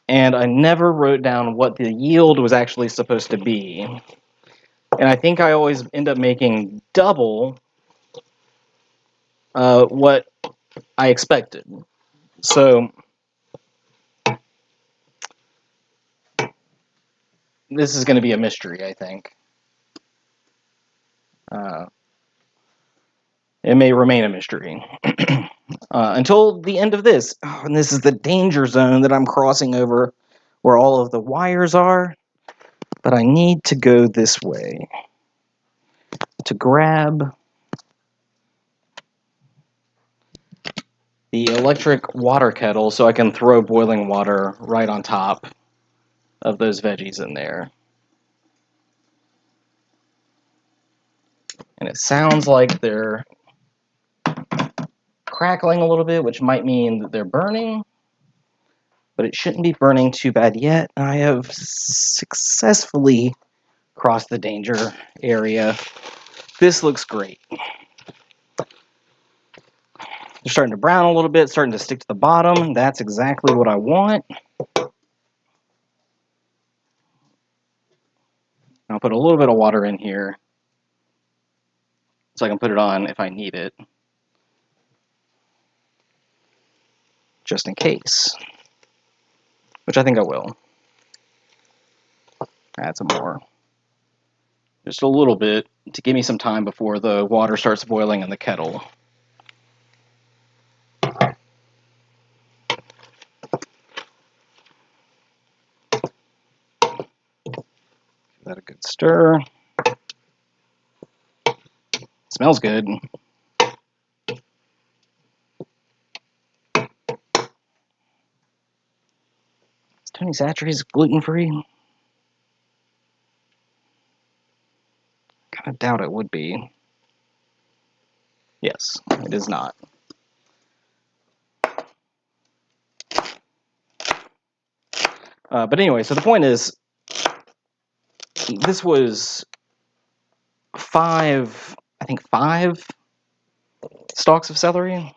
and I never wrote down what the yield was actually supposed to be. And I think I always end up making double what I expected. So this is going to be a mystery, I think. It may remain a mystery until the end of this. Oh, and this is the danger zone that I'm crossing over where all of the wires are. But I need to go this way to grab the electric water kettle so I can throw boiling water right on top of those veggies in there. And it sounds like they're crackling a little bit, which might mean that they're burning, but it shouldn't be burning too bad yet. I have successfully crossed the danger area. This looks great. They're starting to brown a little bit, starting to stick to the bottom. That's exactly what I want. I'll put a little bit of water in here so I can put it on if I need it, just in case, which I think I will. Add some more. Just a little bit to give me some time before the water starts boiling in the kettle. Give that a good stir. Smells good. Is Tony Chachere's gluten-free? Kind of doubt it would be. Yes, it is not. But anyway, so the point is, this was I think five stalks of celery.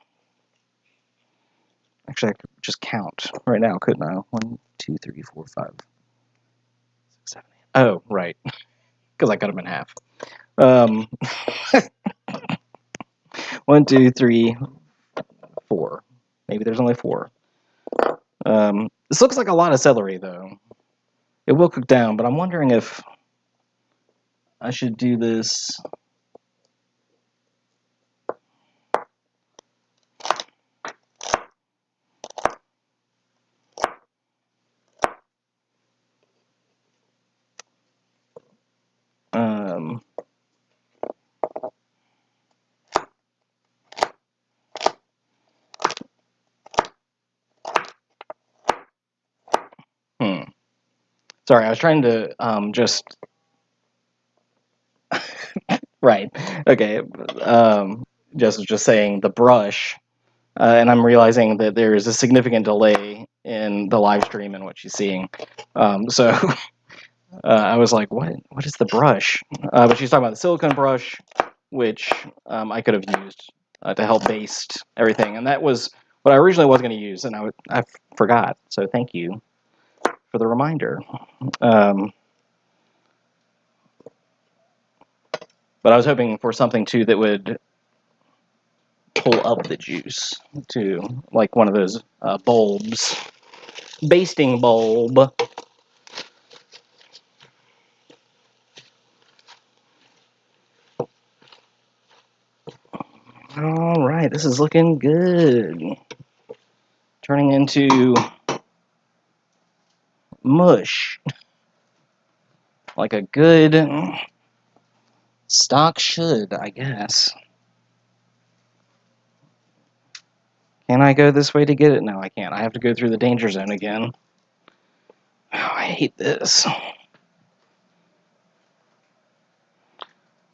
Actually, I could just count right now, couldn't I? 1, 2, 3, 4, 5, 6, 7, 8. Oh, right, because I cut them in half. 1, 2, 3, 4. Maybe there's only 4. This looks like a lot of celery, though. It will cook down, but I'm wondering if I should do this. Sorry, I was trying to just. Right. Okay. Just saying the brush, and I'm realizing that there is a significant delay in the live stream and what she's seeing. So I was like, what is the brush? But she's talking about the silicone brush, which I could have used to help baste everything, and that was what I originally was going to use, and I forgot. So thank you for the reminder. But I was hoping for something too that would pull up the juice to like one of those bulbs, basting bulb. All right, this is looking good. Turning into mush, like a good Stock should, I guess. Can I go this way to get it? No, I can't. I have to go through the danger zone again. Oh, I hate this.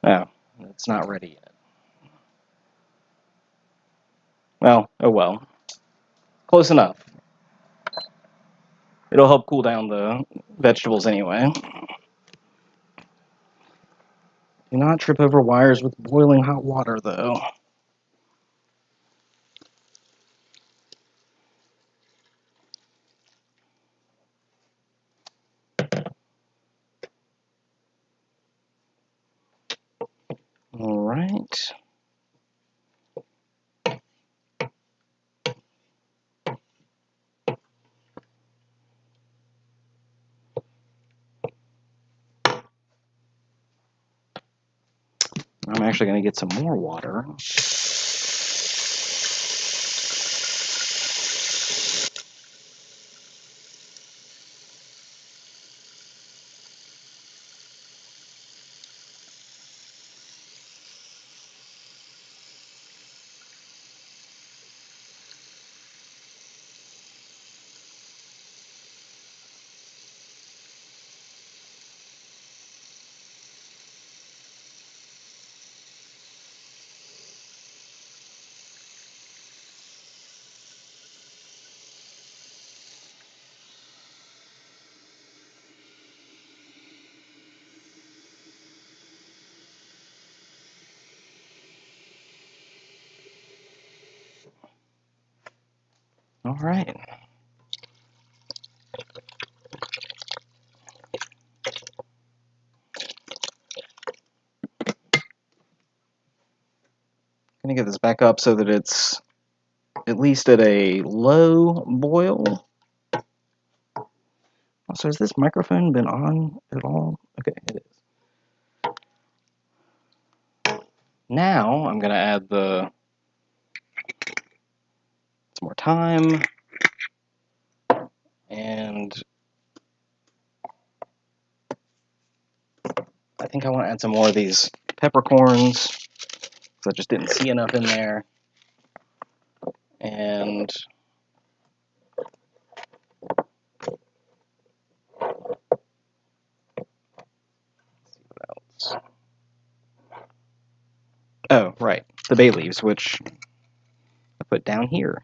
Oh, it's not ready yet. Well, oh well. Close enough. It'll help cool down the vegetables anyway. Do not trip over wires with boiling hot water, though. Alright. I'm actually going to get some more water. Alright. Gonna get this back up so that it's at least at a low boil. Also, has this microphone been on at all? Okay, it is. Now I'm gonna add some more thyme and I think I want to add some more of these peppercorns because I just didn't see enough in there. And what else? Oh, right, the bay leaves, which I put down here.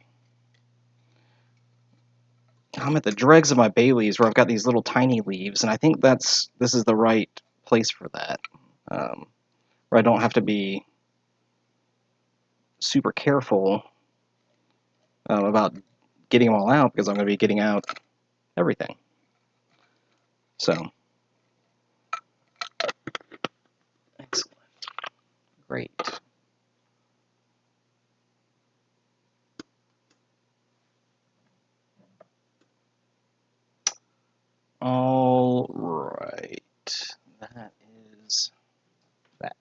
I'm at the dregs of my bay leaves where I've got these little tiny leaves, and I think this is the right place for that. Where I don't have to be super careful about getting them all out because I'm going to be getting out everything. So, excellent. Great. All right. That is that.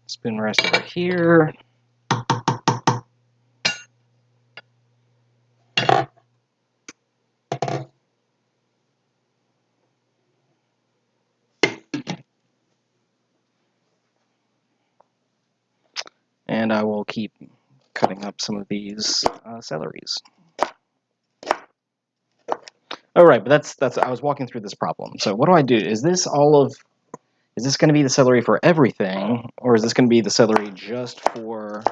Spoon rest over here. And I will keep cutting up some of these celeries. Oh, right, but that's I was walking through this problem. So what do I do? Is this going to be the celery for everything, or is this going to be the celery just for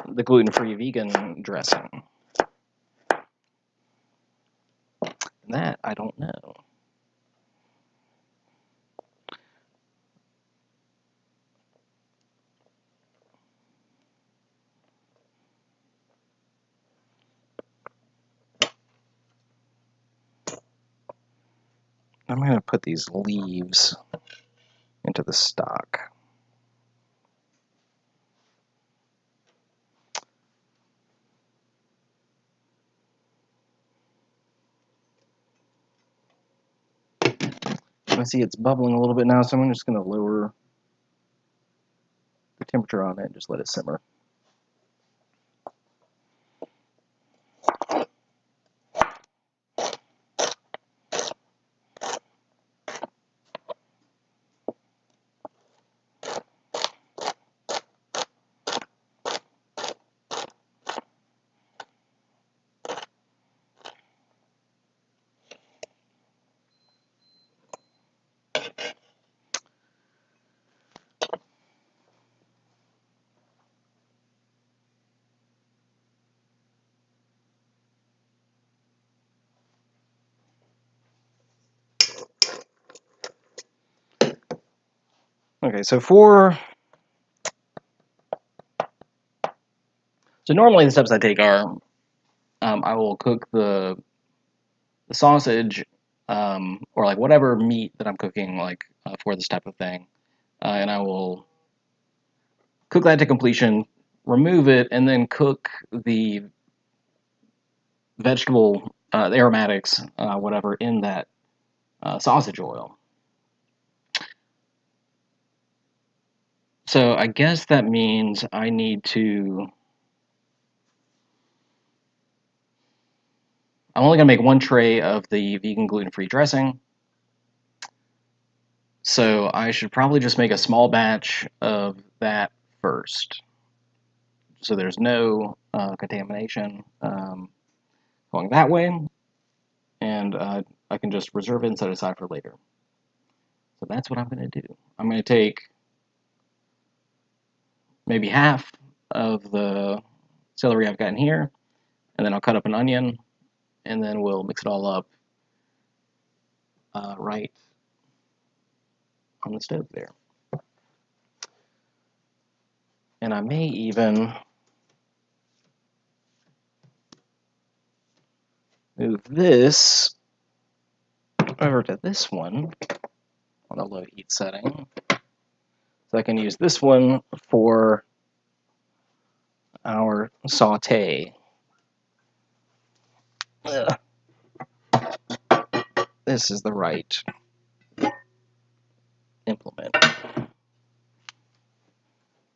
the gluten-free vegan dressing? That I don't know. I'm going to put these leaves into the stock. I see it's bubbling a little bit now, so I'm just going to lower the temperature on it and just let it simmer. Okay, so normally the steps I take are I will cook the sausage or like whatever meat that I'm cooking like for this type of thing, and I will cook that to completion, remove it, and then cook the vegetable, the aromatics, whatever, in that sausage oil. So I guess that means I need to. I'm only going to make one tray of the vegan gluten-free dressing. So I should probably just make a small batch of that first. So there's no contamination going that way. And I can just reserve it and set it aside for later. So that's what I'm going to do. I'm going to take maybe half of the celery I've got in here, and then I'll cut up an onion, and then we'll mix it all up right on the stove there. And I may even move this over to this one on a low heat setting. So I can use this one for our saute. Ugh. This is the right implement.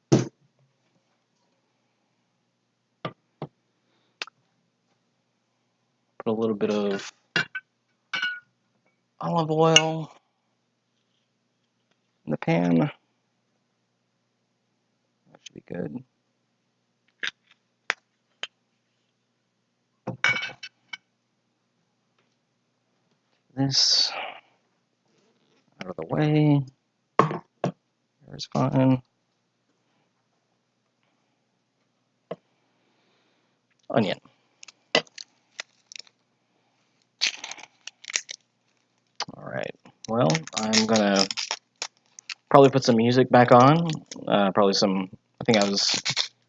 Put a little bit of olive oil in the pan. That should be good. This out of the way. There's fine. Onion. All right. Well, I'm gonna probably put some music back on. Probably some. I think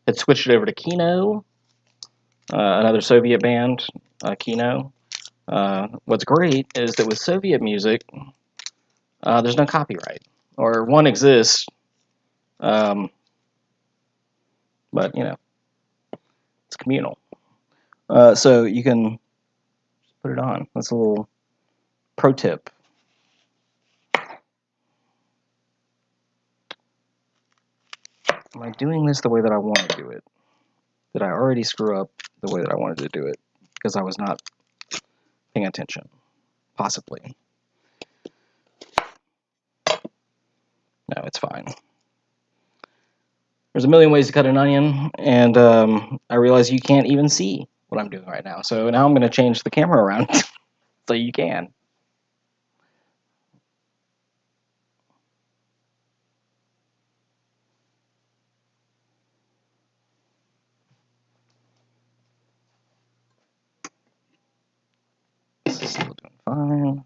had switched it over to Kino, another Soviet band, Kino. What's great is that with Soviet music, there's no copyright, or one exists, but you know, it's communal. So you can put it on. That's a little pro tip. Am I doing this the way that I want to do it? Did I already screw up the way that I wanted to do it because I was not paying attention? Possibly. No, it's fine. There's a million ways to cut an onion, and I realize you can't even see what I'm doing right now. So now I'm going to change the camera around so you can. Still doing fine.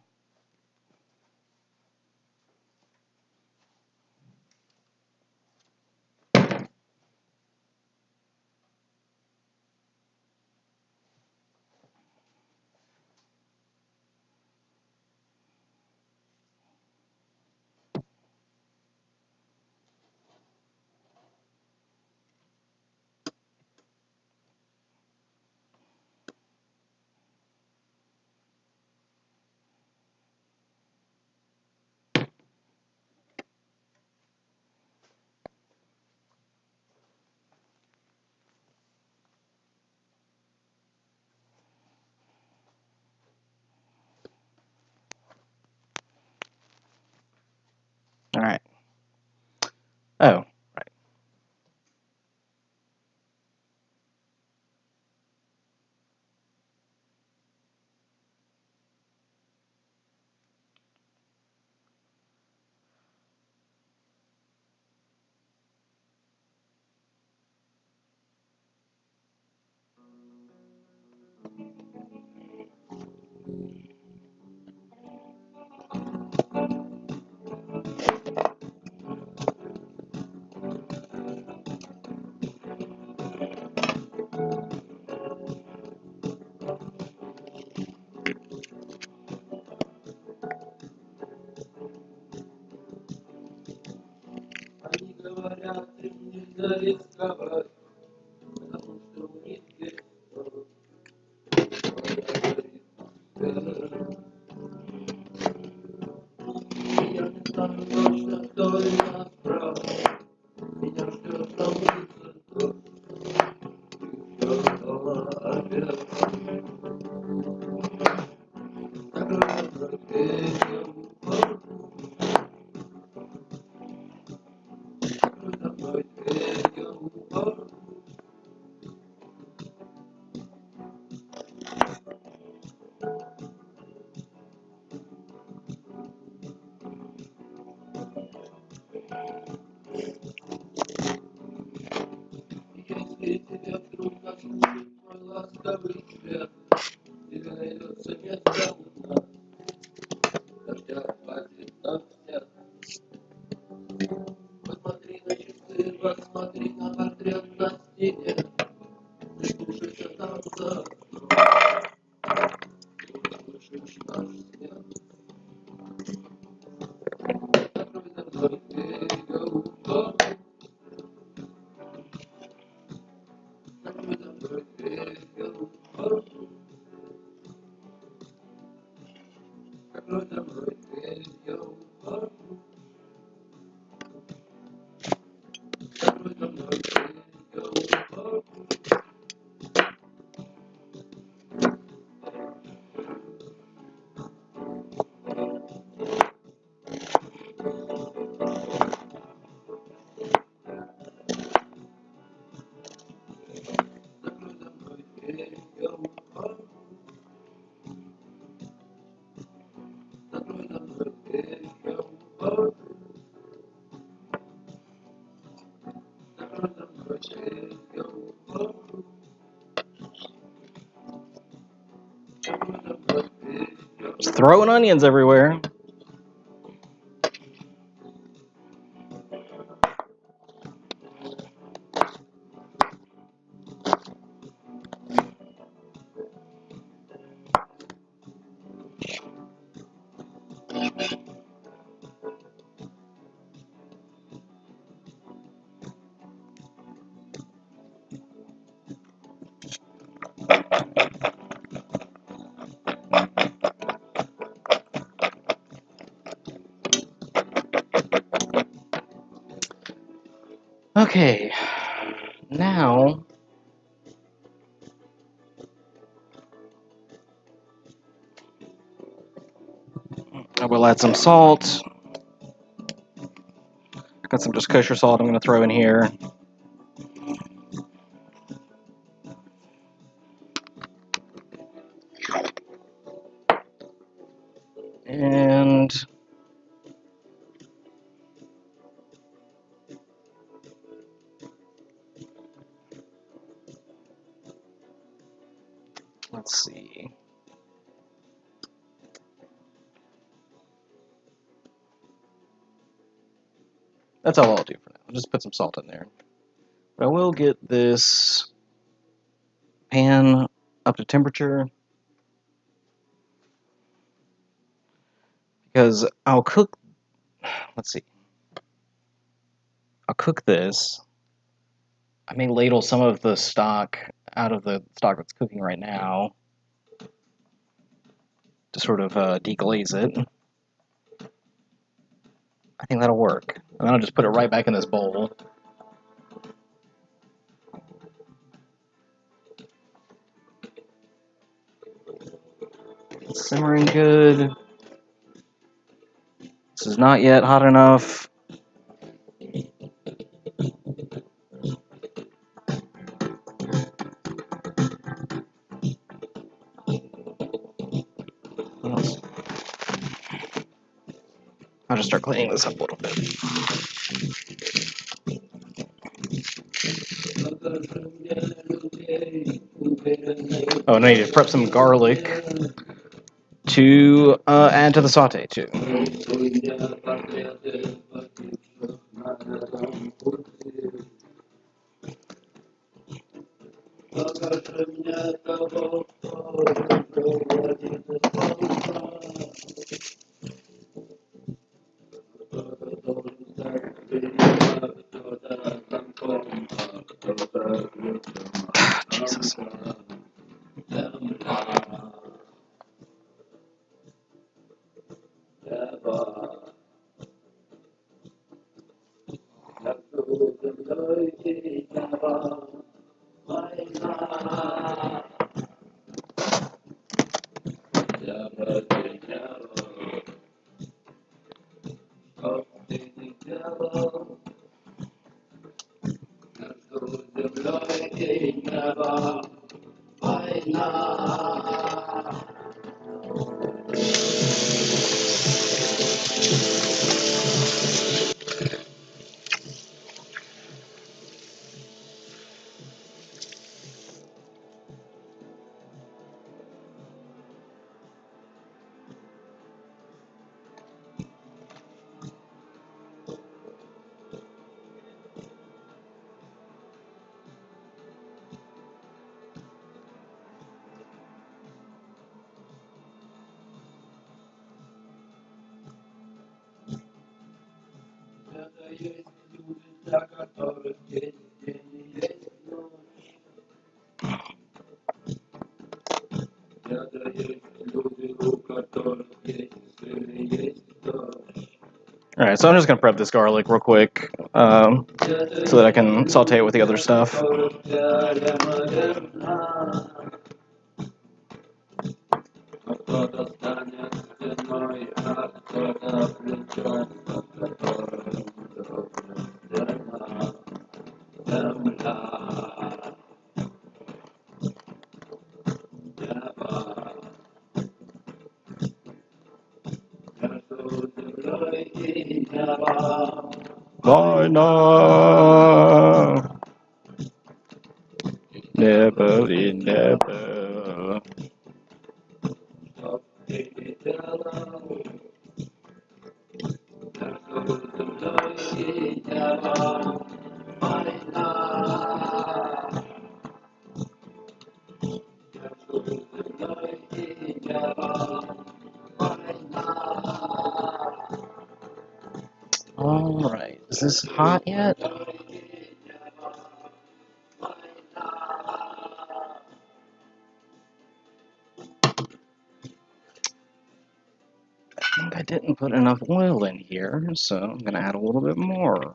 Они говорят, им нельзя рисковать, потому что у них есть кровь. Я не знаю точно, кто из нас прав. Меня ждет на улице дождь. Всё снова опять. Закрой мой дверь, я упал. Закрой мой дверь, я упал. Если тебе вдруг наскучит мой ласковый свет, тебе найдется место у нас, дождя хватит на всех. Посмотри на часы, посмотри на портрет на стене, прислушайся там за окном, слышишь наш смех. Закрой за мной дверь, я упал. Закрой за мной дверь, я упал. Закрой за мной дверь, я упал. Закрой за мной дверь, я упал. Закрой за мной дверь, я упал. Закрой за мной дверь, я упал. Закрой за мной дверь, я упал. Закрой за мной дверь, я Just throwing onions everywhere. Okay, now I will add some salt. Got some just kosher salt I'm going to throw in here. And let's see. That's all I'll do for now. I'll just put some salt in there. But I will get this pan up to temperature because I'll cook, let's see. I'll cook this. I may ladle some of the stock out of the stock that's cooking right now to sort of deglaze it. I think that'll work. And then I'll just put it right back in this bowl. It's simmering good. This is not yet hot enough. I'll just start cleaning this up a little bit. покажи мне людей, убери Oh, and I need to prep some garlic to add to the saute too. Jesus. Alright, so I'm just going to prep this garlic real quick so that I can saute it with the other stuff. Why not? Never, never. Alright, is this hot yet? I think I didn't put enough oil in here, so I'm going to add a little bit more.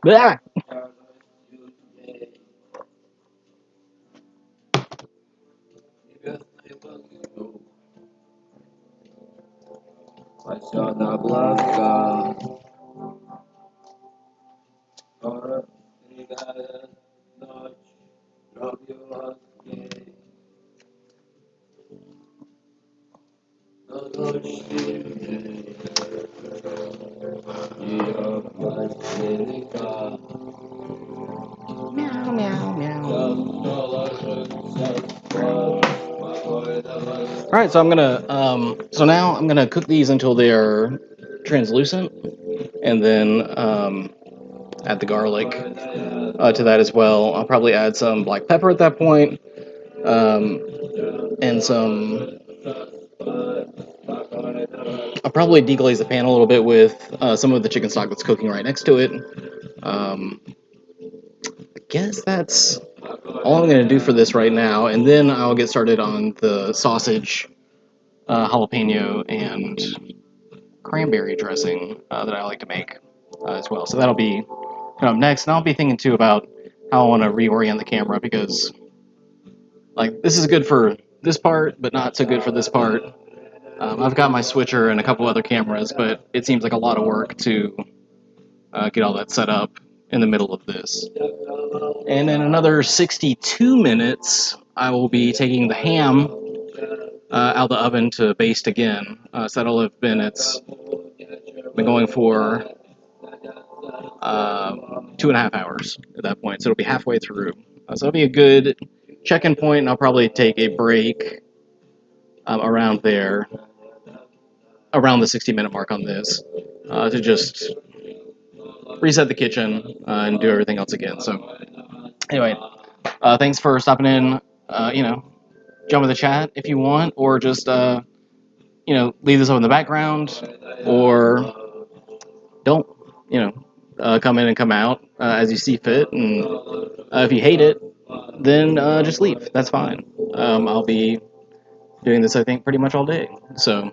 Blah! Meow, meow, meow. Alright, so I'm gonna, so now I'm gonna cook these until they're translucent, and then, add the garlic to that as well. I'll probably add some black pepper at that point, and some. I'll probably deglaze the pan a little bit with some of the chicken stock that's cooking right next to it. I guess that's all I'm going to do for this right now, and then I'll get started on the sausage, jalapeno, and cranberry dressing that I like to make as well. So that'll be kind of next, and I'll be thinking too about how I want to reorient the camera, because like this is good for this part, but not so good for this part. I've got my switcher and a couple other cameras, but it seems like a lot of work to get all that set up in the middle of this. And in another 62 minutes, I will be taking the ham out of the oven to baste again. So that'll have been, it's been going for 2.5 hours at that point. So it'll be halfway through. So it'll be a good check-in point, and I'll probably take a break around there, around the 60-minute mark on this, to just reset the kitchen and do everything else again. So anyway, thanks for stopping in. Jump in the chat if you want, or just leave this up in the background, or don't come in and come out as you see fit. And if you hate it, then just leave. That's fine. I'll be doing this, I think, pretty much all day. So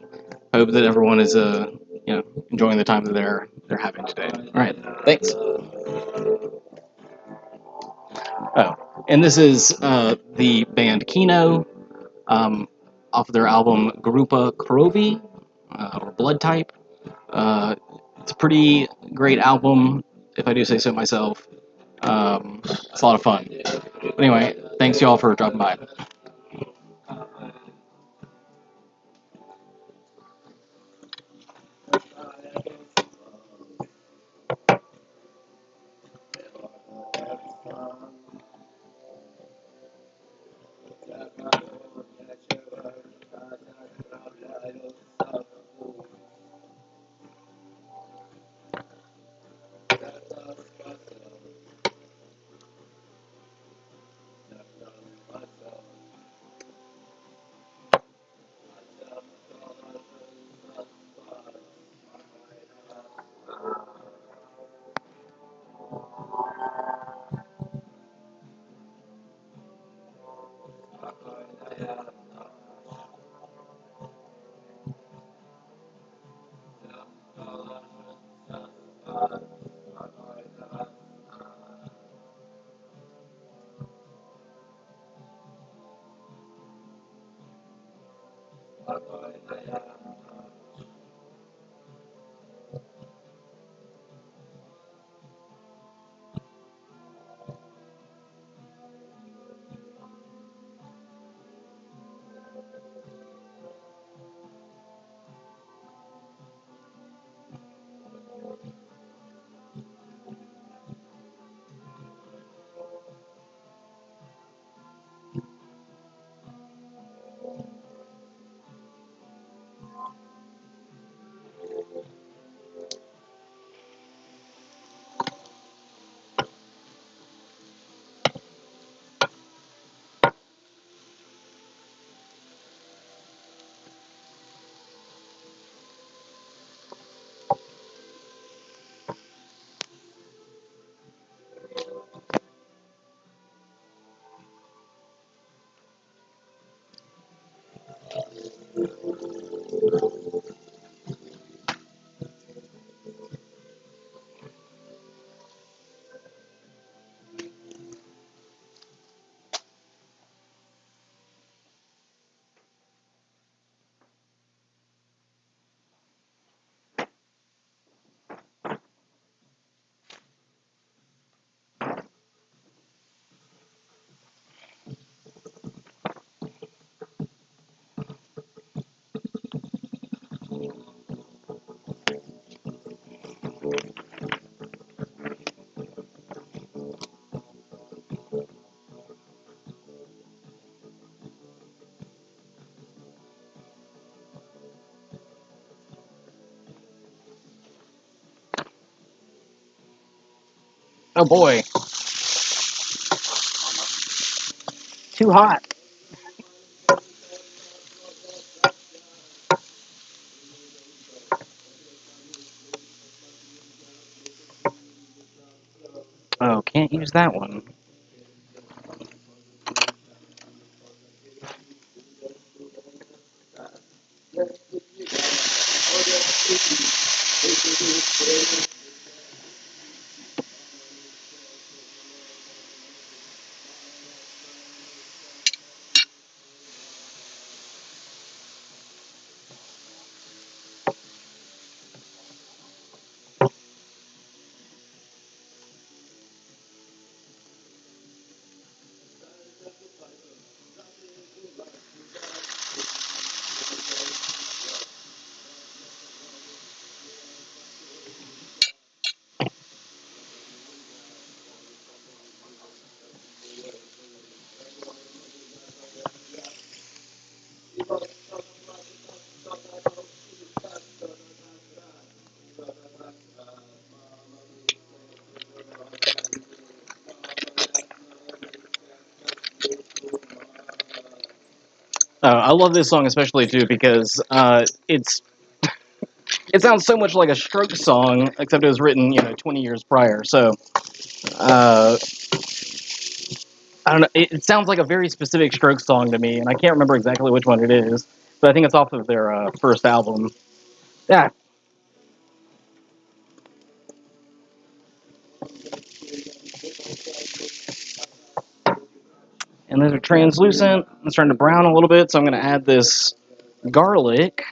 I hope that everyone is enjoying the time that they're having today. All right, thanks. Oh, and this is the band Kino, off of their album Grupa Krovi, or Blood Type. It's a pretty great album, if I do say so myself. It's a lot of fun. But anyway, thanks y'all for dropping by. Oh boy, too hot. Oh, can't use that one. I love this song especially too because it sounds so much like a Stroke song, except it was written 20 years prior. So uh, I don't know. It sounds like a very specific Stroke song to me, and I can't remember exactly which one it is, but I think it's off of their first album. Yeah. And those are translucent. It's starting to brown a little bit, so I'm going to add this garlic.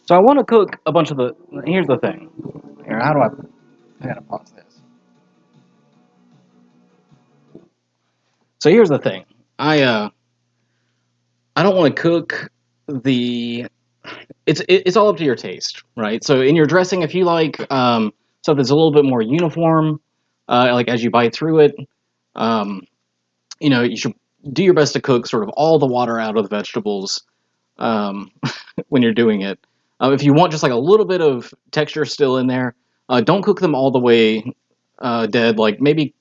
So I want to cook a bunch of the. Here's the thing. Here, how do I gotta pause this. So here's the thing. I don't want to cook the. It's all up to your taste, right? So in your dressing, if you like stuff that's a little bit more uniform, like as you bite through it, um, you should do your best to cook sort of all the water out of the vegetables um, when you're doing it. If you want just like a little bit of texture still in there, don't cook them all the way dead. Like maybe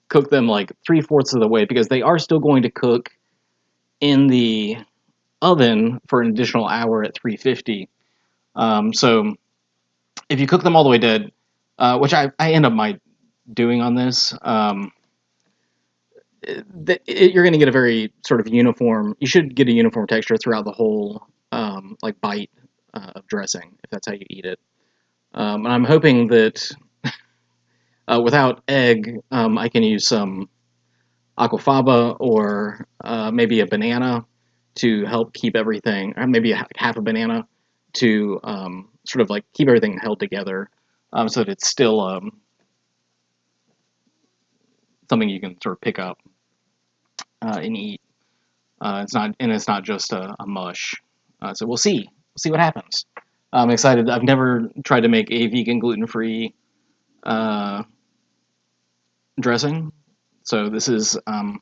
cook them like 3/4 of the way because they are still going to cook in the oven for an additional hour at 350. So if you cook them all the way dead, which I end up my doing on this, you're going to get a very sort of uniform. You should get a uniform texture throughout the whole like bite of dressing if that's how you eat it. And I'm hoping that without egg, I can use some aquafaba or maybe a banana to help keep everything, or maybe half a banana to sort of like keep everything held together, so that it's still something you can sort of pick up and eat. It's not just a mush. So we'll see. We'll see what happens. I'm excited. I've never tried to make a vegan gluten-free uh, dressing, so this is a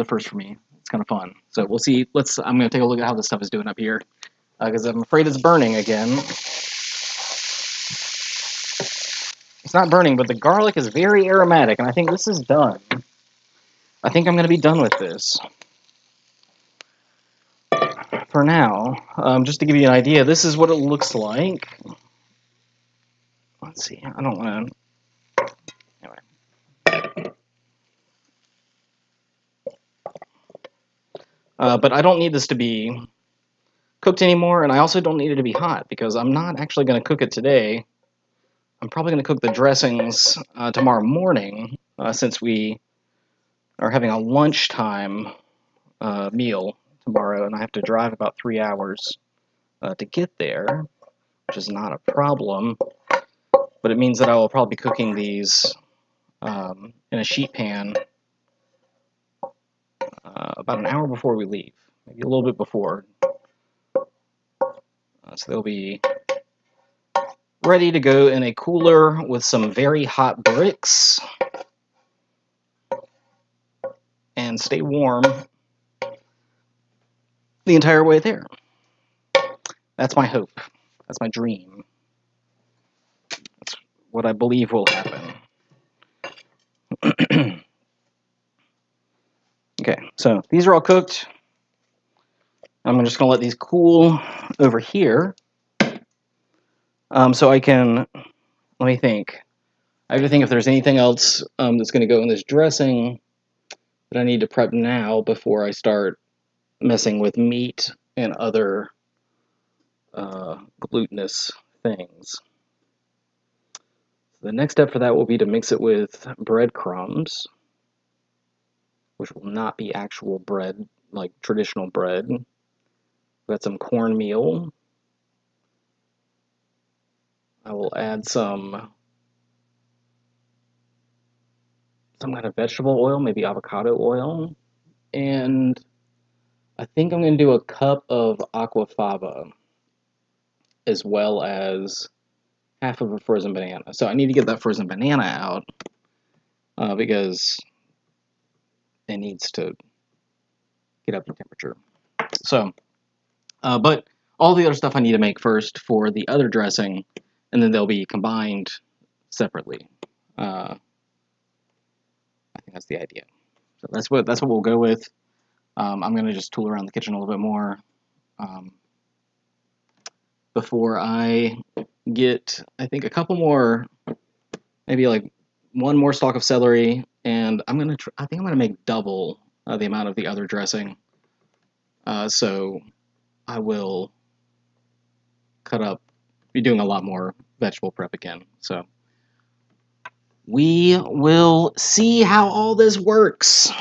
first for me. It's kind of fun. So we'll see. I'm going to take a look at how this stuff is doing up here because I'm afraid it's burning again. It's not burning, but the garlic is very aromatic, and I think this is done. I think I'm going to be done with this for now. Just to give you an idea, this is what it looks like. Let's see. I don't want to. Anyway. But I don't need this to be cooked anymore, and I also don't need it to be hot because I'm not actually going to cook it today. I'm probably going to cook the dressings tomorrow morning since we are having a lunchtime meal tomorrow, and I have to drive about 3 hours to get there, which is not a problem, but it means that I will probably be cooking these in a sheet pan about an hour before we leave, maybe a little bit before. So they'll be ready to go in a cooler with some very hot bricks and stay warm the entire way there. That's my hope. That's my dream. That's what I believe will happen. Okay, so these are all cooked. I'm just going to let these cool over here. So I can, let me think. I have to think if there's anything else that's going to go in this dressing that I need to prep now before I start messing with meat and other glutinous things. The next step for that will be to mix it with breadcrumbs, which will not be actual bread, like traditional bread. We've got some cornmeal. I will add some kind of vegetable oil, maybe avocado oil, and I think I'm going to do a cup of aquafaba as well as half of a frozen banana. So I need to get that frozen banana out because it needs to get up in temperature. So, but all the other stuff I need to make first for the other dressing, and then they'll be combined separately. I think that's the idea. So that's what we'll go with. I'm going to just tool around the kitchen a little bit more before I get, I think, a couple more, maybe like one more stalk of celery, and I think I'm gonna make double the amount of the other dressing. So I will be doing a lot more vegetable prep again. So we will see how all this works.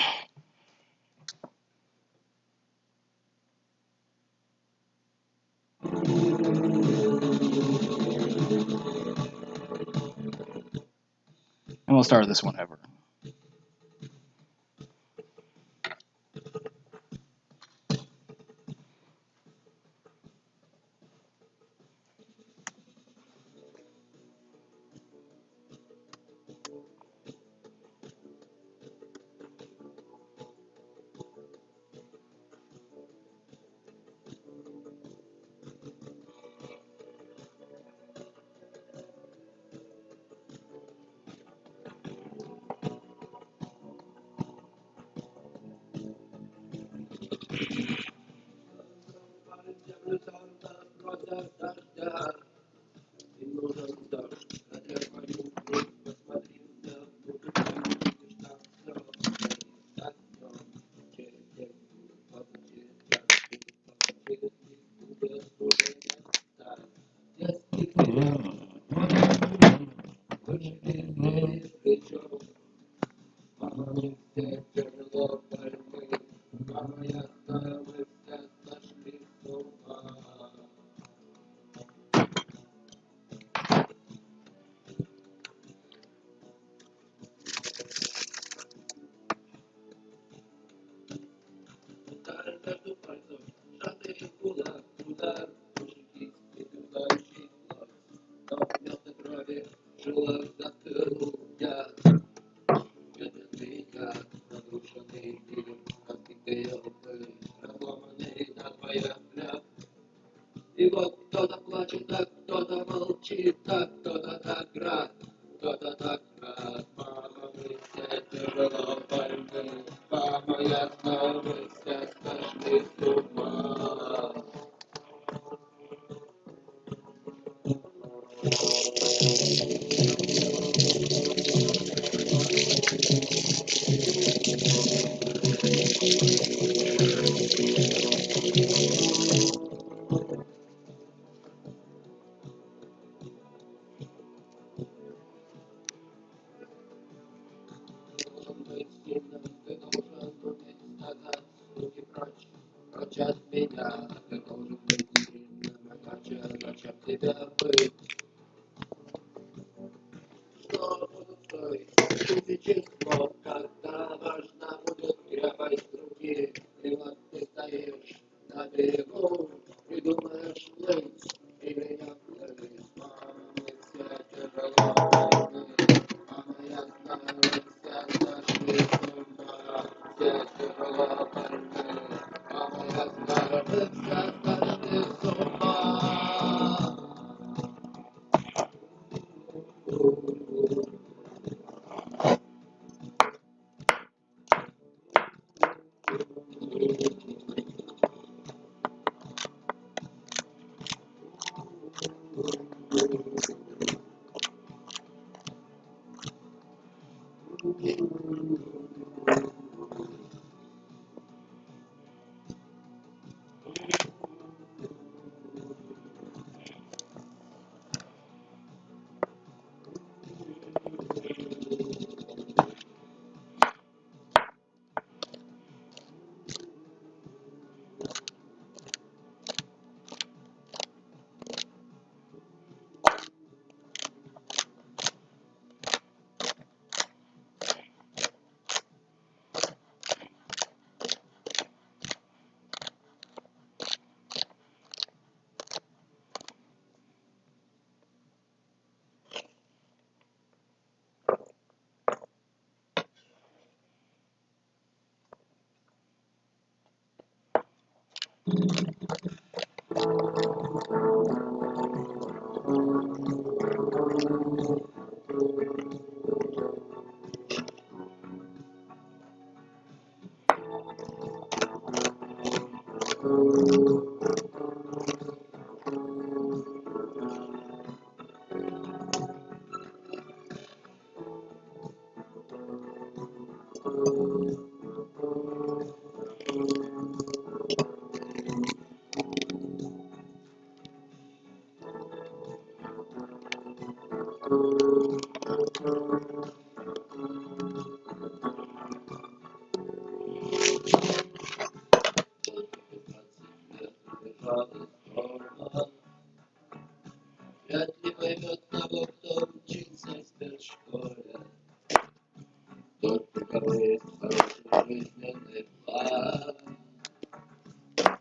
And we'll start this one over. тебя быть. Что буду стоить тысячи слов, когда важна будет крепость руки. И вот ты стоишь на берегу и думаешь плыть, или не плыть. Мама, мы все тяжело больны. Мама, я знаю, вы все сошли с ума. Все тяжело больны. Мама, я знаю, вы все сошли с ума. Вряд ли поймет того, кто учится в спецшколе. Тот, у кого есть хороший жизненный план,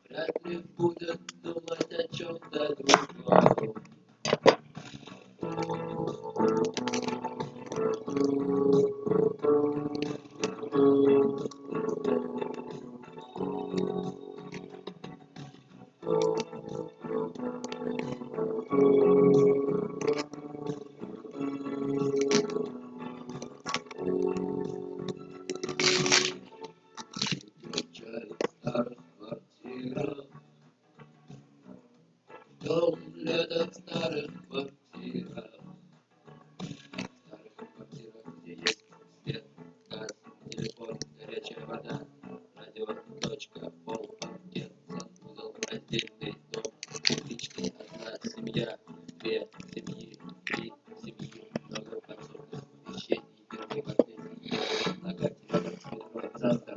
вряд ли будет думать о чем-то другом. Встречали старых квартирах, дом лето в старых квартирах. В старых квартирах, где есть свет, газ, телефон, горячая вода, радио, точка, пол, паркет, санузел, раздельный дом, личный, одна семья, две семьи, три семьи, много подсобных помещений, первый, последний, нога, телефон, светло, завтра.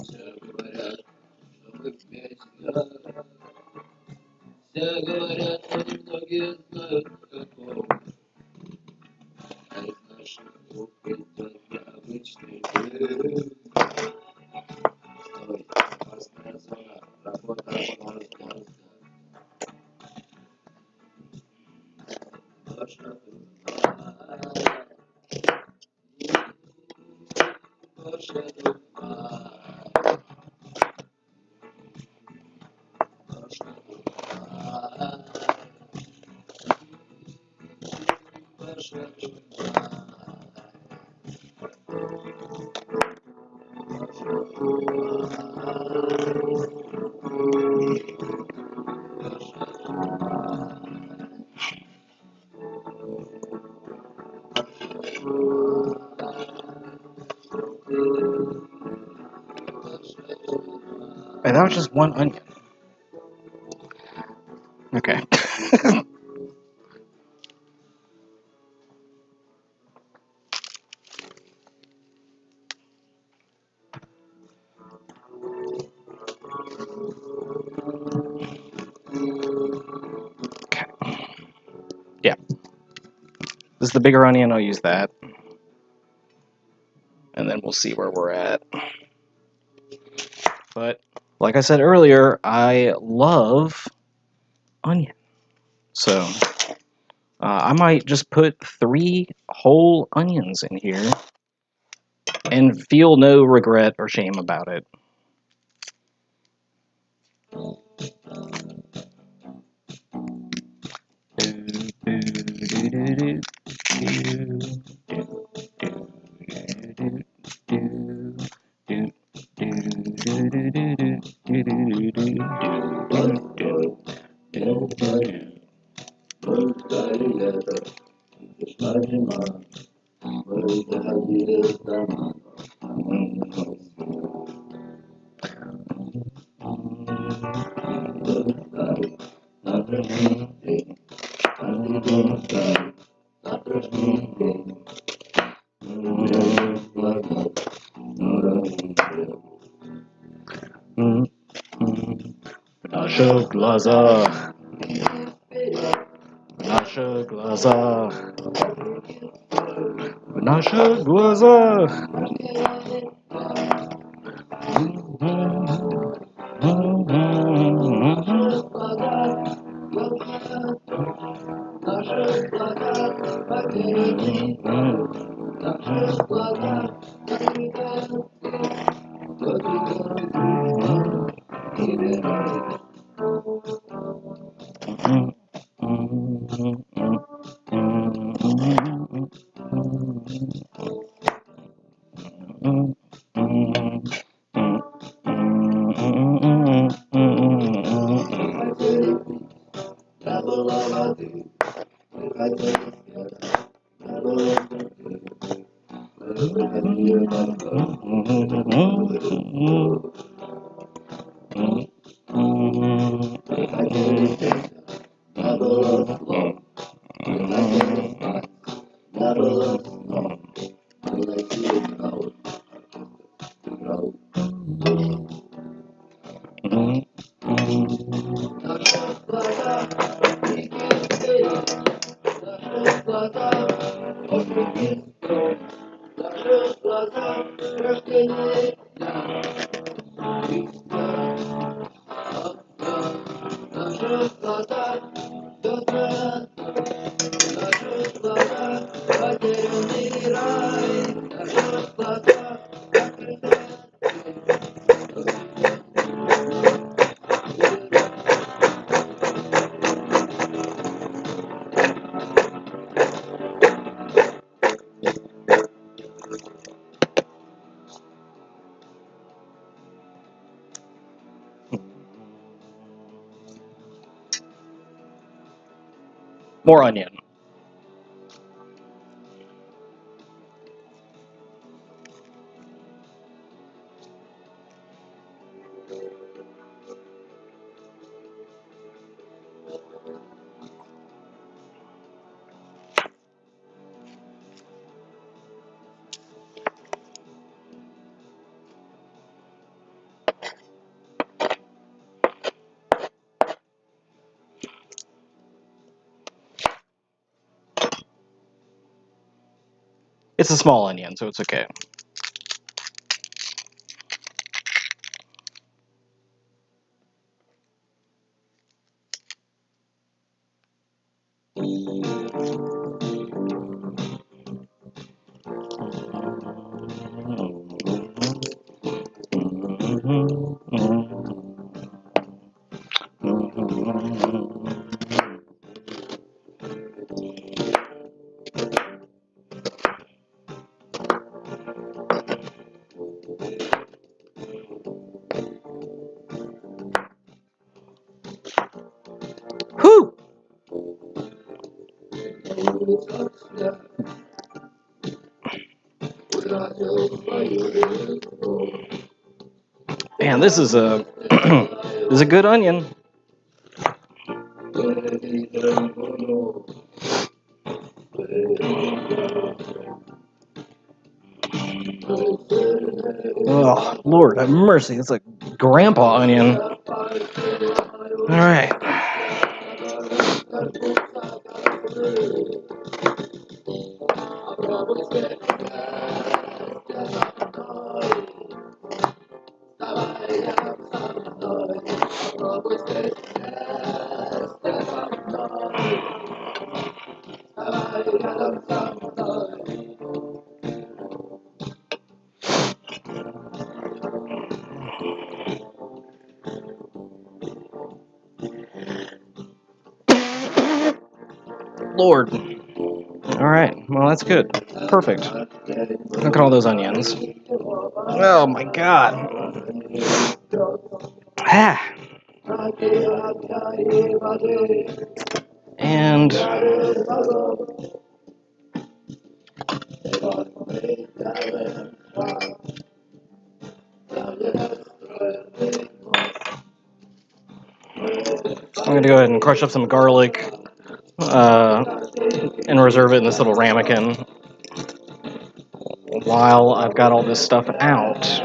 Все говорят, что мы вместе. Все говорят, но немногие знают какого. А из наших рук идет необычный мир. Стой, опасная зона, работа мозга. Наша дума, наша дума, наша дума, наша дума. And that was just one onion. Okay. Okay. Yeah. This is the bigger onion. I'll use that. And then we'll see where we're at. But like I said earlier, I love onion. So I might just put 3 whole onions in here and feel no regret or shame about it. Nasza glaza, nasza glaza, nasza glaza. More onion. It's a small onion, so it's okay. Whew! Man, this is a This is a good onion. Oh, Lord have mercy. It's a grandpa onion. All right. Lord. All right. Well, that's good. Perfect. Look at all those onions. Oh my God. Ah. And I'm going to go ahead and crush up some garlic and reserve it in this little ramekin while I've got all this stuff out.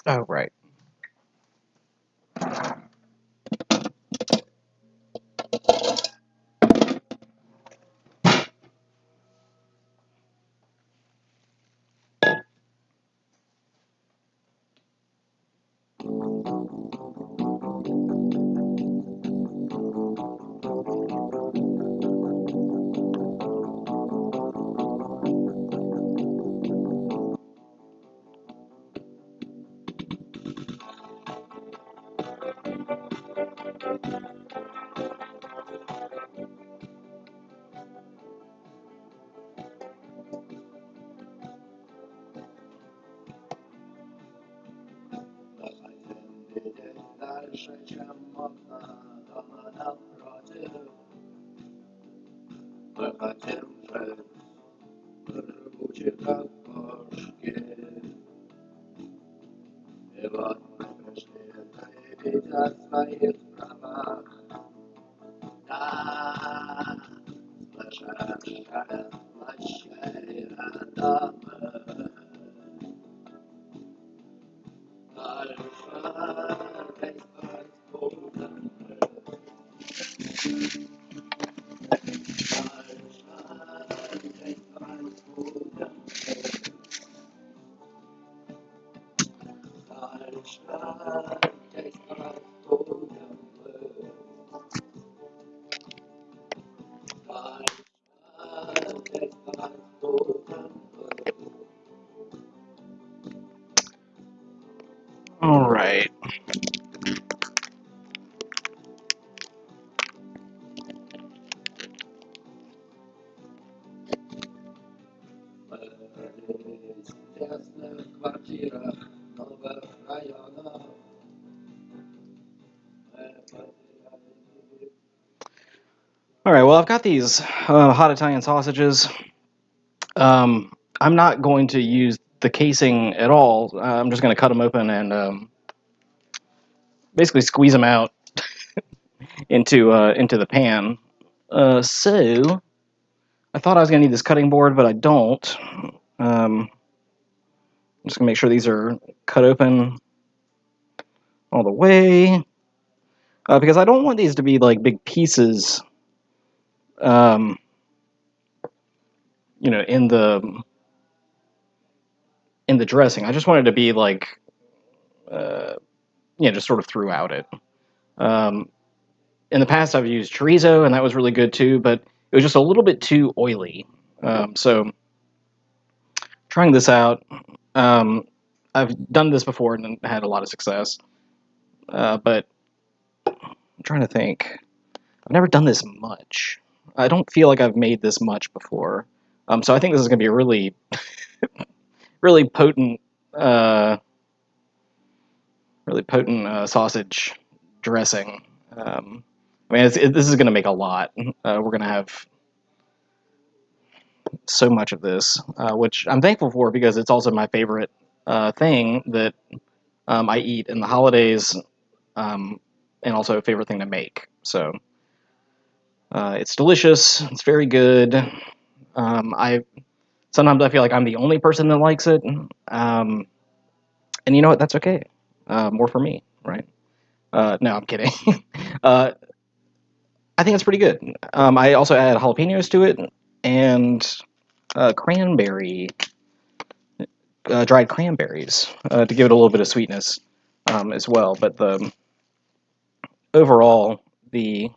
Oh, right. All right. All right, well, I've got these hot Italian sausages. I'm not going to use the casing at all. I'm just going to cut them open and basically squeeze them out into the pan. So I thought I was going to need this cutting board, but I don't. I'm just going to make sure these are cut open all the way. Because I don't want these to be like big pieces. in the dressing. I just wanted to be like, just sort of throughout it. In the past, I've used chorizo, and that was really good too, but it was just a little bit too oily. So trying this out, I've done this before and had a lot of success, but I'm trying to think. I've never done this much. I don't feel like I've made this much before. So I think this is going to be a really, really potent, sausage dressing. This is going to make a lot. We're going to have so much of this, which I'm thankful for because it's also my favorite thing that I eat in the holidays, and also a favorite thing to make. So it's delicious. It's very good. I sometimes I feel like I'm the only person that likes it, and you know what? That's okay. More for me, right? No, I'm kidding. I think it's pretty good. I also add jalapenos to it and cranberry, dried cranberries, to give it a little bit of sweetness as well. But the overall, it's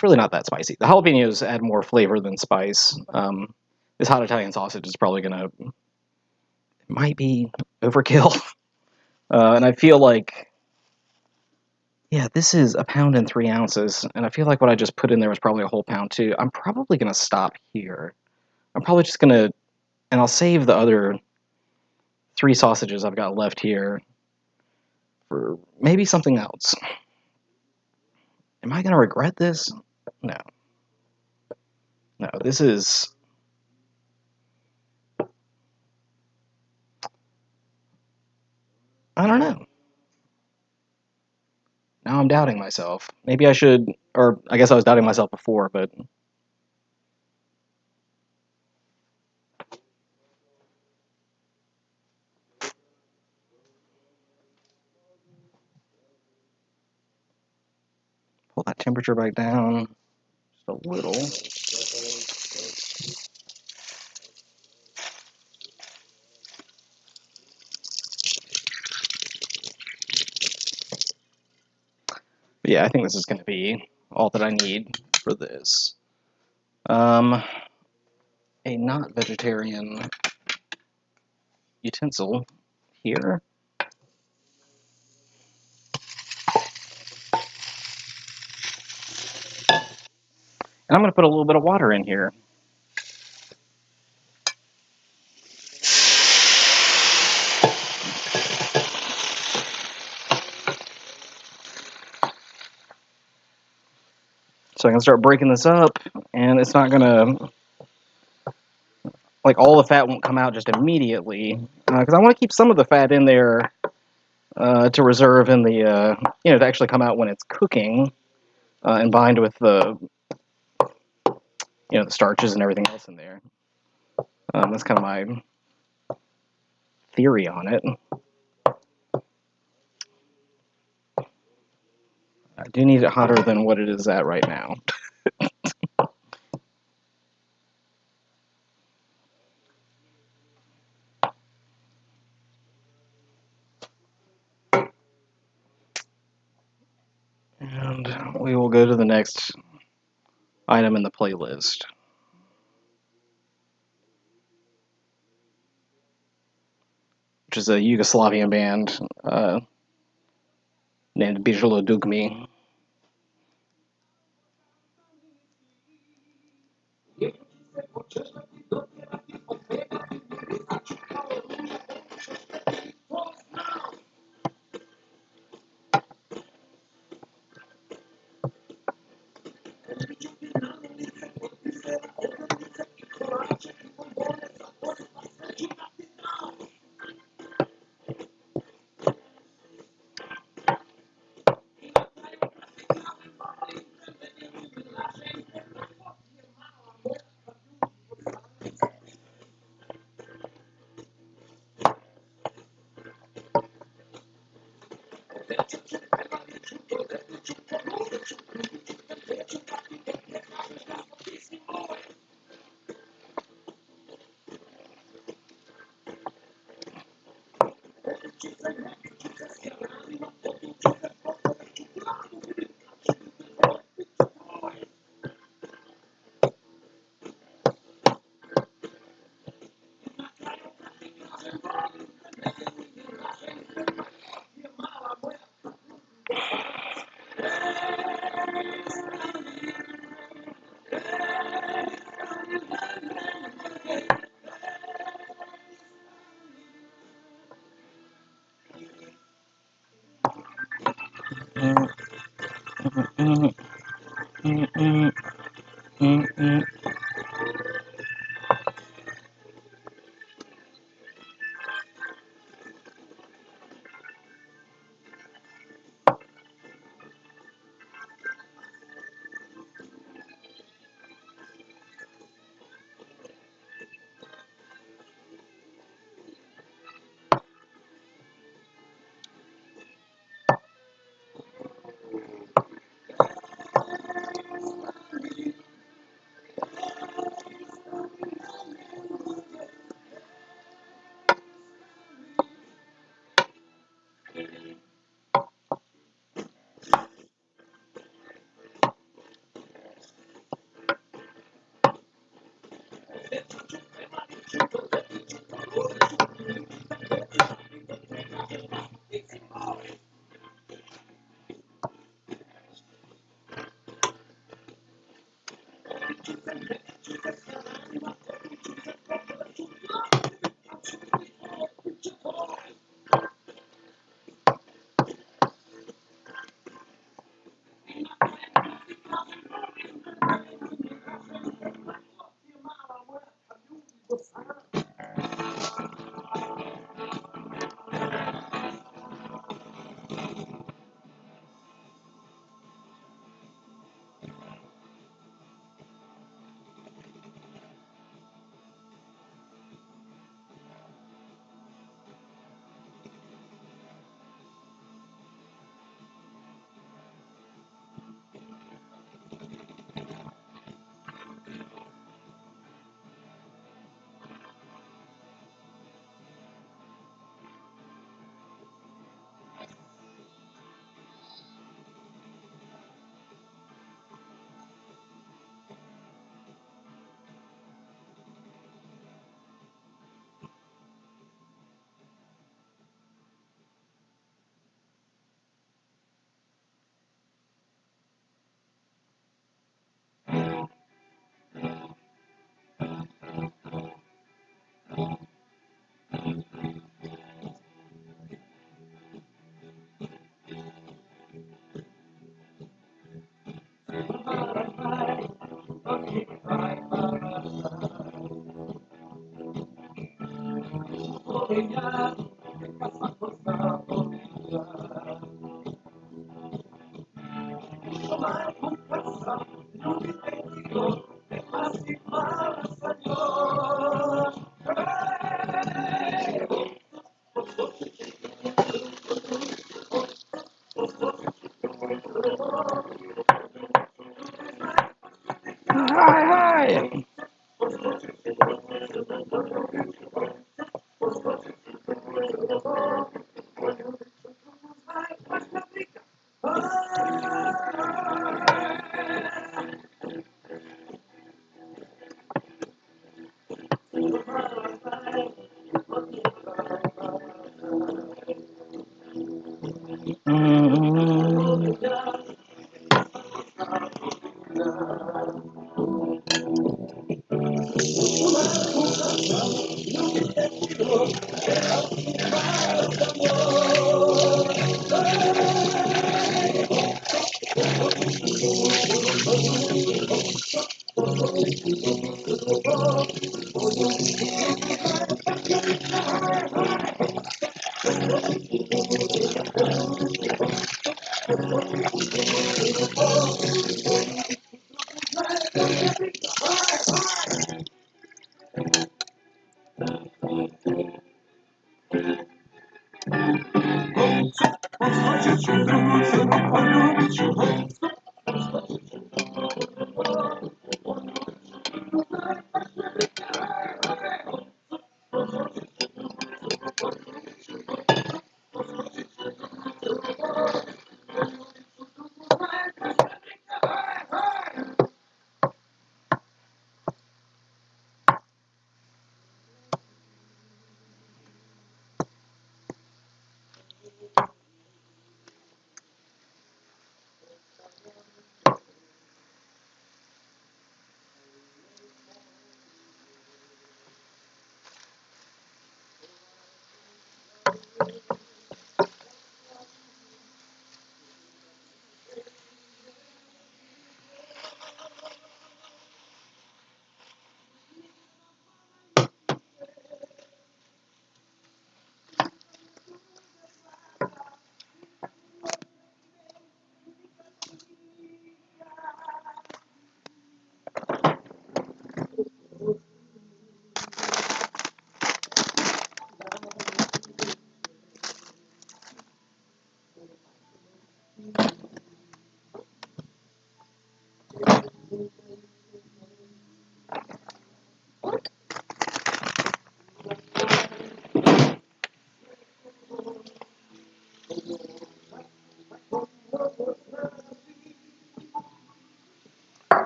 really not that spicy. The jalapenos add more flavor than spice. This hot Italian sausage is probably might be overkill. And I feel like, yeah, this is 1 pound and 3 ounces, and I feel like what I just put in there was probably a whole pound too. I'm probably gonna stop here. I'm probably just gonna, and I'll save the other 3 sausages I've got left here for maybe something else. Am I gonna regret this? No. No, this is... I don't know. Now I'm doubting myself. Maybe I should, or I guess I was doubting myself before, but... Pull that temperature back down just a little. But yeah, I think this is going to be all that I need for this. A not vegetarian utensil here. And I'm going to put a little bit of water in here. So I can start breaking this up, and it's not going to, like, all the fat won't come out just immediately, because I want to keep some of the fat in there to reserve in the, to actually come out when it's cooking and bind with the, the starches and everything else in there. That's kind of my theory on it. I do need it hotter than what it is at right now. And we will go to the next item in the playlist, which is a Yugoslavian band named Bijalo Dugmi. Hi.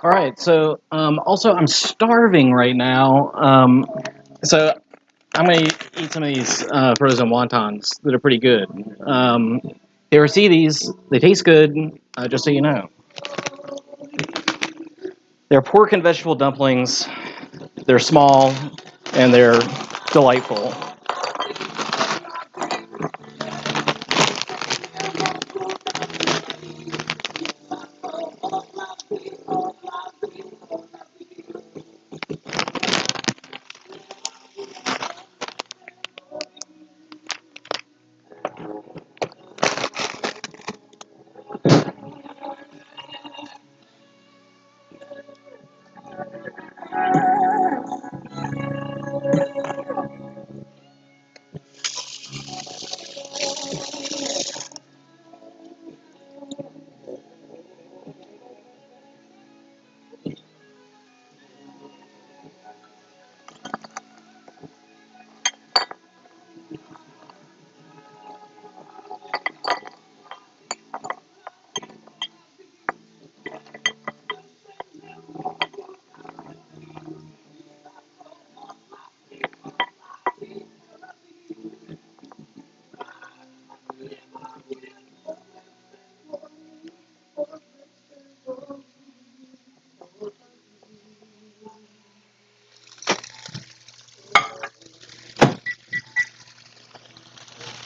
All right. So also I'm starving right now. So I'm gonna eat some of these frozen wontons that are pretty good. You ever see these? They taste good. Just so you know, they're pork and vegetable dumplings. They're small and they're delightful.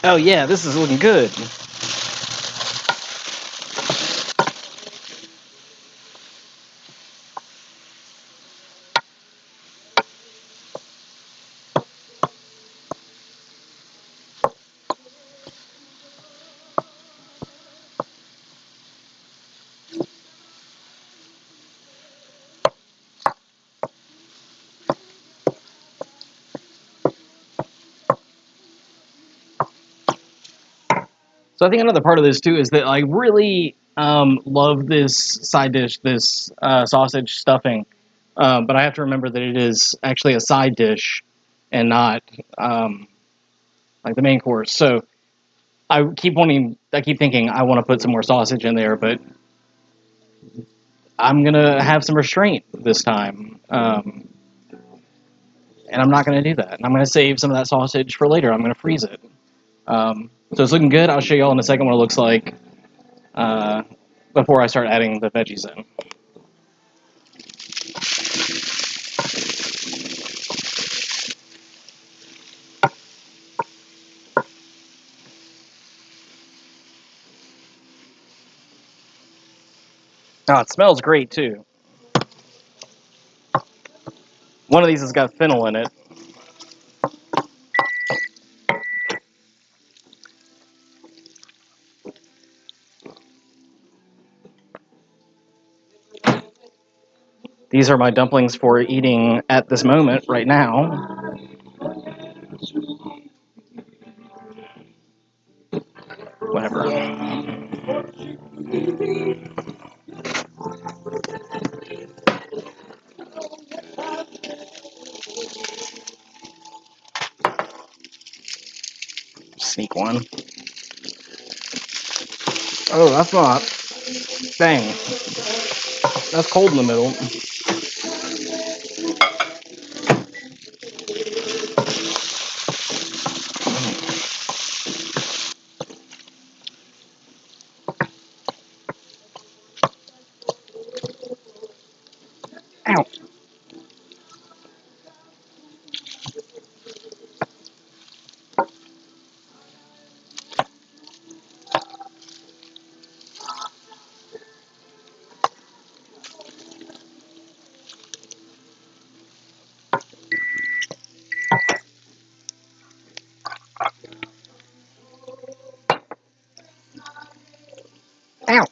Oh yeah, this is looking good. So I think another part of this too is that I really love this side dish, this sausage stuffing. But I have to remember that it is actually a side dish and not like the main course. So I keep thinking I want to put some more sausage in there, but I'm gonna have some restraint this time, and I'm not gonna do that. And I'm gonna save some of that sausage for later. I'm gonna freeze it. So it's looking good. I'll show you all in a second what it looks like uh, before I start adding the veggies in. Oh, it smells great too. One of these has got fennel in it. These are my dumplings for eating at this moment right now. Whatever. Sneak one. Oh, that's not. Dang. That's cold in the middle. Ow. Ow.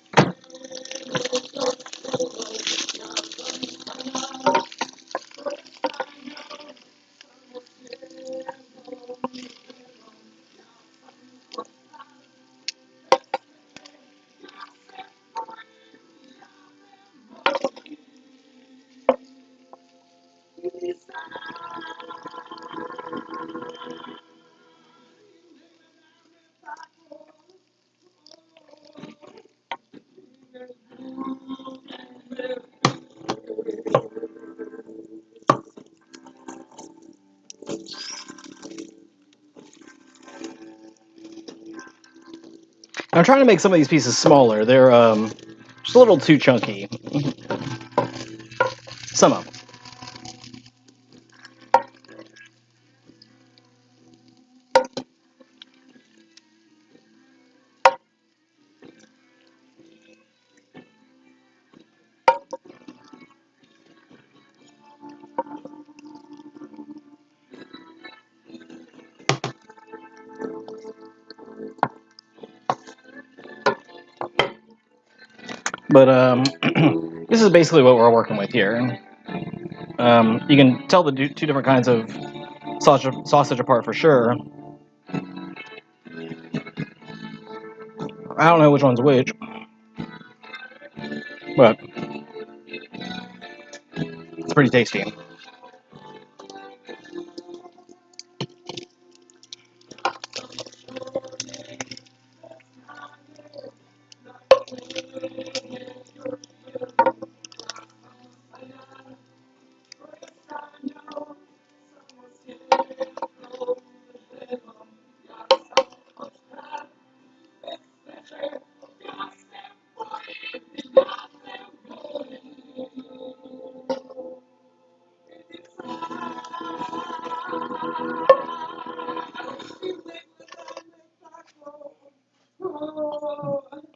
I'm trying to make some of these pieces smaller. They're just a little too chunky. Some of them. But this is basically what we're working with here. You can tell the two different kinds of sausage apart for sure. I don't know which one's which, but it's pretty tasty.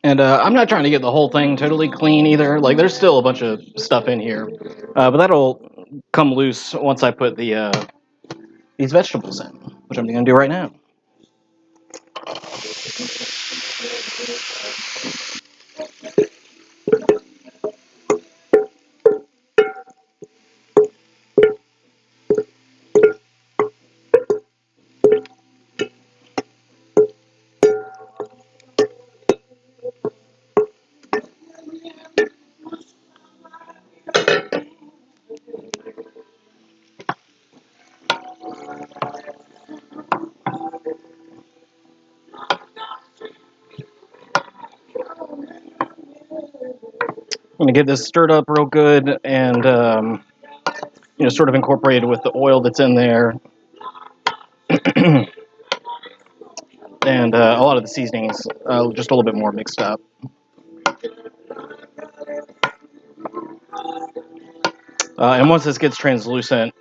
And I'm not trying to get the whole thing totally clean either. Like, there's still a bunch of stuff in here, but that'll come loose once I put the these vegetables in, which I'm going to do right now. I'm going to get this stirred up real good and, sort of incorporated with the oil that's in there. And a lot of the seasonings, just a little bit more mixed up. And once this gets translucent,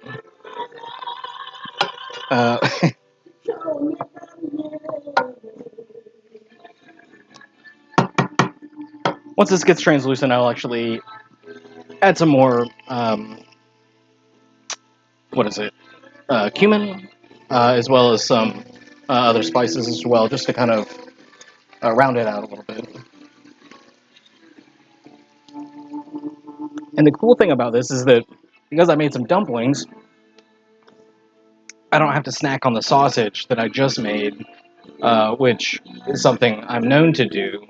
once this gets translucent, I'll actually add some more, cumin, as well as some other spices as well, just to kind of round it out a little bit. And the cool thing about this is that because I made some dumplings, I don't have to snack on the sausage that I just made, which is something I'm known to do.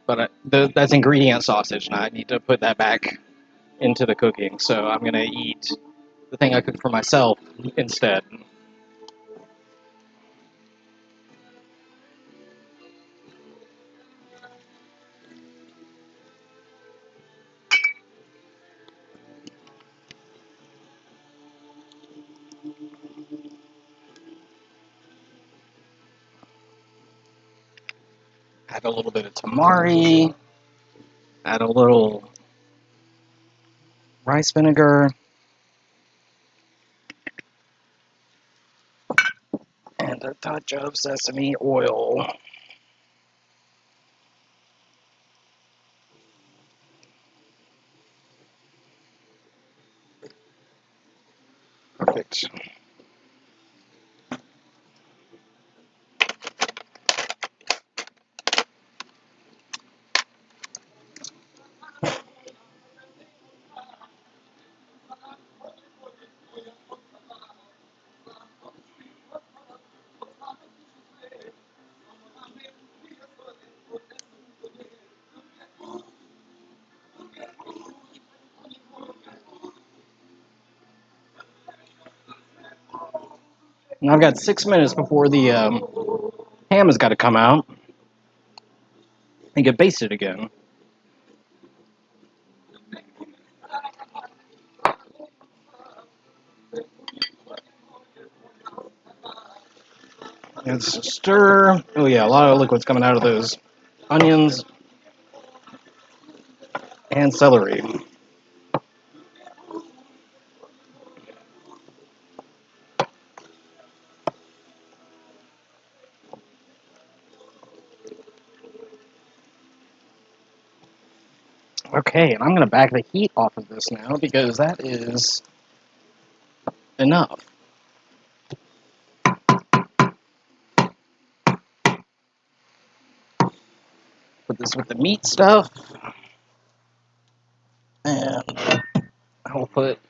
But that's ingredient sausage, and I need to put that back into the cooking. So I'm going to eat the thing I cooked for myself instead. Add a little bit of tamari. Add a little rice vinegar. And a touch of sesame oil. Perfect. And I've got 6 minutes before the ham has got to come out and get basted again. Let's stir. Oh yeah, a lot of liquid's coming out of those onions and celery. Okay, and I'm going to back the heat off of this now because that is enough. Put this with the meat stuff, and I will put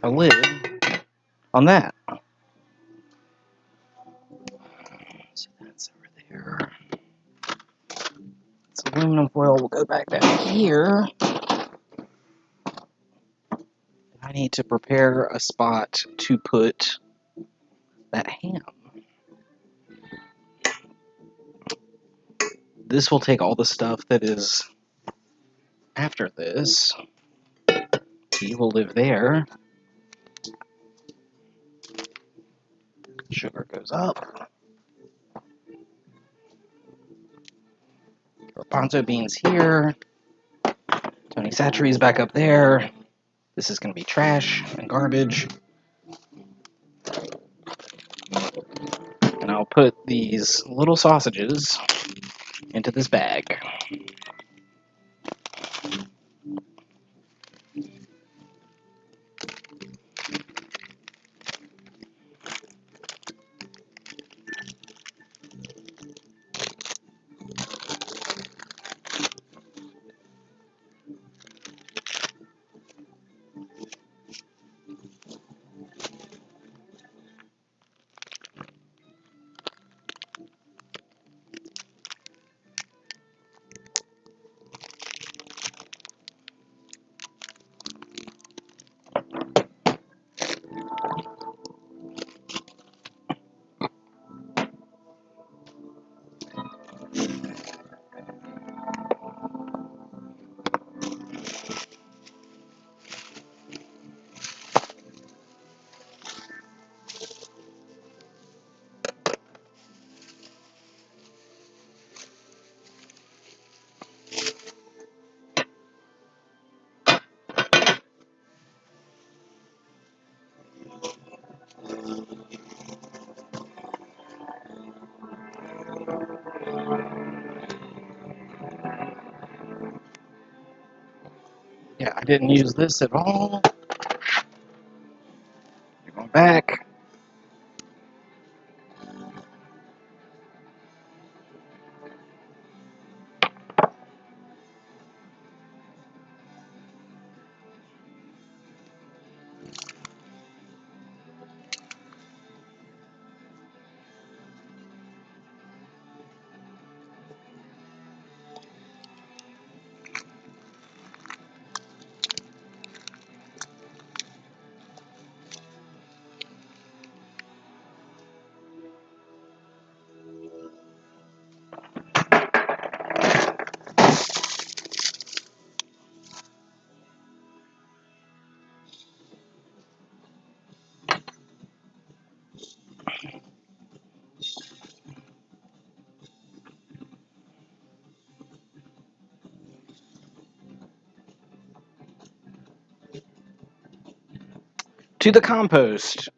a lid on that. So that's over there. This aluminum foil will go back down here. I need to prepare a spot to put that ham. This will take all the stuff that is after this. He will live there. Sugar goes up. Garbanzo beans here. Tony Chachere's back up there. This is going to be trash and garbage. And I'll put these little sausages into this bag. Yeah, I didn't use this at all. Going back. To the compost.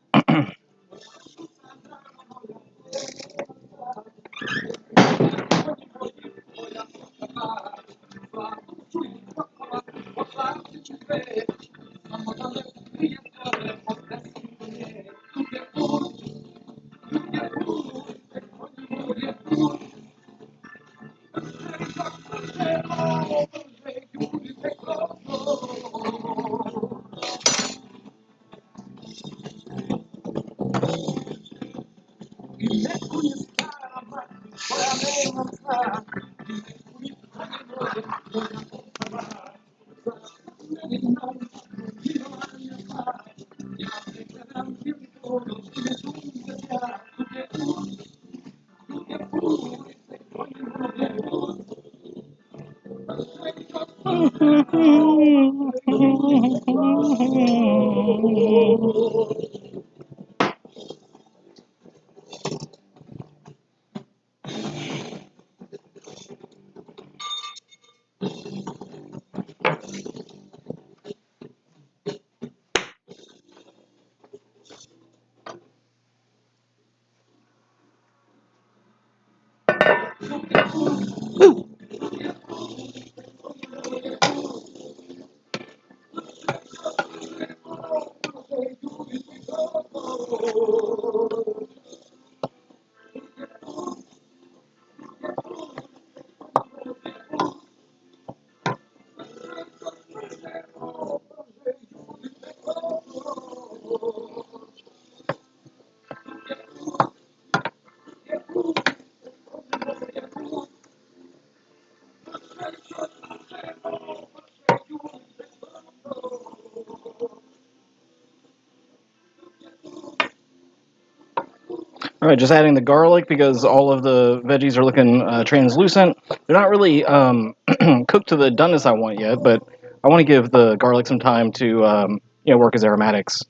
All right, just adding the garlic because all of the veggies are looking translucent. They're not really cooked to the doneness I want yet, but I want to give the garlic some time to work as aromatics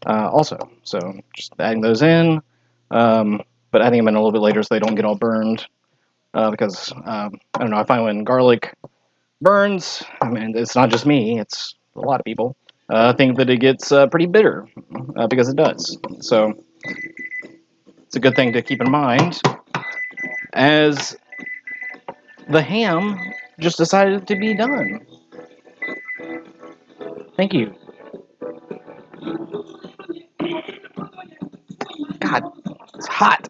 also. So just adding those in, but adding them in a little bit later so they don't get all burned. Because I don't know, I find when garlic burns, I mean, it's not just me; it's a lot of people. I think that it gets pretty bitter because it does. So it's a good thing to keep in mind as the ham just decided to be done. Thank you. God, it's hot.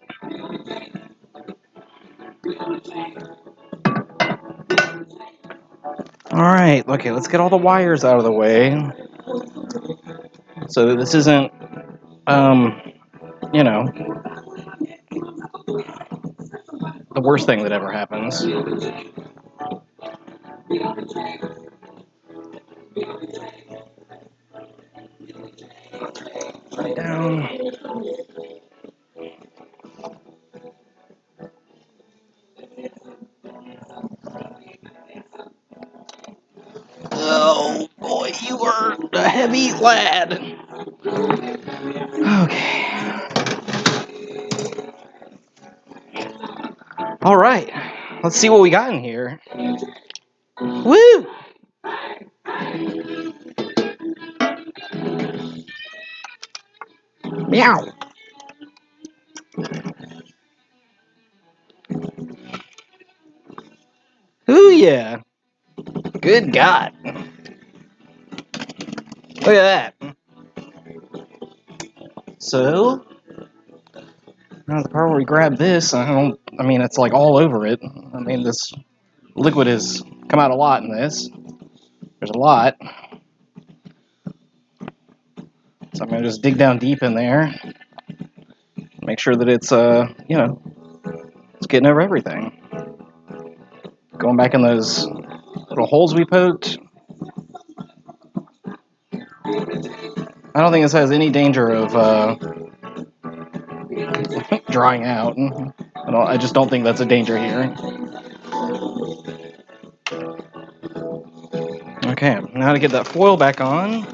All right, okay, let's get all the wires out of the way so that this isn't, you know, the worst thing that ever happens. Right down. Oh boy, you are a heavy lad. Okay. All right, let's see what we got in here. Woo! Meow. Ooh yeah. Good God. Look at that. So, now the part where we grab this, I mean, it's like all over it. I mean, this liquid has come out a lot in this. There's a lot. So I'm going to just dig down deep in there. Make sure that it's, it's getting over everything. Going back in those little holes we poked. I don't think this has any danger of drying out. I just don't think that's a danger here. Okay, now to get that foil back on.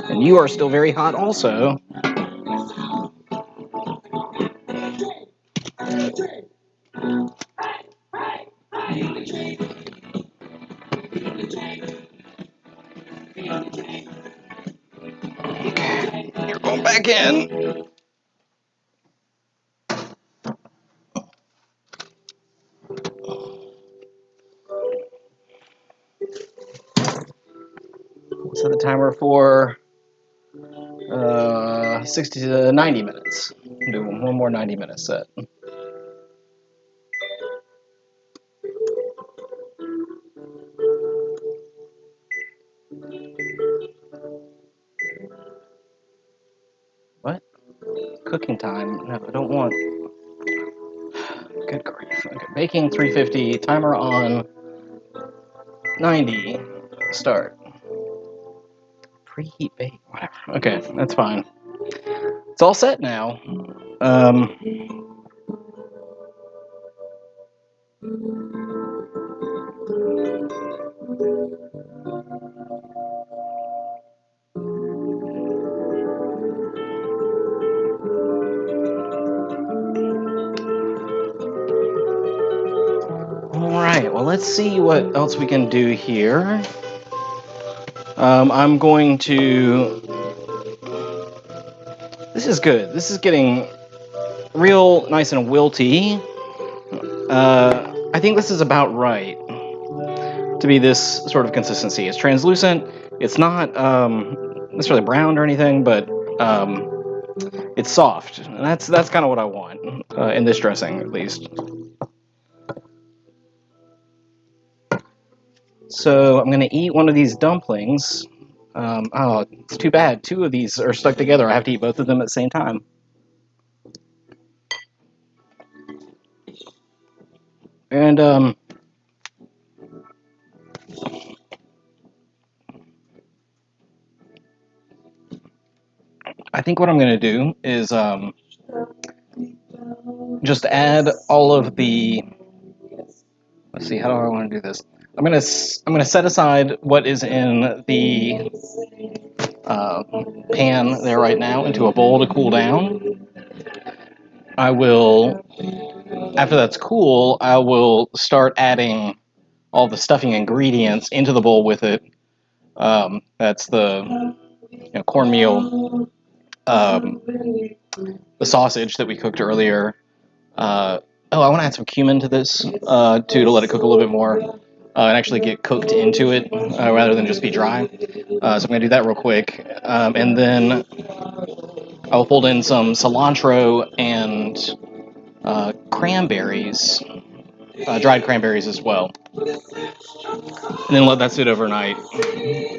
And you are still very hot also. Okay, you're going back in. Set the timer for 60 to 90 minutes. Do one more 90-minute set. What? Cooking time? No, I don't want. Good grief. Okay, baking 350, timer on 90. Start. Preheat bake, whatever. Okay, that's fine. It's all set now. Alright, well, let's see what else we can do here. I'm going to. This is good. This is getting real nice and wilty. I think this is about right to be this sort of consistency. It's translucent. It's not necessarily browned or anything, but it's soft. And that's kind of what I want in this dressing, at least. So I'm going to eat one of these dumplings. Oh, it's too bad. Two of these are stuck together. I have to eat both of them at the same time. And I think what I'm going to do is just add all of the. Let's see, how do I want to do this? I'm gonna set aside what is in the pan there right now into a bowl to cool down. I will, after that's cool, I will start adding all the stuffing ingredients into the bowl with it. That's the cornmeal, the sausage that we cooked earlier. I want to add some cumin to this too, to let it cook a little bit more and actually get cooked into it rather than just be dry. So I'm going to do that real quick. And then I'll fold in some cilantro and cranberries, dried cranberries as well. And then let that sit overnight.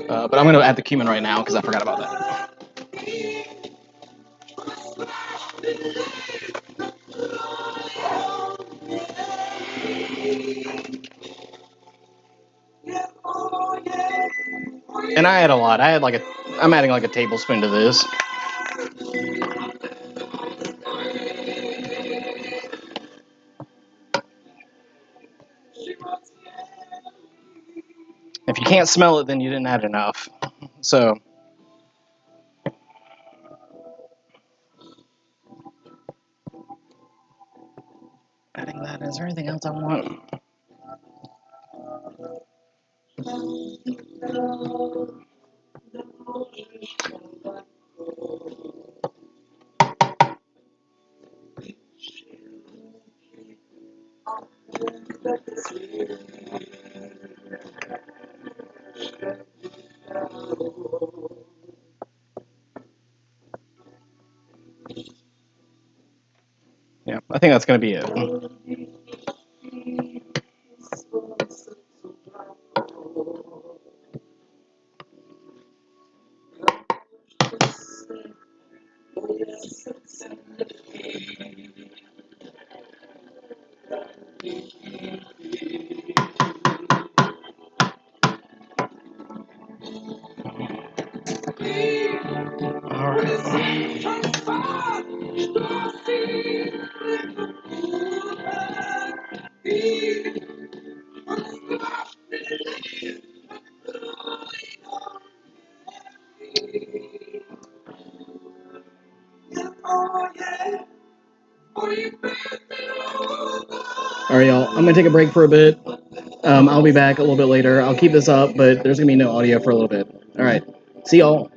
But I'm going to add the cumin right now because I forgot about that. And I add a lot. I'm adding like a tablespoon to this. If you can't smell it, then you didn't add enough. So, adding that. Is there anything else I want? Yeah, I think that's going to be it. All right. All right, y'all. I'm gonna take a break for a bit. I'll be back a little bit later. I'll keep this up, but there's gonna be no audio for a little bit. All right. See y'all.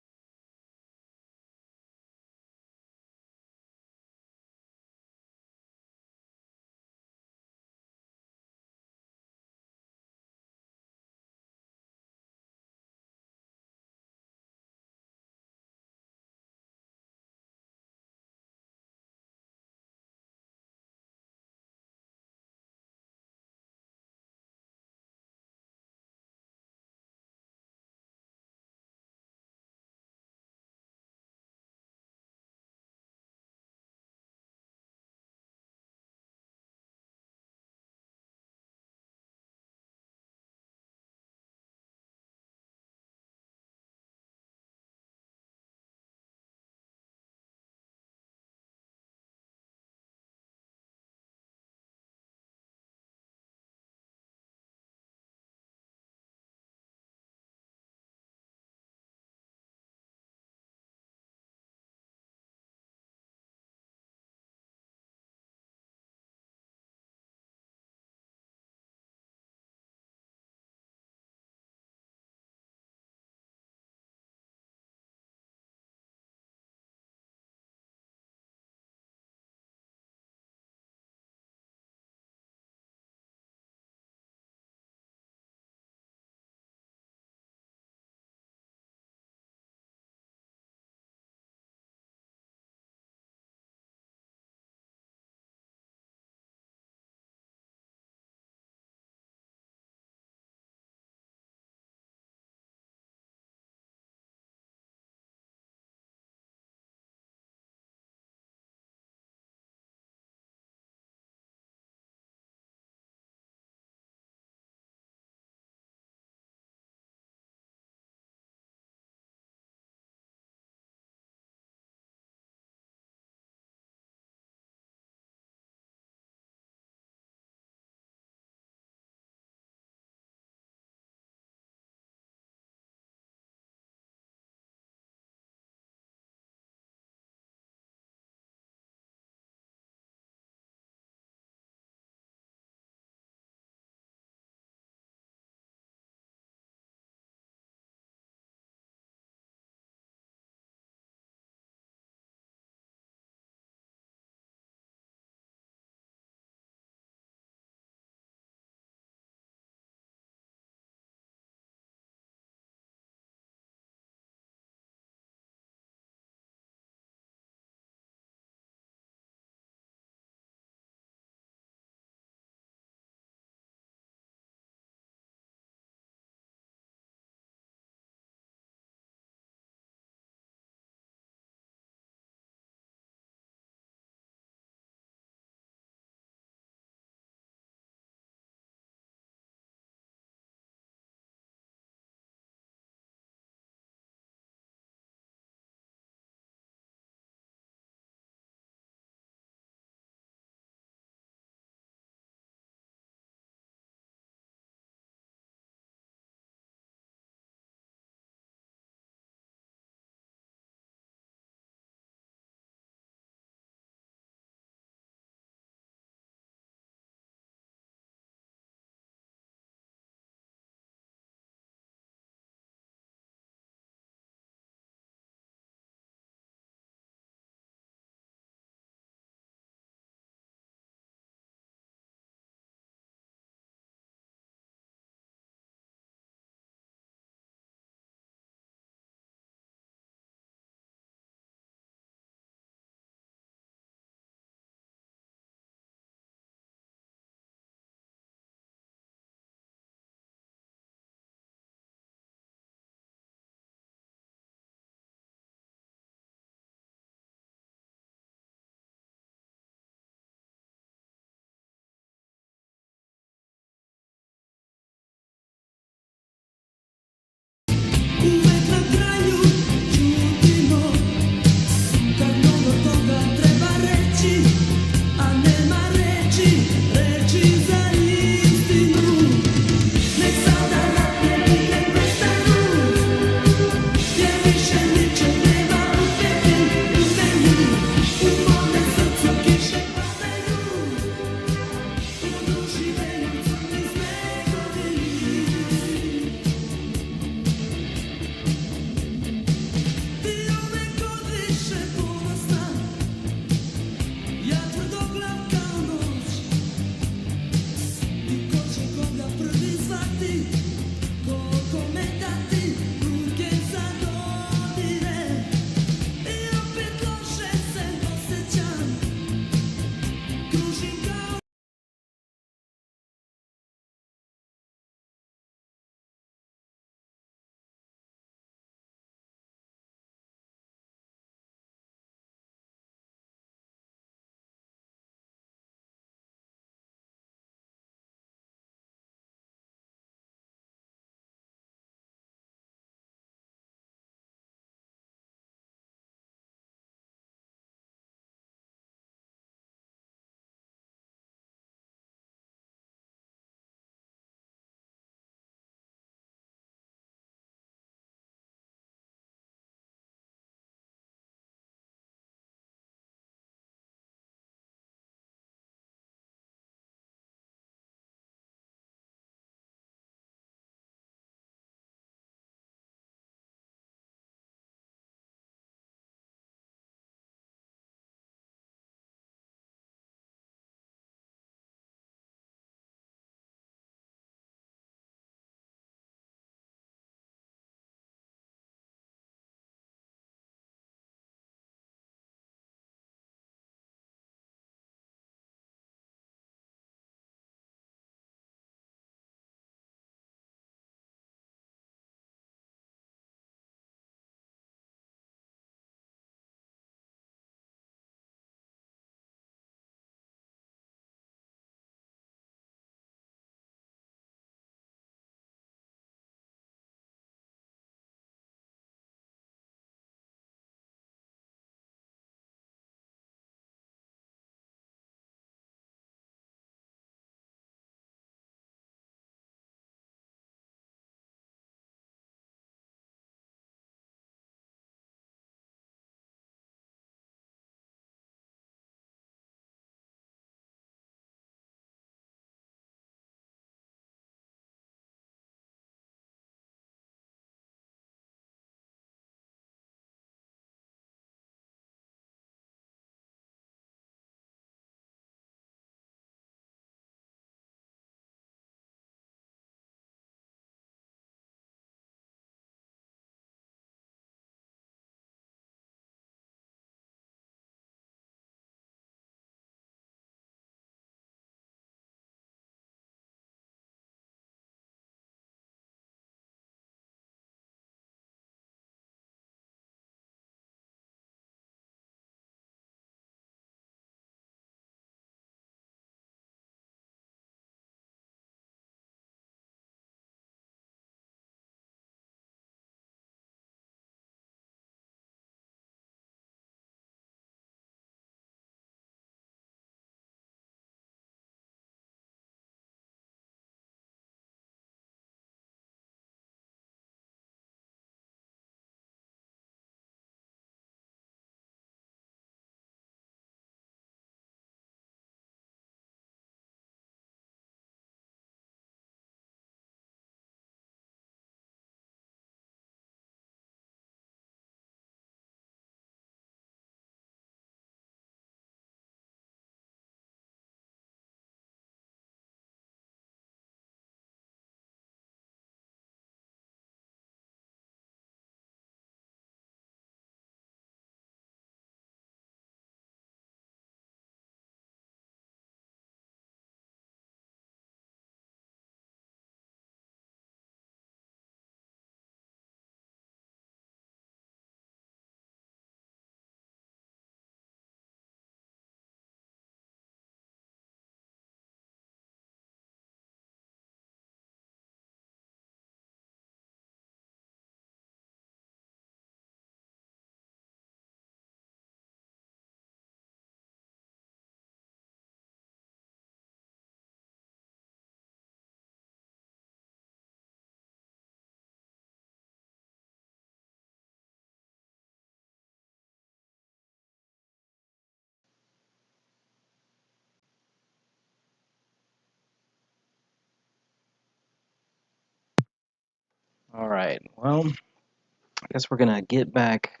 Alright, well, I guess we're gonna get back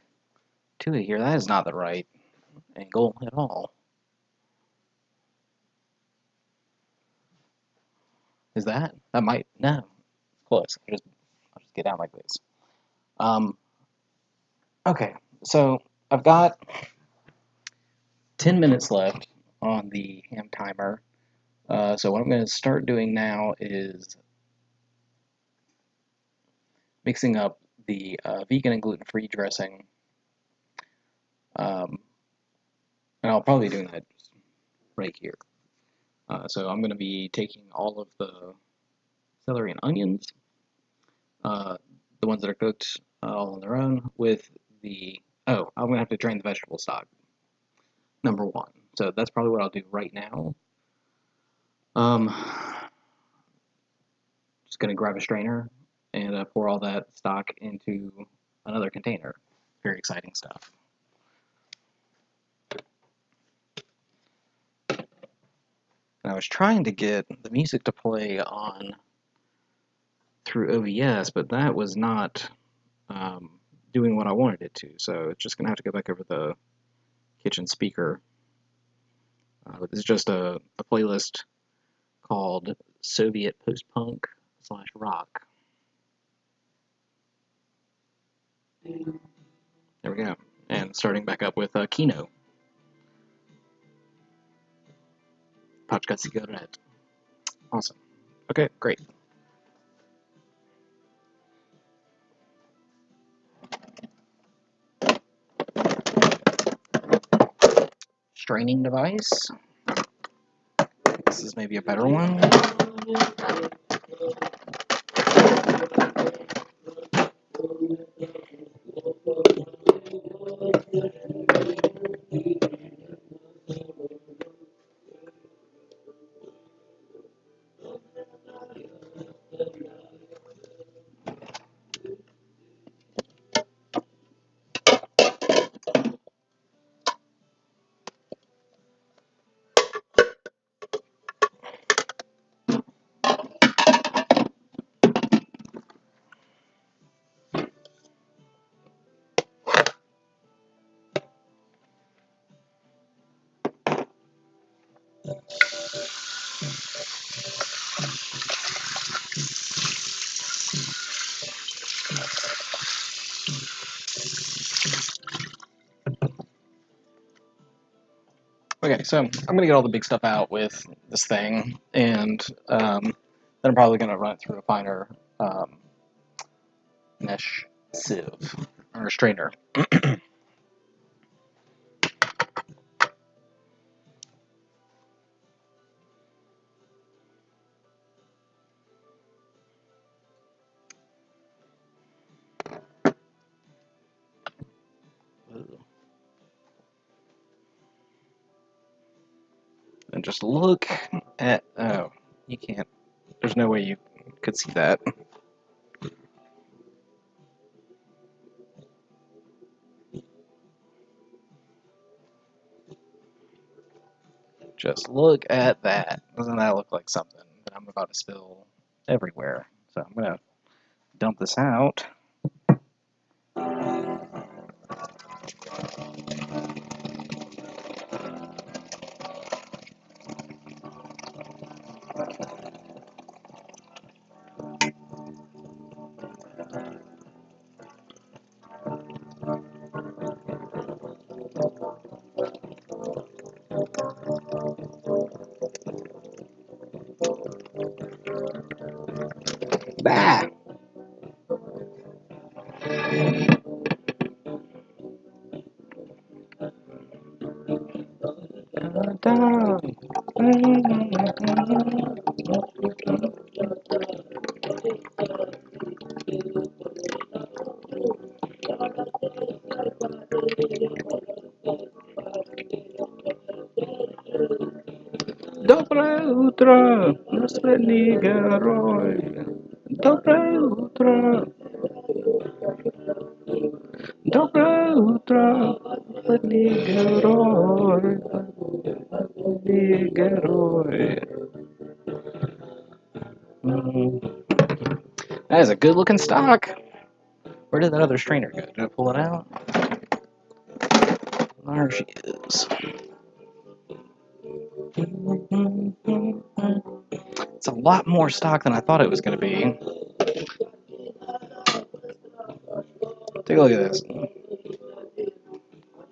to it here. That is not the right angle at all. Is that? That might, no. Close. I'll just get down like this. Okay, so I've got 10 minutes left on the ham timer. So what I'm going to start doing now is mixing up the vegan and gluten-free dressing. And I'll probably be doing that right here. So I'm going to be taking all of the celery and onions, the ones that are cooked all on their own, with the, I'm going to have to drain the vegetable stock, number one. So that's probably what I'll do right now. Just going to grab a strainer and pour all that stock into another container. Very exciting stuff. And I was trying to get the music to play on through OBS, but that was not doing what I wanted it to. So it's just going to have to go back over the kitchen speaker. This is just a playlist called Soviet Post-Punk / Rock. There we go. And starting back up with Kino. Paczka Cigarette. Awesome. Okay, great. Straining device. This is maybe a better one. Okay, so I'm gonna get all the big stuff out with this thing, and then I'm probably gonna run it through a finer mesh sieve or strainer. And just look at, oh, you can't, there's no way you could see that. Just look at that. Doesn't that look like something that I'm about to spill everywhere? So I'm gonna dump this out. Bah! Dobre utro, poslední geroj. Dobre utro. Dobre utro, poslední geroj. Poslední geroj. That is a good looking stock. Where did that other strainer go? Did I pull it out? There she is. It's a lot more stock than I thought it was going to be. Take a look at this.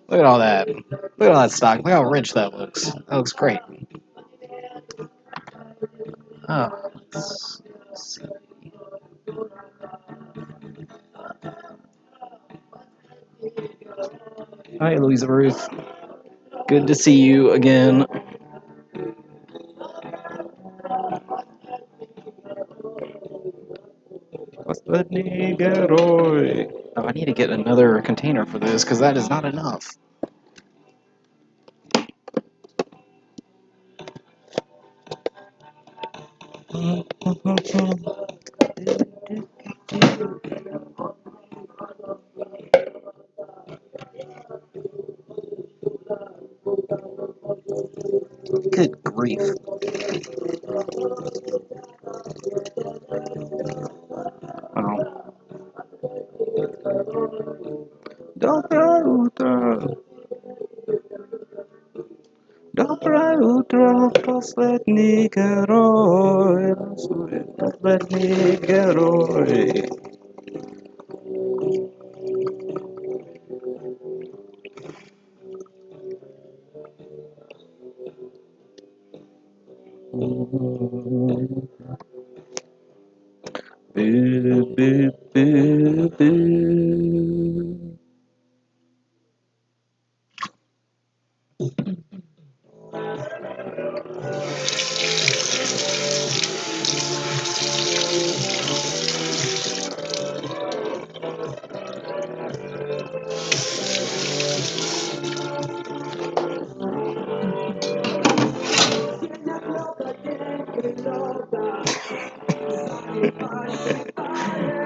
Look at all that. Look at all that stock. Look how rich that looks. That looks great. Oh, let's see. Hi, Louisa Ruth. Good to see you again. Oh, I need to get another container for this because that is not enough. Good grief. Oh. Dobra utro. Dobra utro, poslední heroj. Poslední heroj. Boo, boo, boo, boo.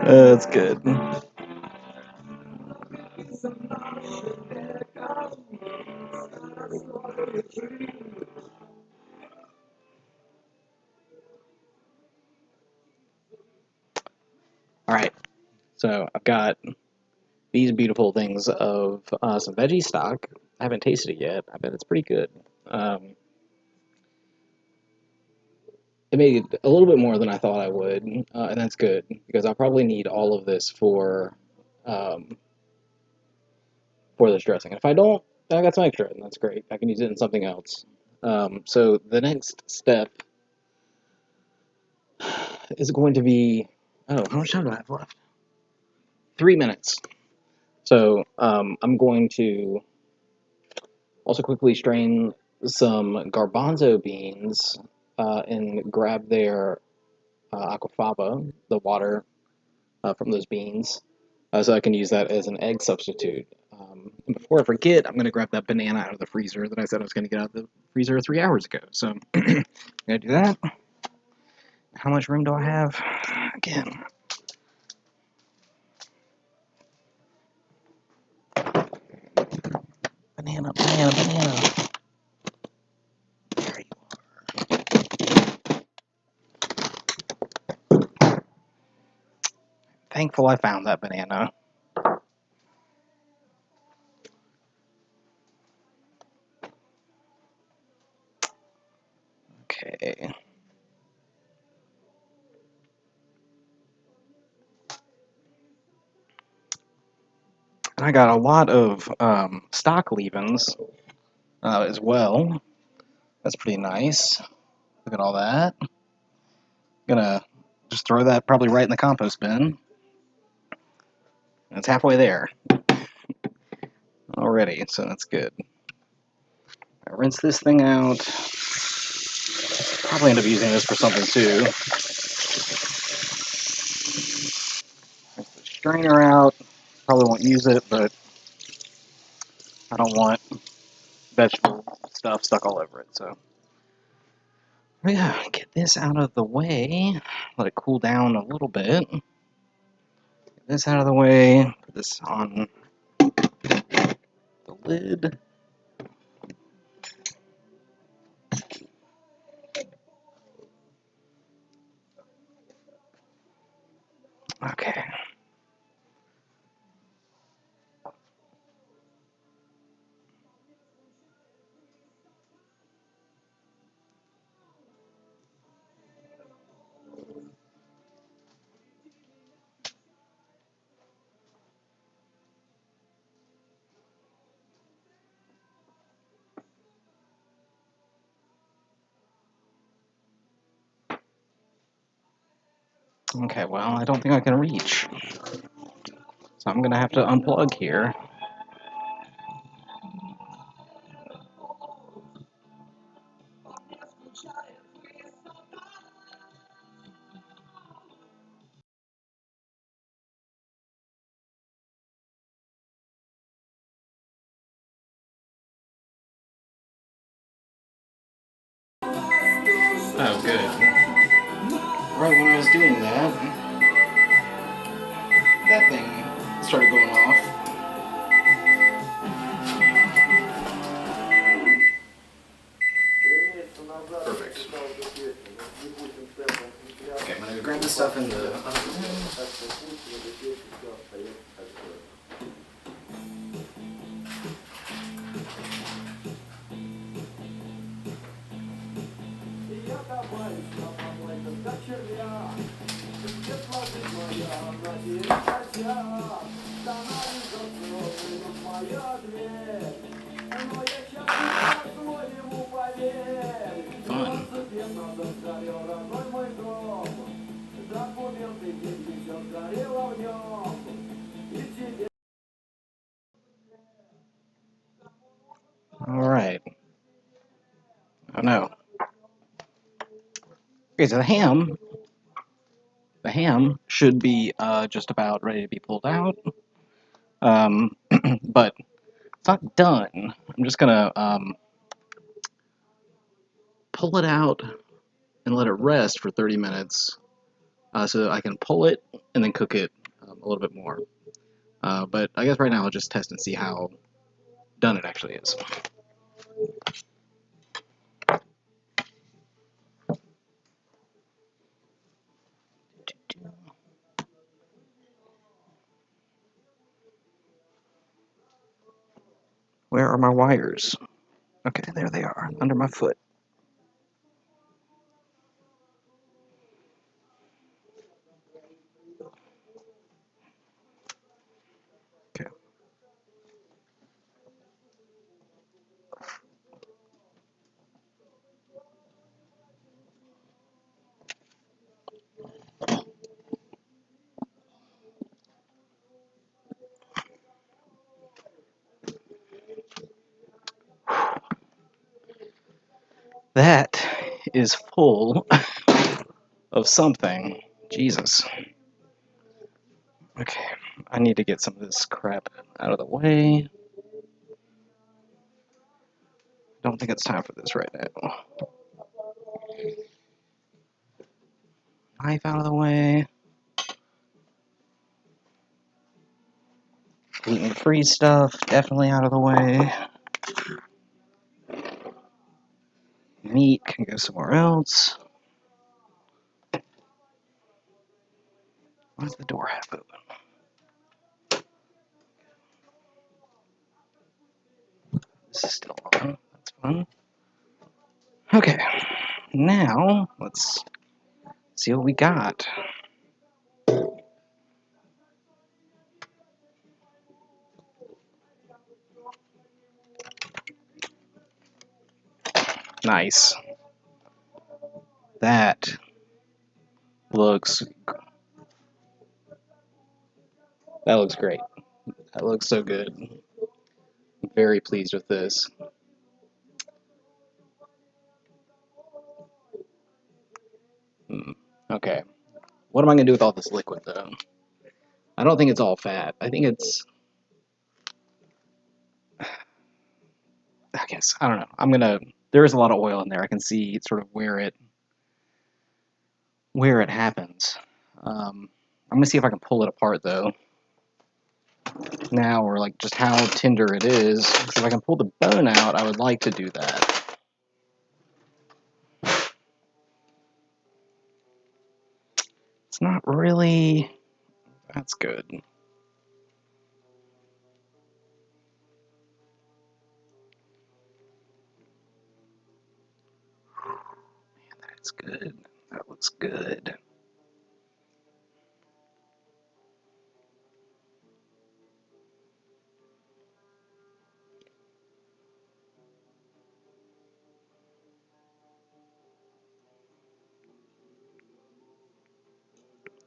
That's good. All right, so I've got these beautiful things of some veggie stock. I haven't tasted it yet. I bet it's pretty good. It made a little bit more than I thought I would, and that's good because I'll probably need all of this um, for this dressing. And if I don't, then I got some extra, and that's great. I can use it in something else. So the next step is going to be, oh, how much time do I have left? 3 minutes. So I'm going to also quickly strain some garbanzo beans and grab their aquafaba, the water from those beans, so I can use that as an egg substitute. And before I forget, I'm going to grab that banana out of the freezer that I said I was going to get out of the freezer 3 hours ago. So I'm going to do that. How much room do I have? Again. Banana, banana, banana. There you are. Thankful I found that banana. Okay. I got a lot of stock leavings as well. That's pretty nice. Look at all that. Gonna just throw that probably right in the compost bin. It's halfway there already, so that's good. I rinse this thing out. Probably end up using this for something too. Rinse the strainer out. Probably won't use it, but I don't want vegetable stuff stuck all over it. So yeah, get this out of the way. Let it cool down a little bit. Get this out of the way. Put this on the lid. Okay, well, I don't think I can reach. So I'm gonna have to unplug here. Oh, good. Right when I was doing that, that thing started going off. Perfect. Okay, I'm gonna grab this stuff in the other room. Fun. Alright. Oh no. Okay, so the ham should be just about ready to be pulled out. But it's not done. I'm just gonna pull it out and let it rest for 30 minutes so that I can pull it and then cook it a little bit more. But I guess right now I'll just test and see how done it actually is. Where are my wires? Okay, there they are, under my foot. Okay. That is full of something. Jesus. Okay, I need to get some of this crap out of the way. Don't think it's time for this right now. Knife out of the way. Gluten-free stuff definitely out of the way. Meat can go somewhere else. Why's the door half open? This is still on. That's fun. Okay, now let's see what we got. Nice. That looks great. That looks so good. I'm very pleased with this. Okay. What am I gonna do with all this liquid though? I don't think it's all fat. I think it's I guess I don't know. There is a lot of oil in there. I can see sort of where it happens. I'm gonna see if I can pull it apart though. Now, or like just how tender it is. 'Cause if I can pull the bone out, I would like to do that. It's not really. That's good. Man, that's good. That looks good.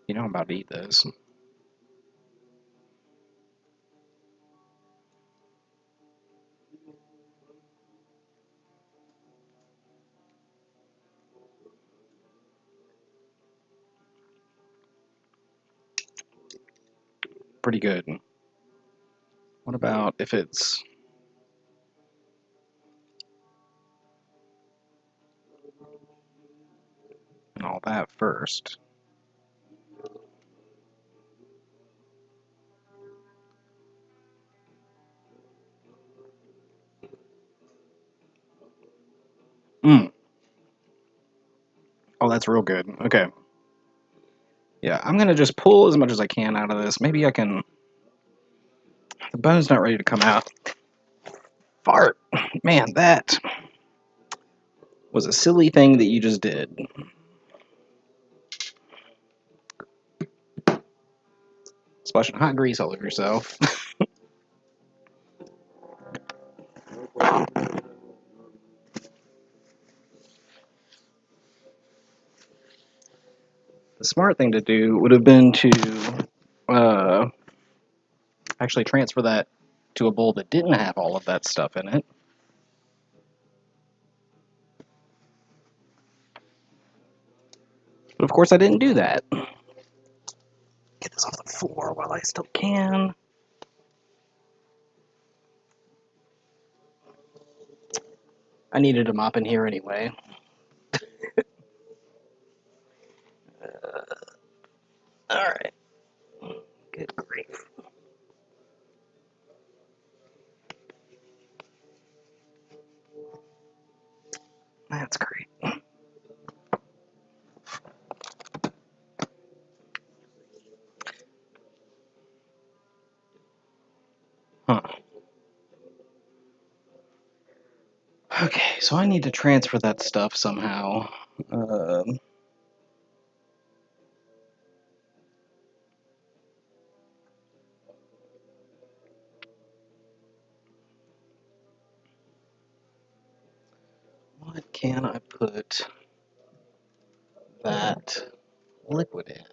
You know I'm about to eat this. Pretty good. What about if it's and all that first? Mmm. Oh, that's real good. Okay. Yeah, I'm gonna just pull as much as I can out of this. Maybe I can. The bone's not ready to come out. Fart. Man, that was a silly thing that you just did. Splashing hot grease all over yourself. The smart thing to do would have been to actually transfer that to a bowl that didn't have all of that stuff in it. But of course I didn't do that. Get this off the floor while I still can. I needed a mop in here anyway. Alright. Good grief. That's great. Huh. Okay, so I need to transfer that stuff somehow. What can I put that liquid in?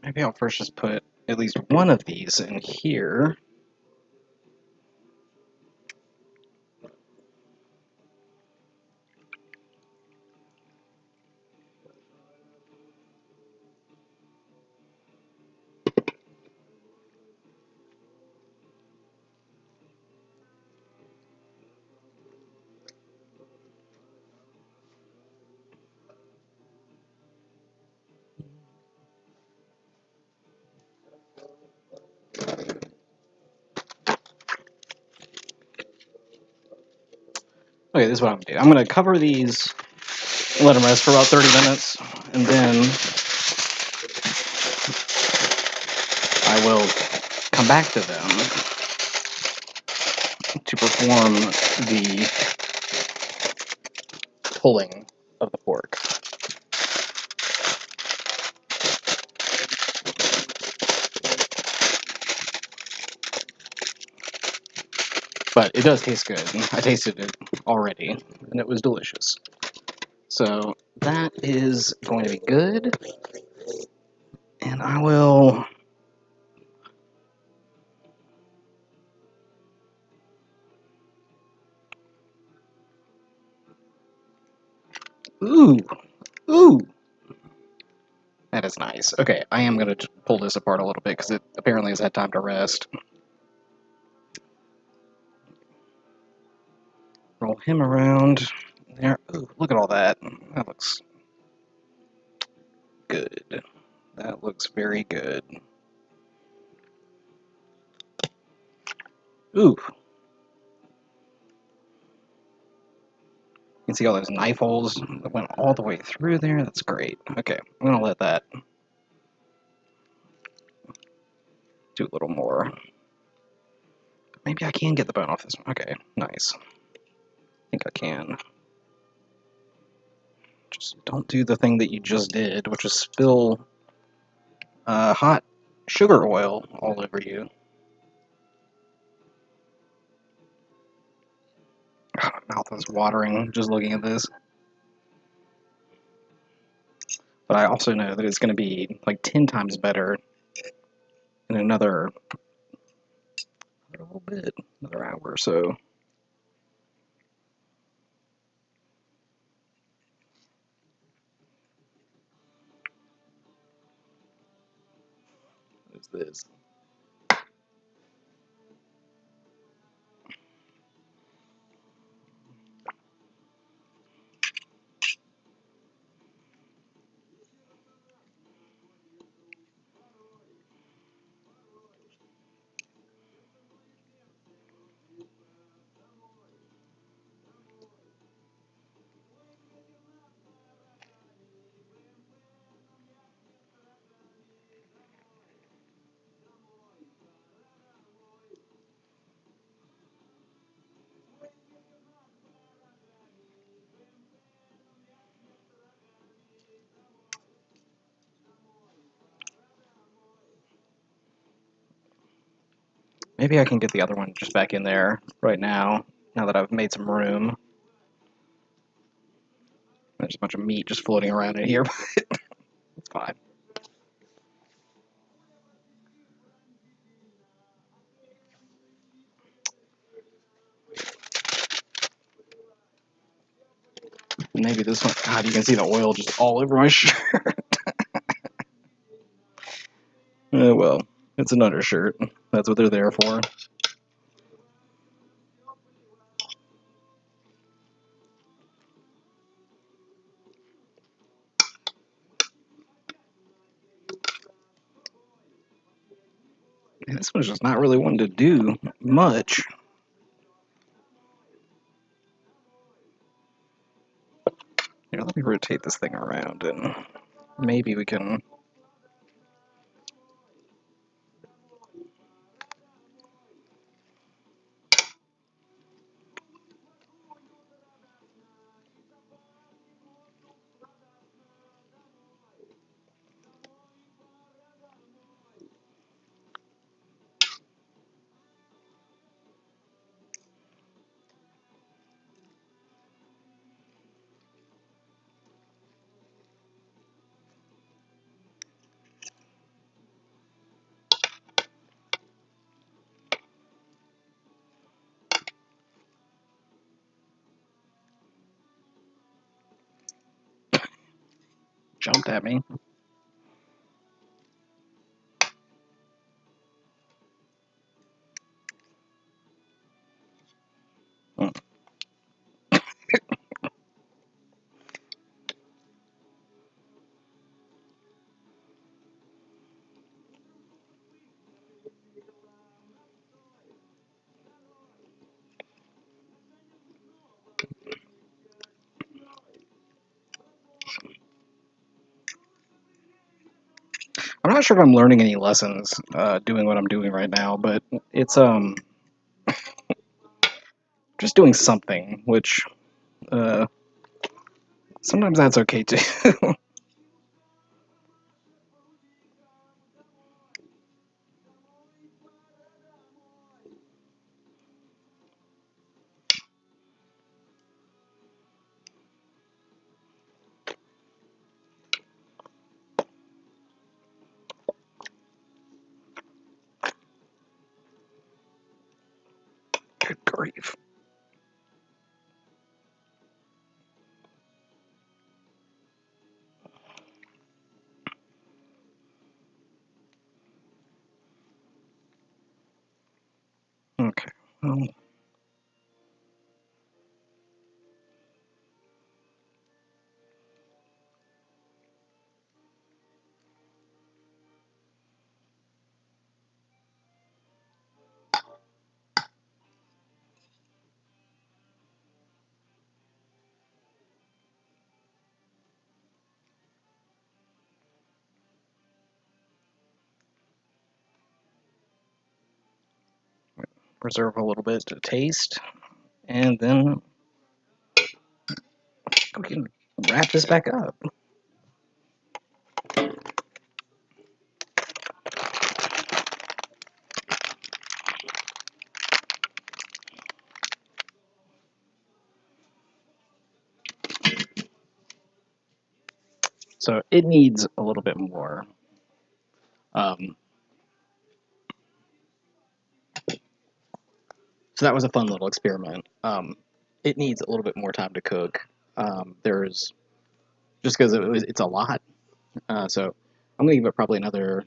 Maybe I'll first just put at least one of these in here. Okay, this is what I'm gonna do. I'm gonna cover these and let them rest for about 30 minutes, and then I will come back to them to perform the pulling of the pork. But it does taste good. I tasted it already, and it was delicious. So that is going to be good. And I will... Ooh! Ooh! That is nice. Okay, I am going to pull this apart a little bit, because it apparently has had time to rest. Roll him around. There. Ooh, look at all that. That looks good. That looks very good. Ooh. You can see all those knife holes that went all the way through there. That's great. Okay, I'm going to let that do a little more. Maybe I can get the bone off this one. Okay, nice. I think I can. Just don't do the thing that you just did, which is spill hot sugar oil all over you. God, my mouth is watering just looking at this. But I also know that it's going to be like 10 times better in another little bit, another hour or so. What is this? Maybe I can get the other one just back in there right now that I've made some room. There's a bunch of meat just floating around in here, but it's fine. Maybe this one. God, you can see the oil just all over my shirt. Well, it's an undershirt. That's what they're there for. And this one's just not really wanting to do much. Here, let me rotate this thing around and maybe we can. Jumped at me. Mm, I'm not sure if I'm learning any lessons doing what I'm doing right now, but it's just doing something, which uh, sometimes that's okay too. Good grief. Okay. Well, reserve a little bit to taste, and then we can wrap this back up. So it needs a little bit more. So that was a fun little experiment. It needs a little bit more time to cook. There's just because it's a lot. So I'm gonna give it probably another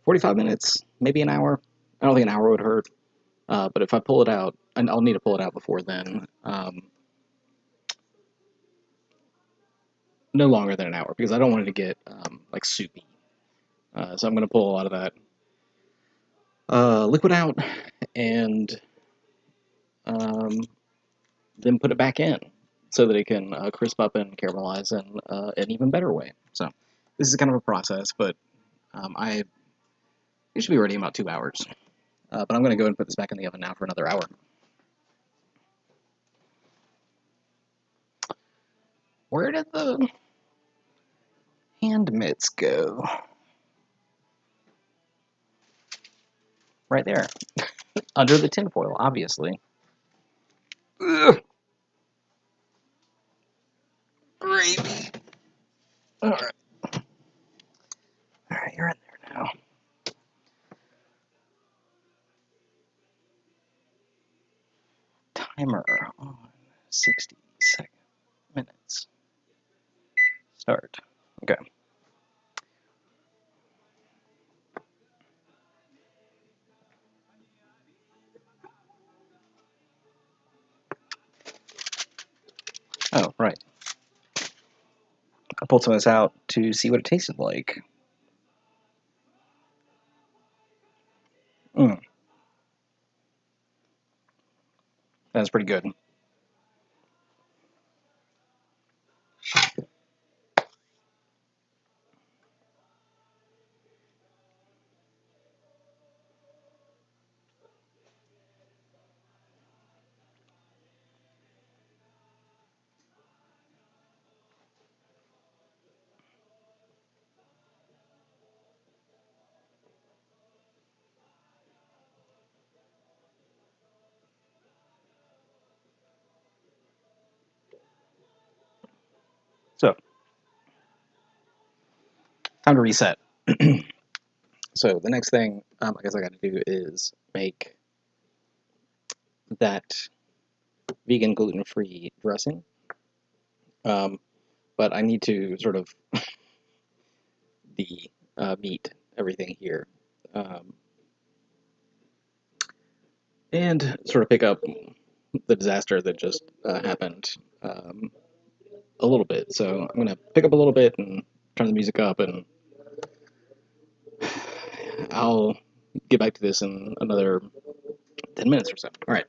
45 minutes, maybe an hour. I don't think an hour would hurt. But if I pull it out, and I'll need to pull it out before then, no longer than an hour because I don't want it to get like soupy. So I'm gonna pull a lot of that liquid out and then put it back in so that it can crisp up and caramelize in an even better way. So this is kind of a process, but it should be ready in about 2 hours. But I'm going to go and put this back in the oven now for another hour. Where did the hand mitts go? Right there. Under the tinfoil, obviously. Ugh. Gravy. Alright. Alright, you're in there now. Timer on 60 minutes. Start. Okay. Oh, right. I pulled some of this out to see what it tasted like. That's pretty good. So, time to reset. So the next thing I guess I got to do is make that vegan gluten-free dressing. But I need to sort of meat everything here, and sort of pick up the disaster that just happened a little bit. So I'm gonna pick up a little bit and turn the music up, and I'll get back to this in another 10 minutes or so. All right.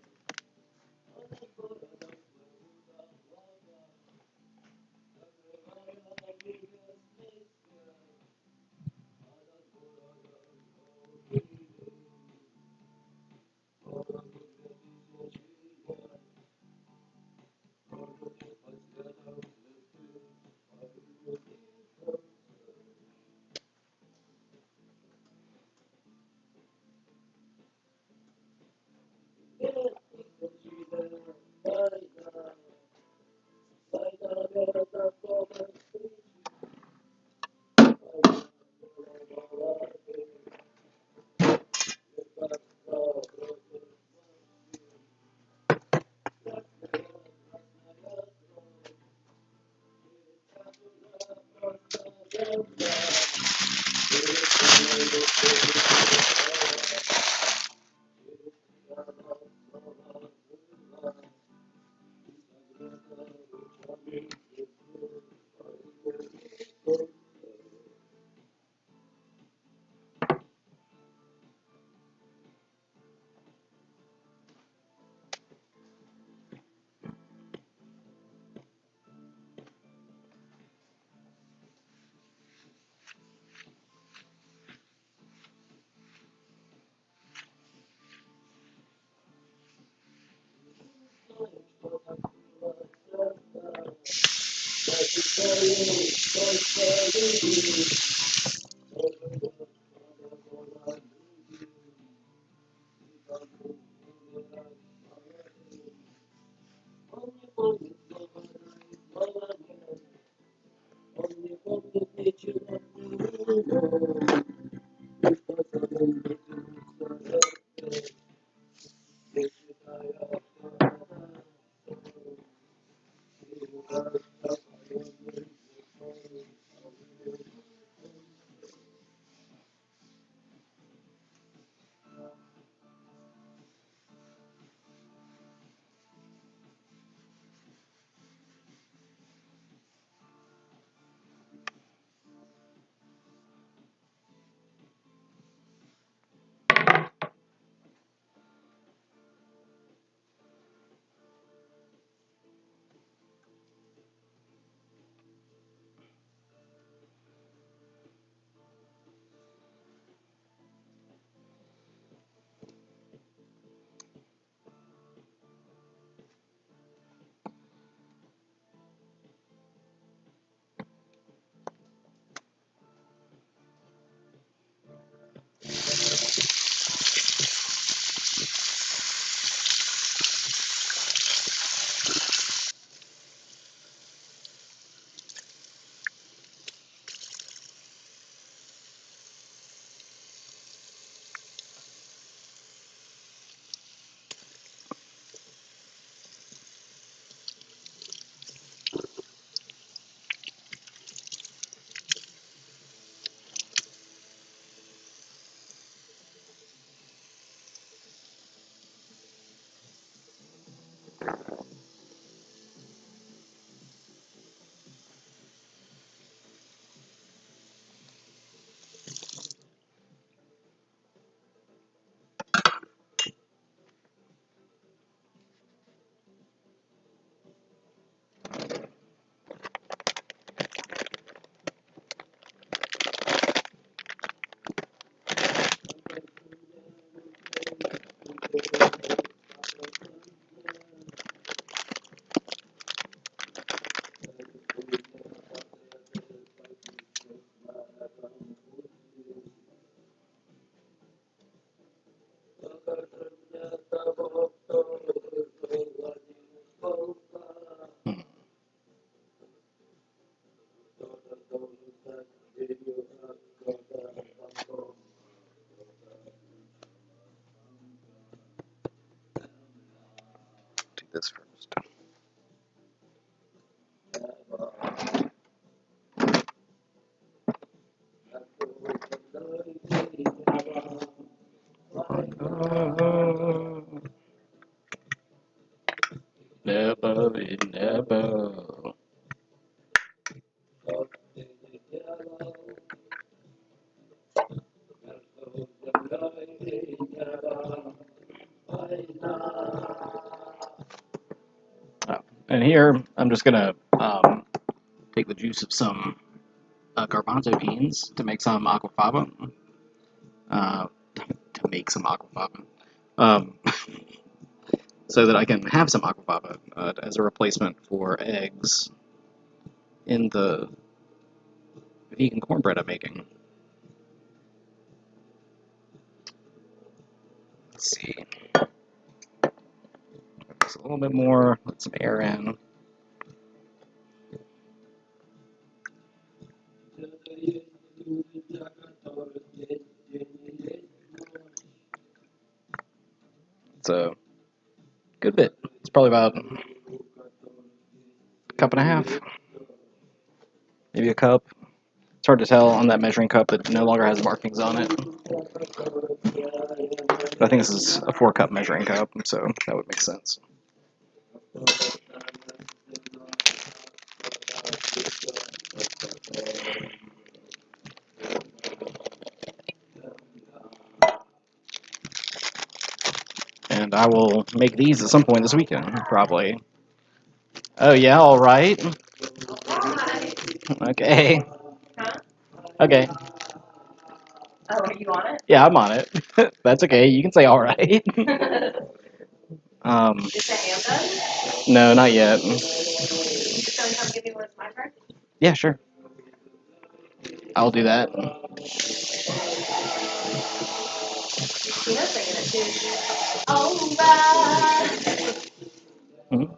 Do this first. Never, never. Oh, and here, I'm just gonna take the juice of some garbanzo beans to make some aquafaba. To make some aquafaba. Um, so that I can have some aquafaba as a replacement for eggs in the vegan cornbread I'm making. Let's see. Just a little bit more, let some air in. It's a good bit. It's probably about a cup and a half, maybe a cup. It's hard to tell on that measuring cup that no longer has markings on it. But I think this is a 4-cup measuring cup, so that would make sense. And I will make these at some point this weekend, probably. Oh yeah, all right. Okay. Huh? Okay. Oh, are you on it? Yeah, I'm on it. That's okay. You can say all right. Is the ham done? No, not yet. Just gonna come give me one of my cards? Yeah, sure. I'll do that. Tina's singing it too. Alright. Mhm.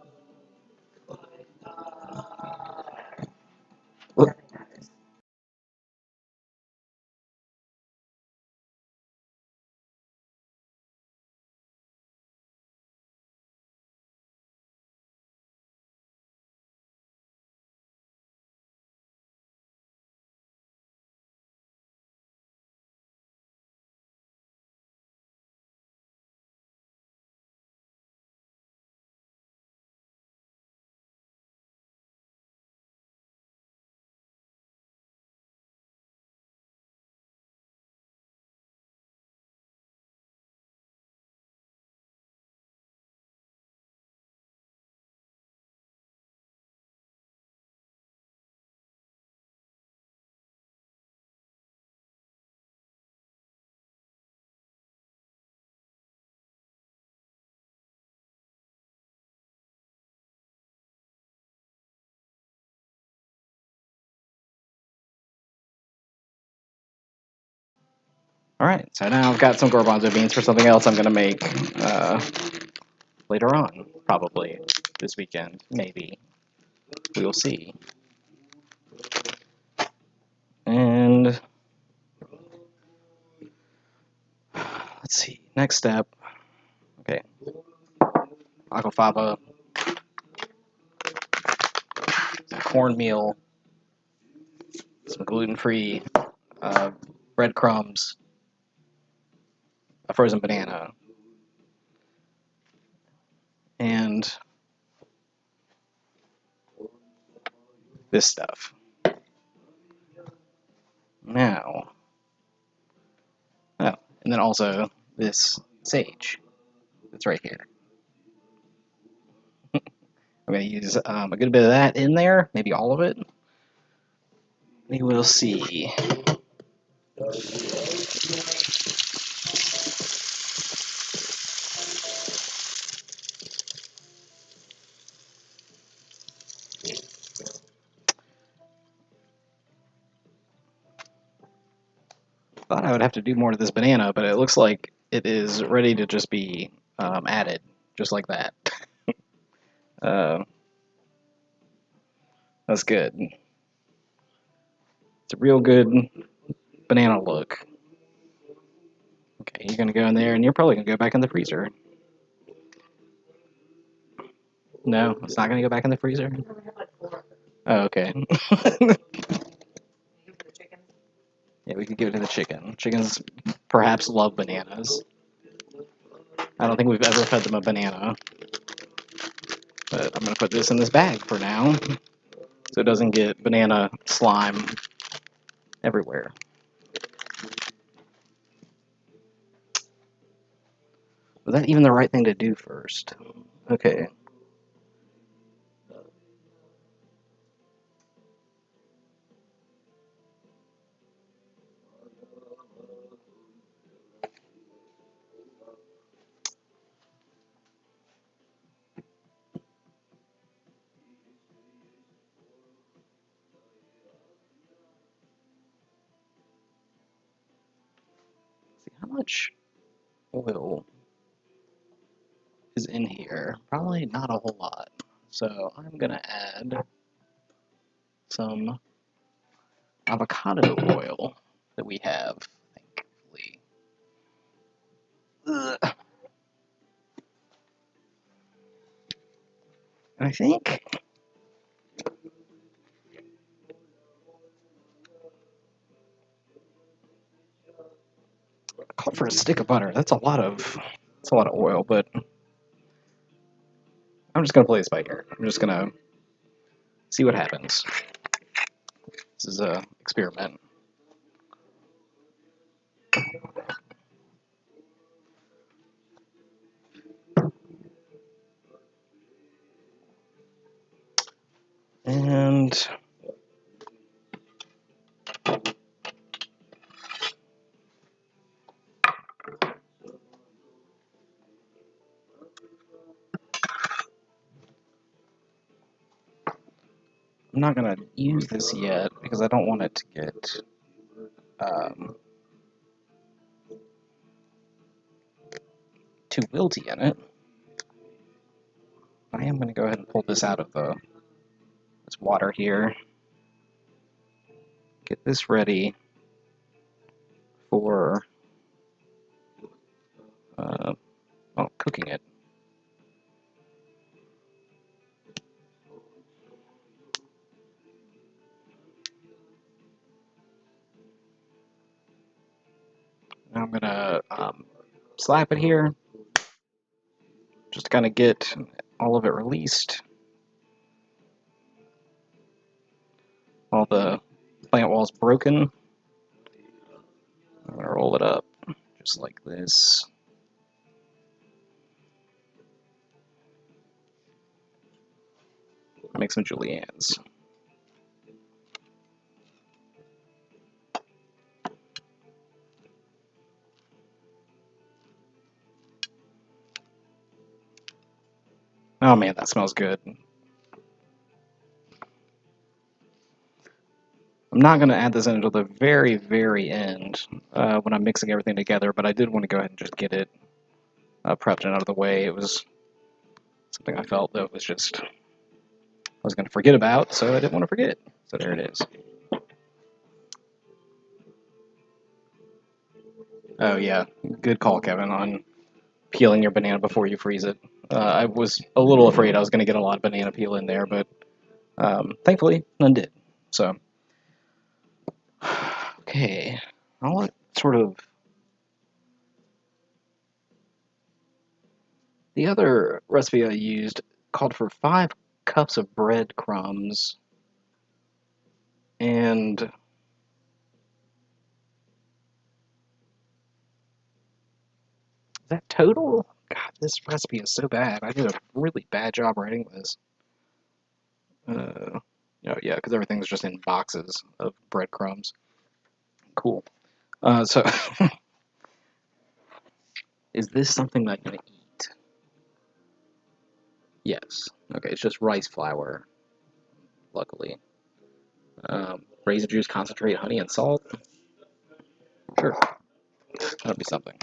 All right, so now I've got some garbanzo beans for something else I'm going to make later on, probably this weekend, maybe. We'll see. And let's see, next step. Okay, aquafaba, some cornmeal, some gluten-free breadcrumbs, a frozen banana, and this stuff. Now, oh, and then also this sage that's right here. I'm going to use a good bit of that in there, maybe all of it. We will see. Thought I would have to do more to this banana, but it looks like it is ready to just be added, just like that. Uh, that's good. It's a real good banana look. Okay, you're gonna go in there, and you're probably gonna go back in the freezer. No, it's not gonna go back in the freezer. We only have like 4. Oh, okay. Give it to the chicken. Yeah, we could give it to the chicken. Chickens perhaps love bananas. I don't think we've ever fed them a banana. But I'm gonna put this in this bag for now, so it doesn't get banana slime everywhere. Was that even the right thing to do first? Okay. See how much oil is in here? Probably not a whole lot. So I'm gonna add some avocado oil that we have, thankfully. Ugh. I think I called for a stick of butter. That's a lot of oil, but I'm just gonna play this by ear. I'm just gonna see what happens. This is a experiment. And I'm not gonna use this yet because I don't want it to get too wilty in it. I am gonna go ahead and pull this out of this water here. Get this ready for cooking it. Now I'm gonna slap it here, just to kind of get all of it released. All the plant walls broken. I'm gonna roll it up just like this. Make some juliennes. Oh man, that smells good. I'm not going to add this in until the very, very end when I'm mixing everything together, but I did want to go ahead and just get it prepped and out of the way. It was something I felt that was just, I was going to forget about, so I didn't want to forget. So there it is. Oh yeah, good call, Kevin, on peeling your banana before you freeze it. I was a little afraid I was going to get a lot of banana peel in there, but thankfully none did. So, okay, I'll sort of. The other recipe I used called for 5 cups of breadcrumbs, and is that total? God, this recipe is so bad. I did a really bad job writing this. Yeah, because everything's just in boxes of breadcrumbs. Cool. So, is this something that I'm gonna eat? Yes. Okay, it's just rice flour, luckily. Raisin juice, concentrate, honey, and salt. Sure, that'll be something.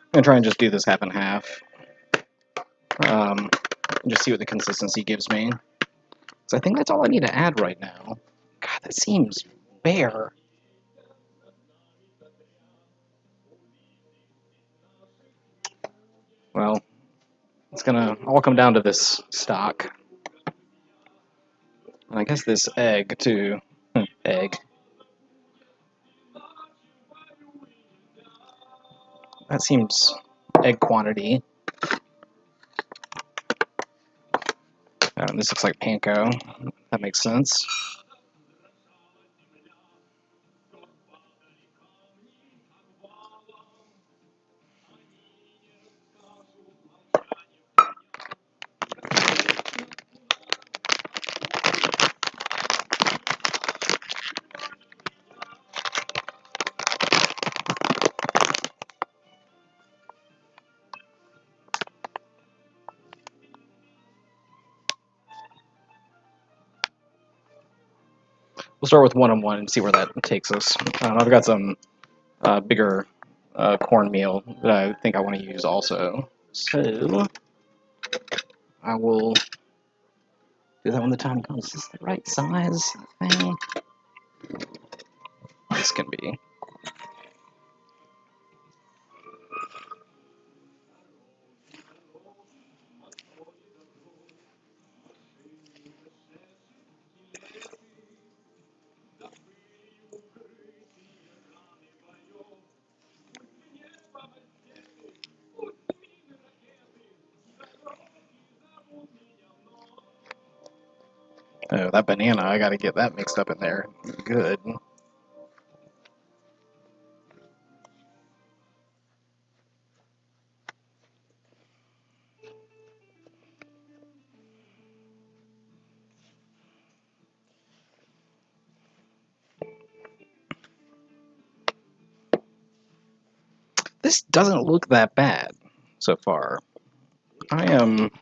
I'm gonna try and just do this half and half. And just see what the consistency gives me. So I think that's all I need to add right now. God, that seems bare. Well, it's gonna all come down to this stock. And I guess this egg, too. Egg. That seems egg quantity. This looks like panko. That makes sense. We'll start with 1-on-1 and see where that takes us. I've got some bigger cornmeal that I think I want to use also. So I will do that when the time comes. Is this the right size thing? This can be. Oh, that banana, I gotta get that mixed up in there. Good. This doesn't look that bad so far. I'm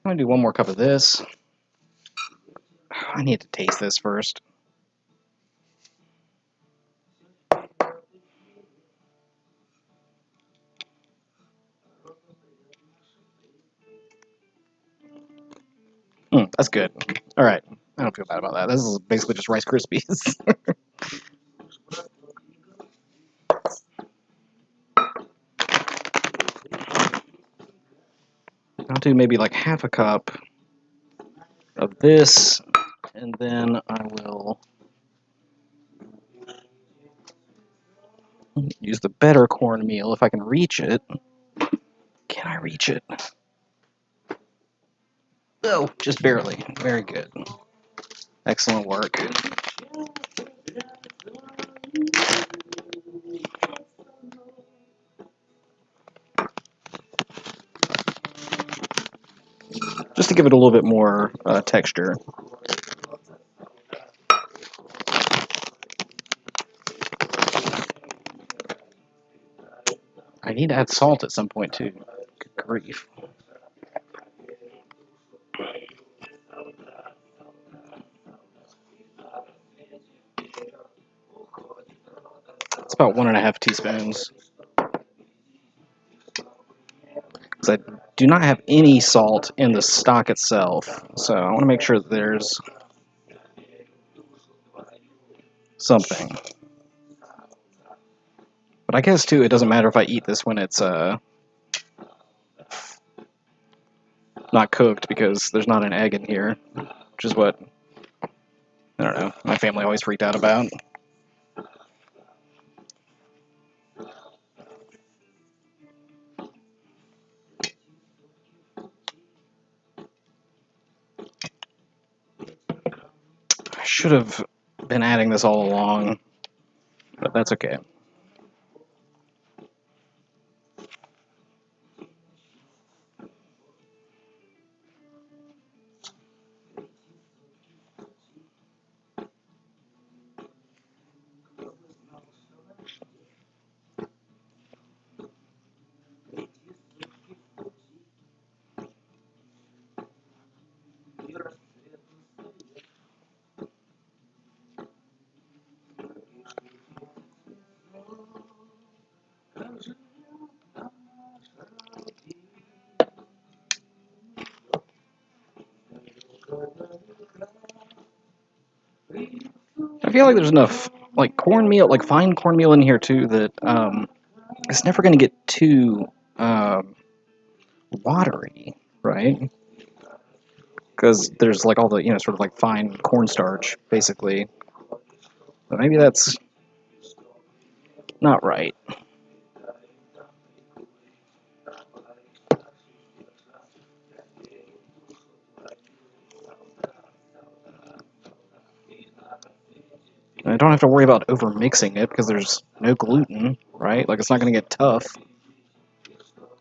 gonna do one more cup of this. I need to taste this first. That's good. All right, I don't feel bad about that. This is basically just Rice Krispies. I'll do maybe like half a cup of this, and then I will use the better cornmeal if I can reach it. Can I reach it? Oh, just barely. Very good. Excellent work. Just to give it a little bit more texture. I need to add salt at some point too. Good grief. It's about 1.5 teaspoons. Because I do not have any salt in the stock itself, so I want to make sure that there's something. But I guess too, it doesn't matter if I eat this when it's not cooked because there's not an egg in here, which is what, I don't know, my family always freaked out about. I should have been adding this all along, but that's okay. I feel like there's enough, like cornmeal, like fine cornmeal in here too, that it's never going to get too watery, right? Because there's like all the, sort of like fine cornstarch, basically. But maybe that's not right. And I don't have to worry about over mixing it because there's no gluten, right? Like it's not going to get tough.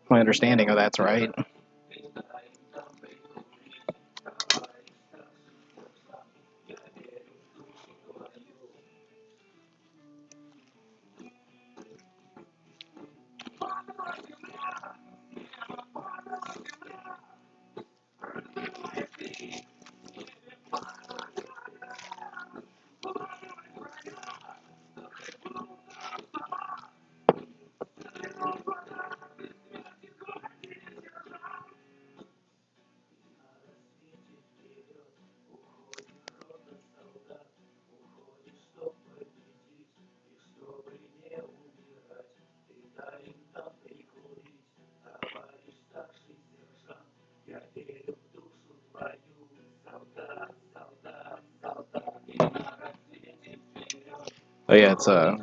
My understanding of that's right. But yeah, it's I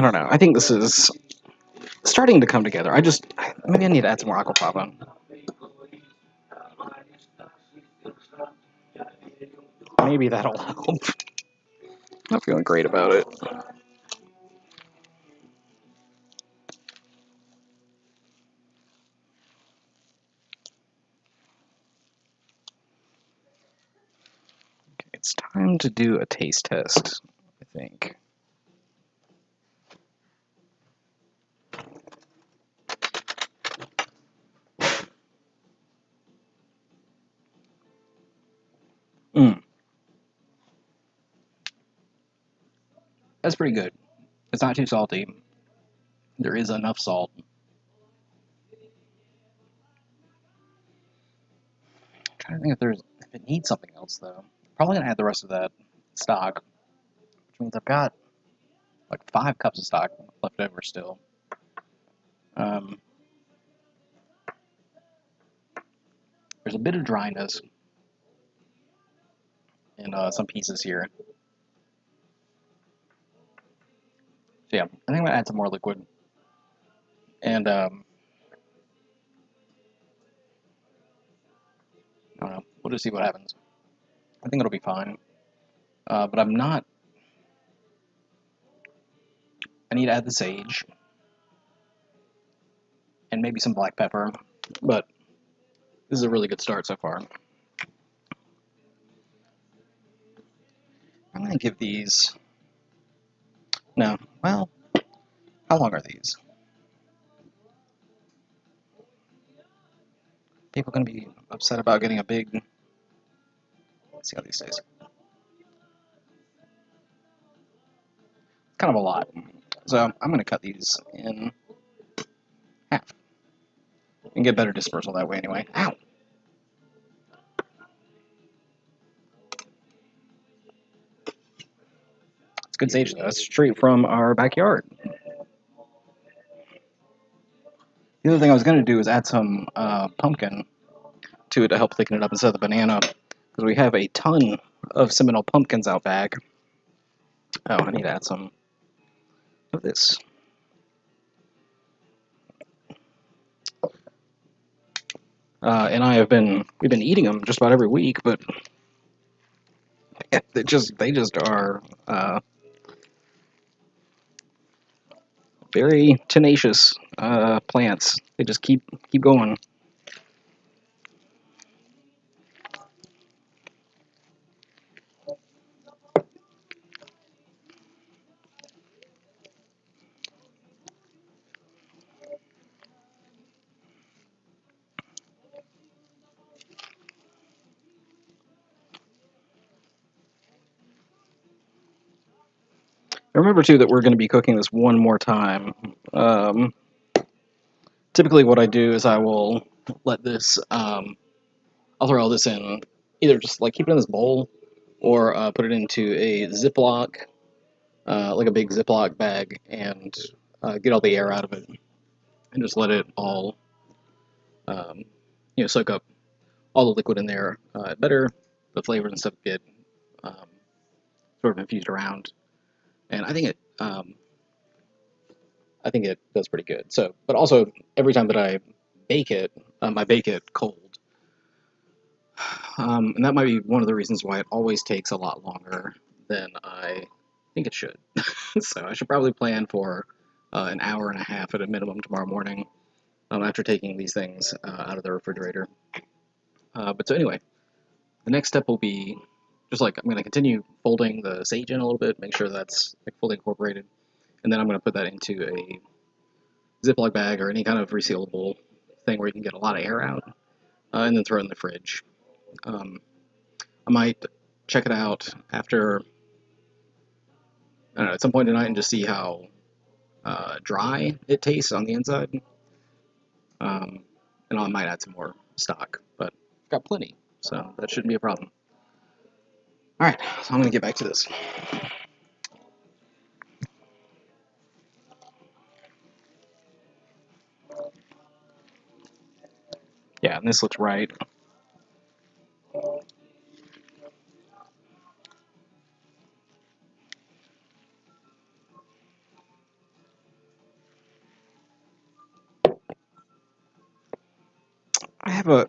don't know. I think this is starting to come together. Maybe I need to add some more aquafaba. Maybe that'll help. Not feeling great about it. Okay, it's time to do a taste test, I think. That's pretty good. It's not too salty. There is enough salt. I'm trying to think if it needs something else though. Probably gonna add the rest of that stock, which means I've got like 5 cups of stock left over still. There's a bit of dryness in some pieces here. So yeah, I think I'm gonna add some more liquid, and I don't know. We'll just see what happens. I think it'll be fine. But I'm not. I need to add the sage and maybe some black pepper, but this is a really good start so far. I'm gonna give these. No, well, how long are these? People gonna be upset about getting a big. Let's see how these taste. Kind of a lot, so I'm gonna cut these in half and get better dispersal that way. Anyway, ow. It's good sage though. That's straight from our backyard. The other thing I was gonna do is add some pumpkin to it to help thicken it up instead of the banana, because we have a ton of Seminole pumpkins out back. Oh, I need to add some of this. And we've been eating them just about every week, but they just are very tenacious plants. They just keep going. Remember too that we're going to be cooking this one more time. Typically, what I do is I will let this. I'll throw all this in, either just like keep it in this bowl, or put it into a Ziploc, like a big Ziploc bag, and get all the air out of it, and just let it all, um, soak up all the liquid in there. Better the flavors and stuff get sort of infused around, and I think it does pretty good. So, but also every time that I bake it, I bake it cold. And that might be one of the reasons why it always takes a lot longer than I think it should. So I should probably plan for an hour and a half at a minimum tomorrow morning after taking these things out of the refrigerator. But so anyway, the next step will be just like I'm going to continue folding the sage in a little bit, make sure that's like fully incorporated, and then I'm going to put that into a Ziploc bag or any kind of resealable thing where you can get a lot of air out, and then throw it in the fridge. I might check it out after, I don't know, at some point tonight and just see how dry it tastes on the inside. And I might add some more stock, but I've got plenty, so that shouldn't be a problem. All right, so I'm going to get back to this. Yeah, and this looks right. I have a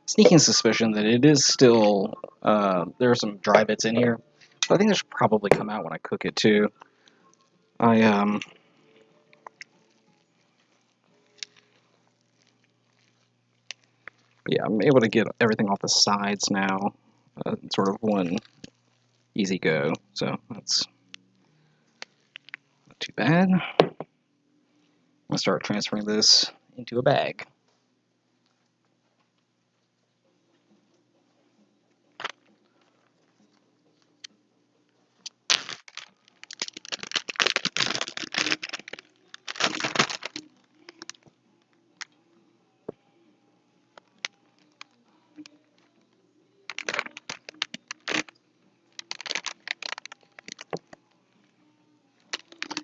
sneaking suspicion that it is still, there are some dry bits in here, but I think this should probably come out when I cook it too. Yeah, I'm able to get everything off the sides now, sort of one easy go, so that's not too bad. I'm gonna start transferring this into a bag.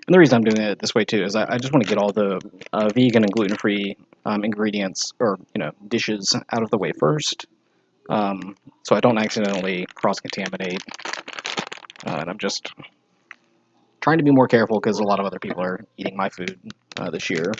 And the reason I'm doing it this way too is I just want to get all the vegan and gluten-free ingredients or dishes out of the way first, so I don't accidentally cross-contaminate. And I'm just trying to be more careful because a lot of other people are eating my food this year.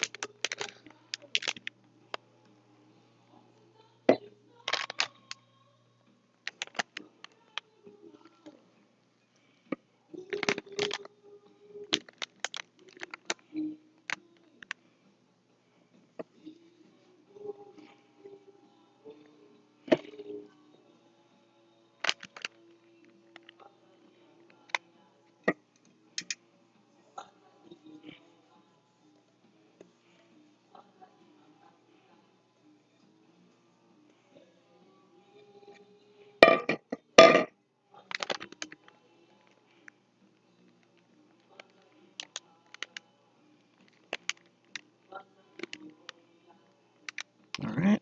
All right.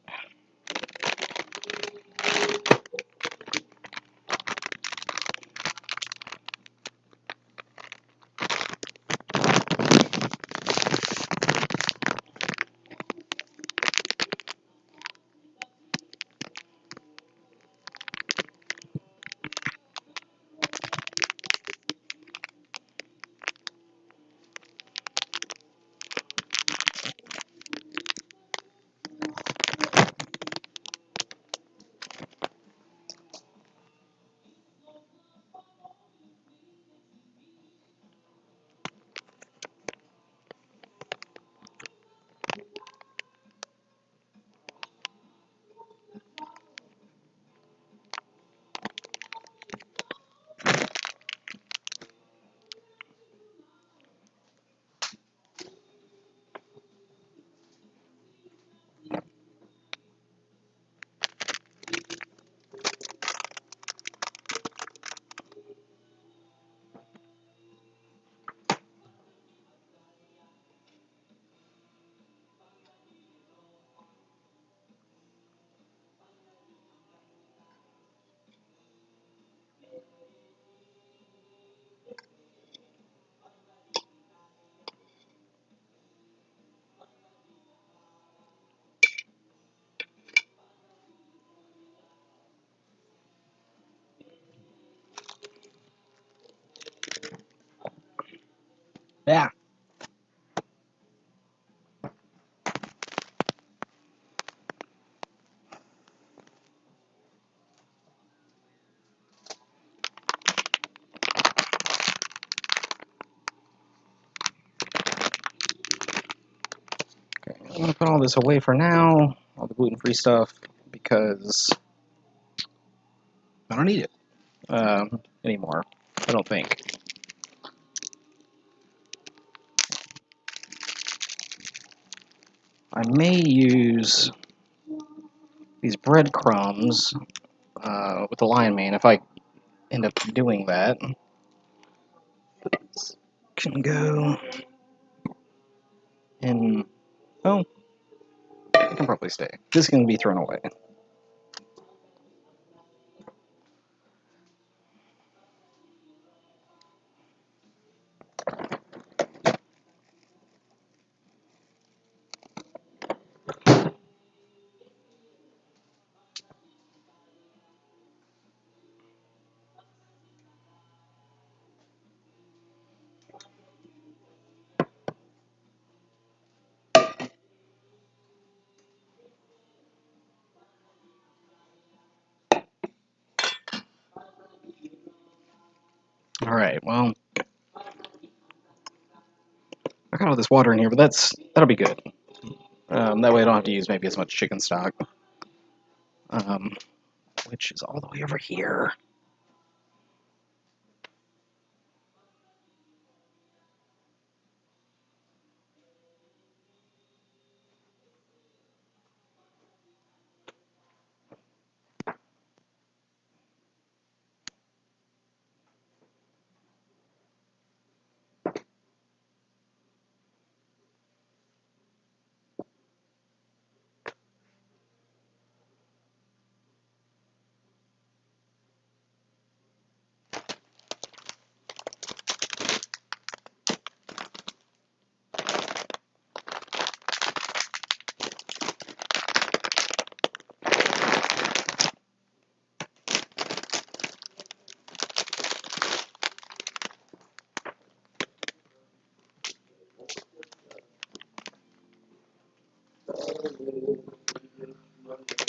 Yeah. I'm gonna put all this away for now, all the gluten-free stuff, because I don't need it anymore. I don't think. I may use these breadcrumbs with the lion mane if I end up doing that. This can go in. Oh, it can probably stay. This can be thrown away. All right. Well, I got all this water in here, but that'll be good. That way I don't have to use maybe as much chicken stock, um, which is all the way over here.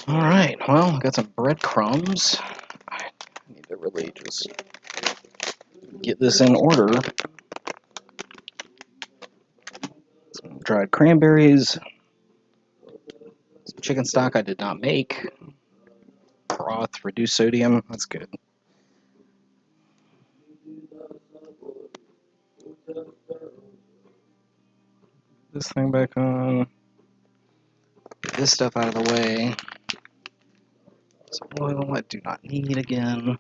All right, well, I got some breadcrumbs. I need to really just get this in order. Some dried cranberries, some chicken stock I did not make, broth, reduced sodium, that's good. This thing back on, get this stuff out of the way. Some oil I do not need again.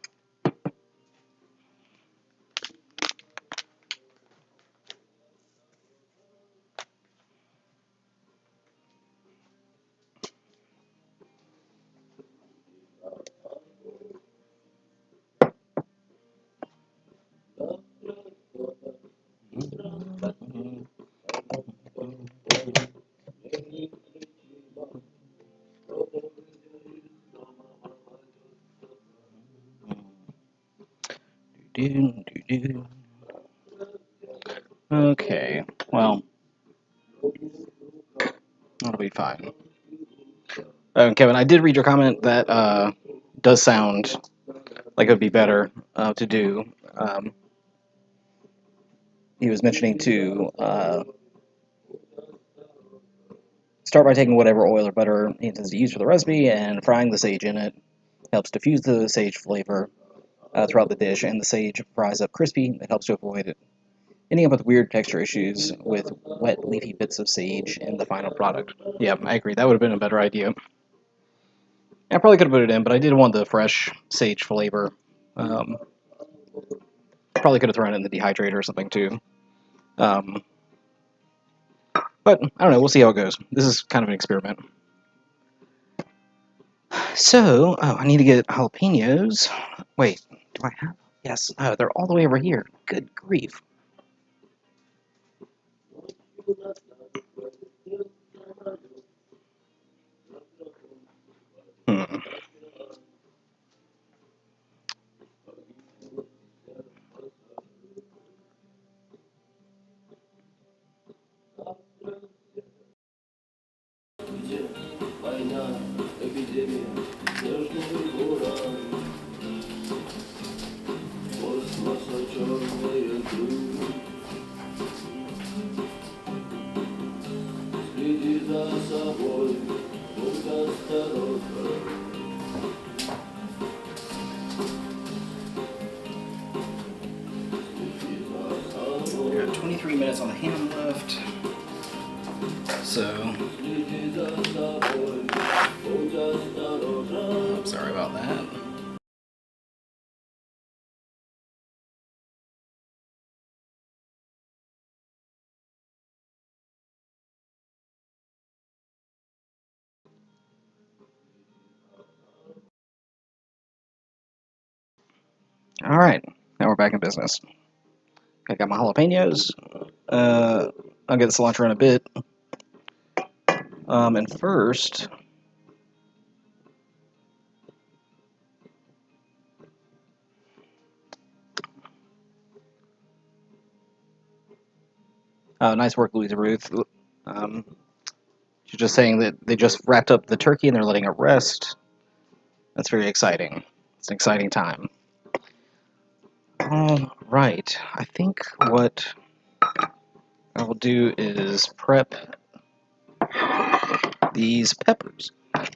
Okay, well, that'll be fine. Kevin, I did read your comment that does sound like it would be better to do. He was mentioning to start by taking whatever oil or butter he intends to use for the recipe and frying the sage in it. Helps diffuse the sage flavor throughout the dish, and the sage fries up crispy. It helps to avoid ending up with weird texture issues with wet, leafy bits of sage in the final product. Yeah, I agree. That would have been a better idea. I probably could have put it in, but I did want the fresh sage flavor. Probably could have thrown it in the dehydrator or something too. But I don't know. We'll see how it goes. This is kind of an experiment. So, I need to get jalapenos. Wait, do I have? Yes. Oh, they're all the way over here. Good grief. Hmm. We got 23 minutes on the ham left. So, oh, sorry about that. All right, now we're back in business. I got my jalapenos. I'll get the cilantro in a bit. And first, nice work, Louisa Ruth. She's just saying that they just wrapped up the turkey and they're letting it rest. That's very exciting. It's an exciting time. All right, I think what I will do is prep these peppers. Of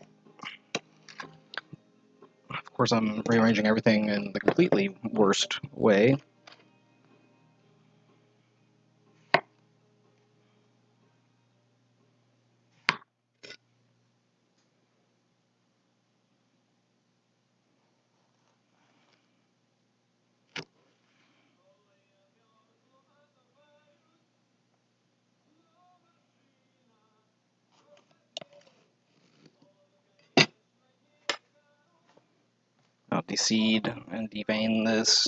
course, I'm rearranging everything in the completely worst way. I'll deseed and devein this.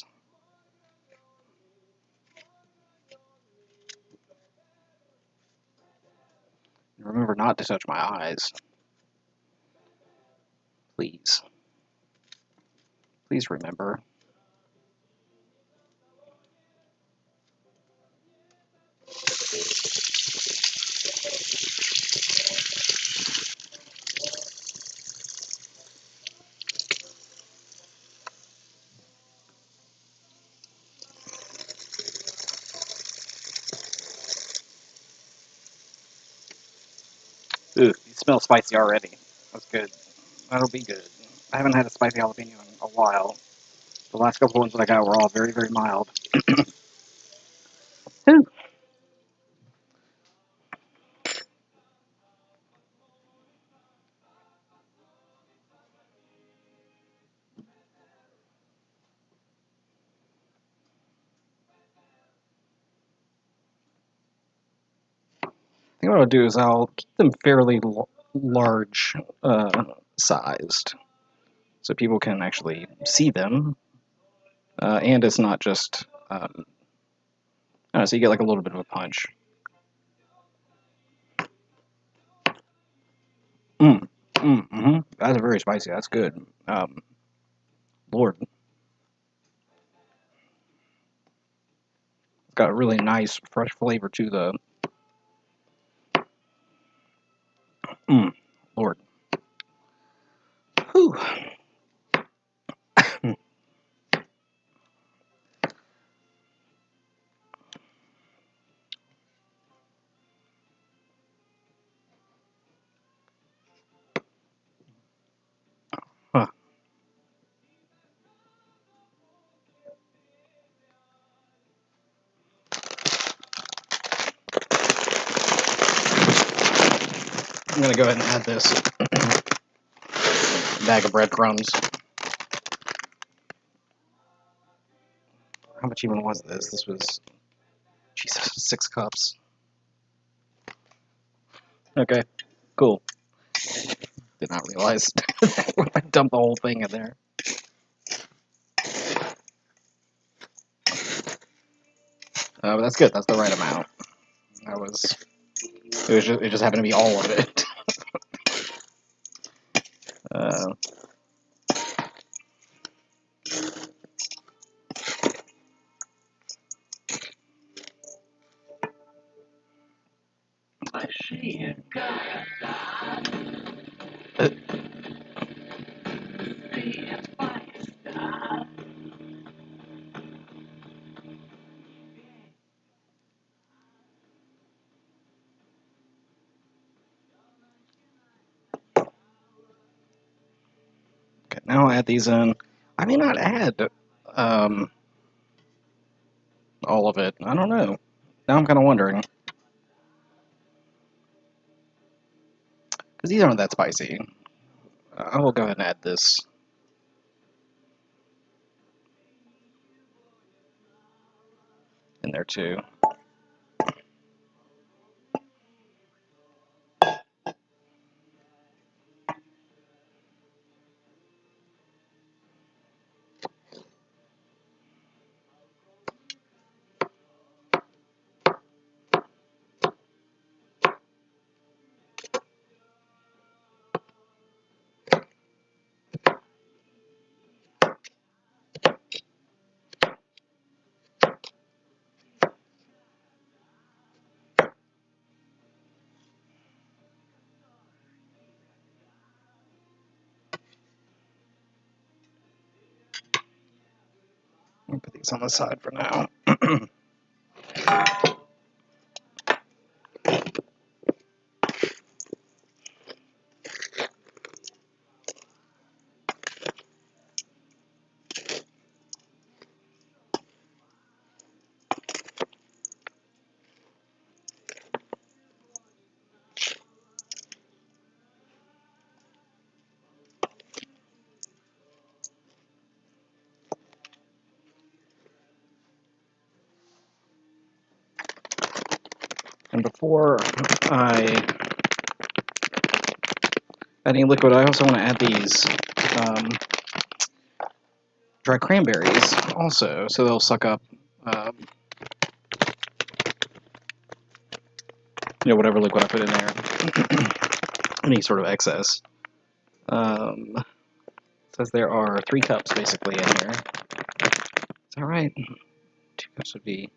Remember not to touch my eyes. Please. Please remember. smells spicy already. That's good. That'll be good. I haven't had a spicy jalapeno in a while. The last couple ones that I got were all very, very mild. Whew. I think what I'll do is I'll keep them fairly large sized so people can actually see them. And it's not just, I don't know, so you get like a little bit of a punch. That's very spicy. That's good. Lord. It's got a really nice, fresh flavor to the. Lord. Whew. Huh. I'm gonna go ahead and add this bag of breadcrumbs. How much even was this? This was, Jesus, 6 cups. Okay, cool. Did not realize when I dumped the whole thing in there. But that's good. That's the right amount. It just happened to be all of it. uh, okay, now I'll add these in. I may not add all of it. I don't know. Now I'm kind of wondering. Because these aren't that spicy. I will go ahead and add this. In there too. I'll put these on the side for now. And before I add any liquid, I also want to add these dry cranberries also, so they'll suck up whatever liquid I put in there, any sort of excess. It says there are 3 cups basically in here. Is that right? 2 cups would be,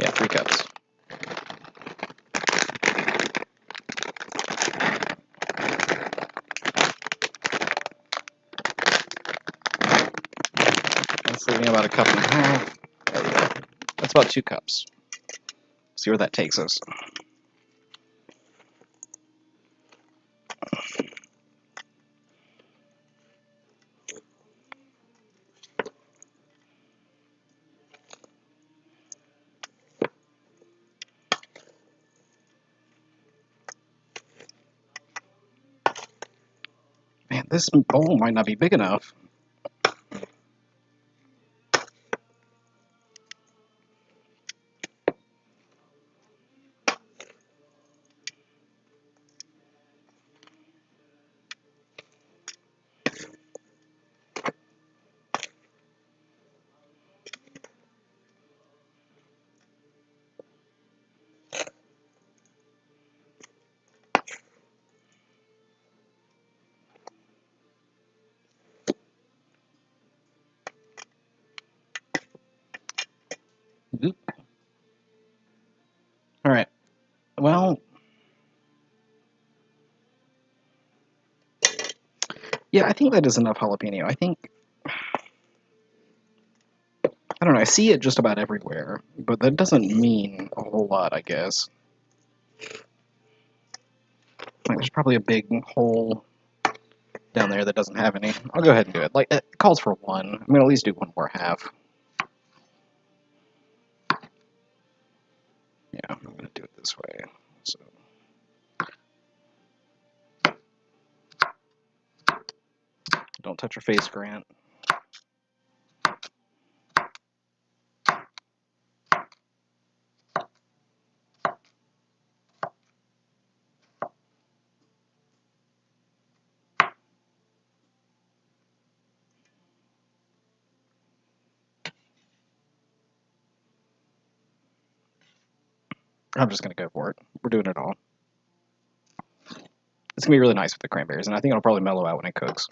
yeah, 3 cups. That's leaving about a cup and a half. There we go. That's about 2 cups. See where that takes us. Man, this bowl might not be big enough. Oop. All right. Well, yeah, I think that is enough jalapeno. I think, I don't know, I see it just about everywhere, but that doesn't mean a whole lot, I guess. Like, there's probably a big hole down there that doesn't have any. I'll go ahead and do it. Like, it calls for one. I'm going to at least do one more half. Yeah, I'm going to do it this way. So, don't touch your face, Grant. I'm just going to go for it. We're doing it all. It's going to be really nice with the cranberries, and I think it'll probably mellow out when it cooks.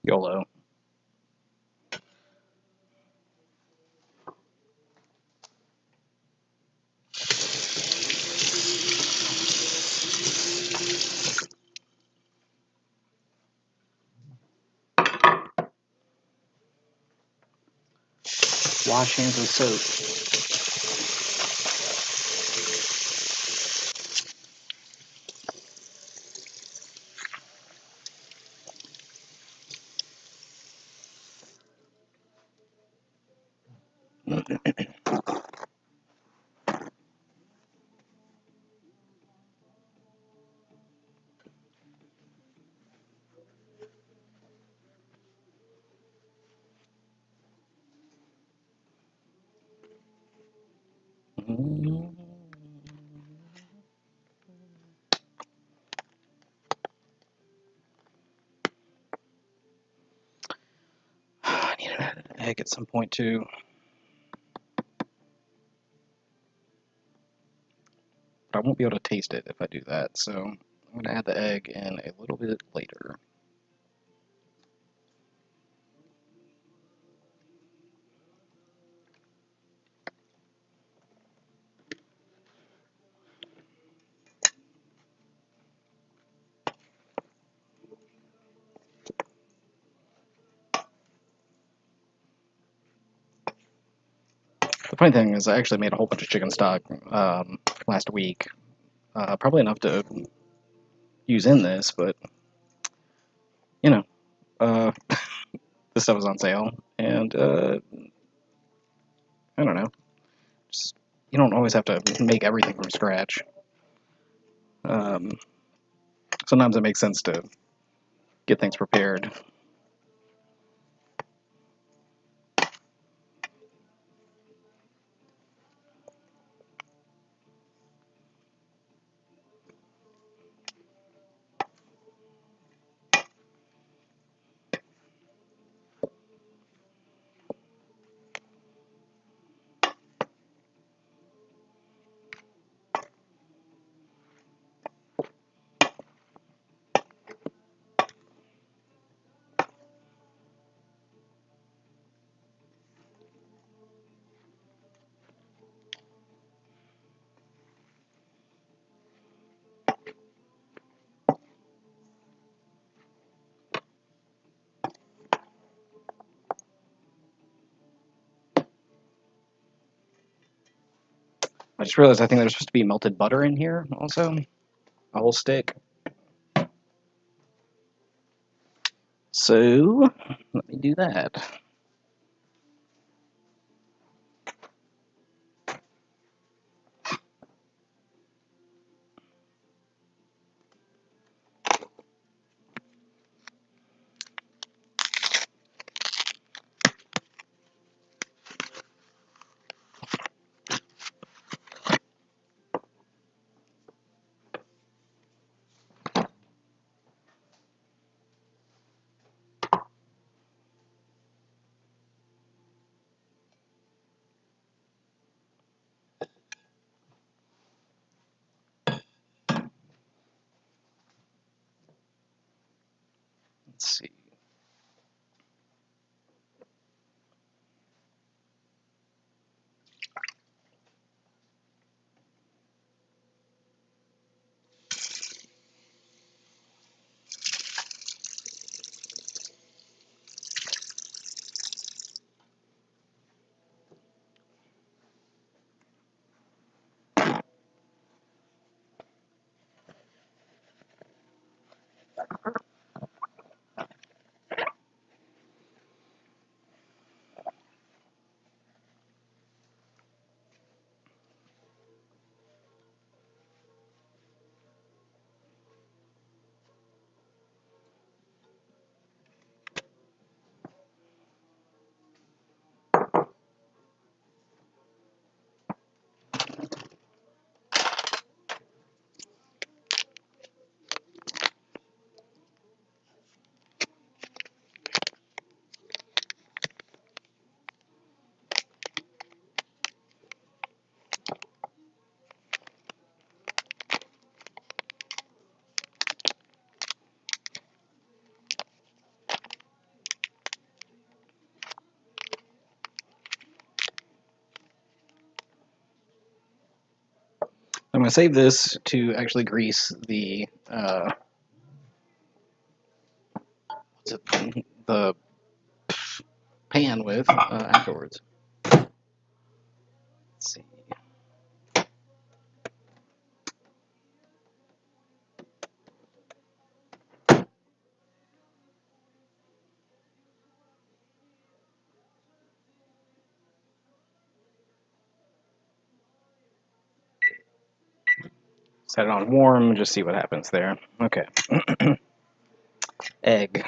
YOLO. Wash hands with soap. I need to add an egg at some point too. But I won't be able to taste it if I do that, so I'm going to add the egg in a little bit later. The funny thing is I actually made a whole bunch of chicken stock last week. Probably enough to use in this, but, you know, this stuff was on sale, and, I don't know. Just, you don't always have to make everything from scratch. Sometimes it makes sense to get things prepared. I just realized I think there's supposed to be melted butter in here also. A whole stick. So, let me do that. Let's see. I'm going to save this to actually grease the the pan with afterwards. Let's see. Set it on warm, just see what happens there. Okay. Egg.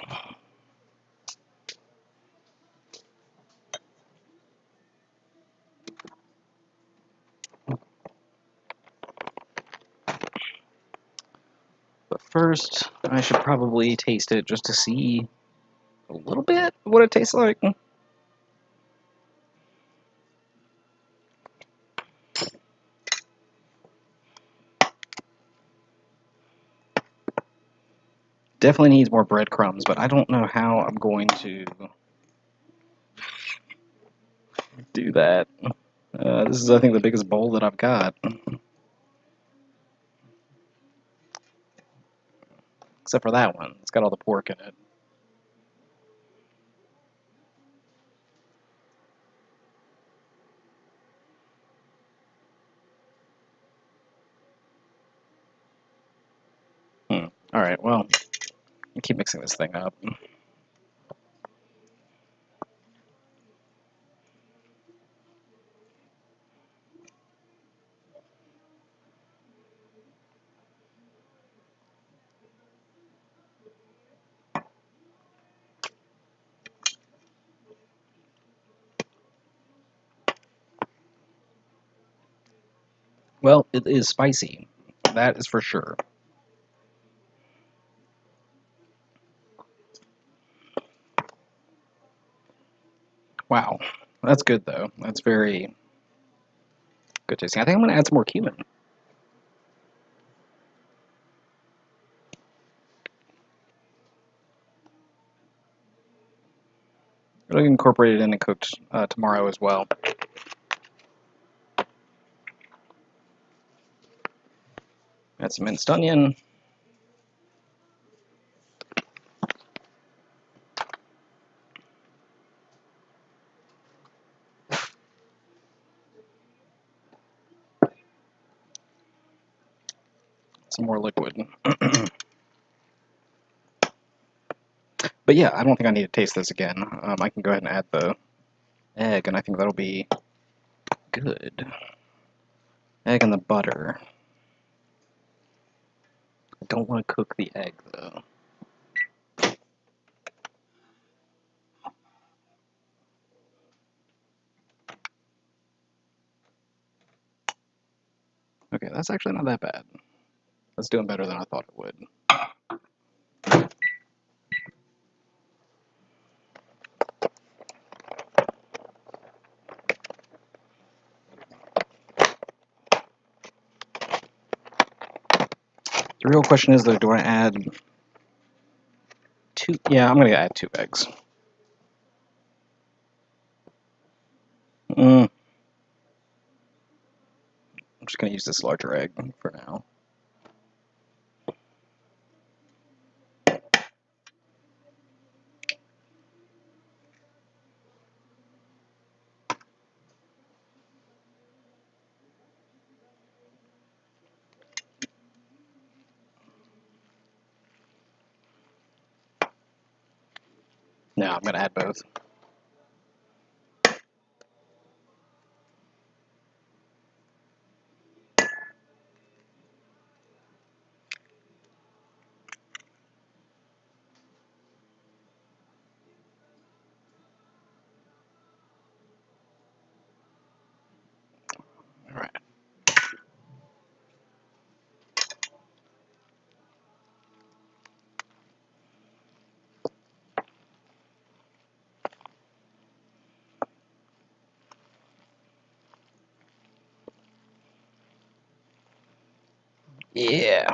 But first, I should probably taste it just to see a little bit what it tastes like. Definitely needs more breadcrumbs, but I don't know how I'm going to do that. This is, I think, the biggest bowl that I've got. Except for that one. It's got all the pork in it. Alright, well, I keep mixing this thing up. Well, it is spicy. That is for sure. Wow. That's good, though. That's very good tasting. I think I'm going to add some more cumin. I'll incorporate it in and cooked tomorrow as well. Add some minced onion. some more liquid. But yeah, I don't think I need to taste this again. I can go ahead and add the egg, and I think that'll be good. Egg and the butter. I don't want to cook the egg, though. Okay, that's actually not that bad. That's doing better than I thought it would. The real question is, though, do I add two? Yeah, I'm going to add 2 eggs. I'm just going to use this larger egg for now. Now I'm going to add both. All right. Yeah.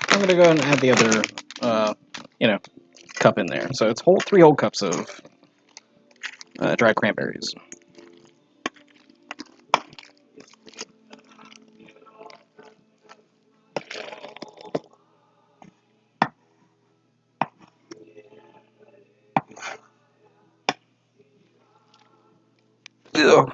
I'm going to go ahead and add the other, cup in there. So it's 3 whole cups of dried cranberries. Ugh.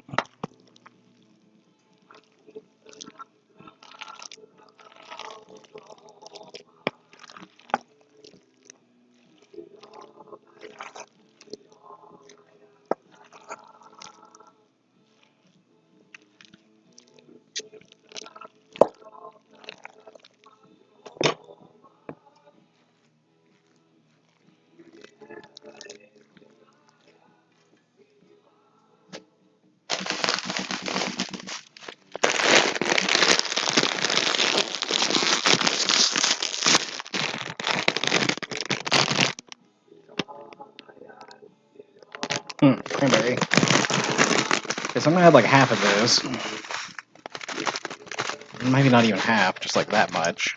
Cranberry. Okay, so I'm gonna add like half of this. Maybe not even half, just like that much.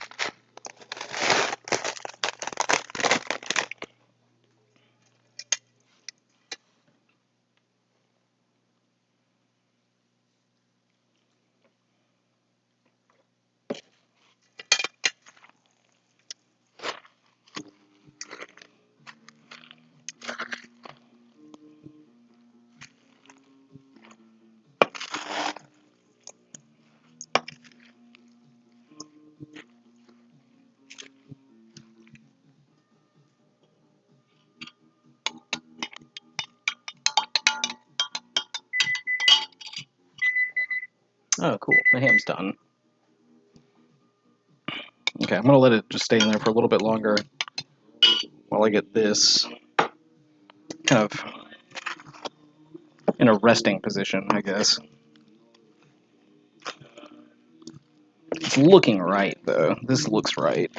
Oh, cool. The ham's done. Okay, I'm gonna let it just stay in there for a little bit longer while I get this kind of in a resting position, I guess. It's looking right, though. This looks right.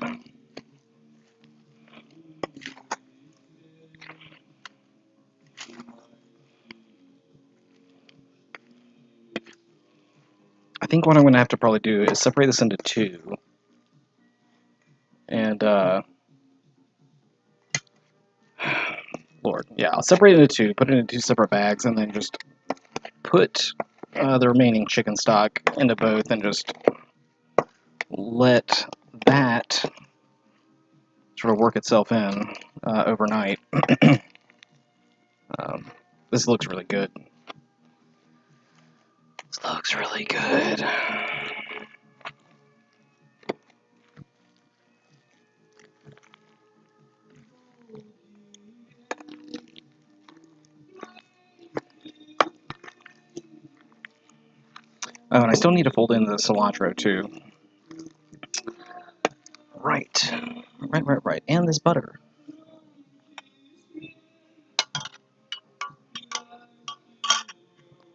I think what I'm gonna have to probably do is separate this into two. And, Lord, yeah, I'll separate it into two, put it in two separate bags, and then just put the remaining chicken stock into both and just let that sort of work itself in overnight. This looks really good. This looks really good. Oh, and I still need to fold in the cilantro too. Right. Right. And this butter.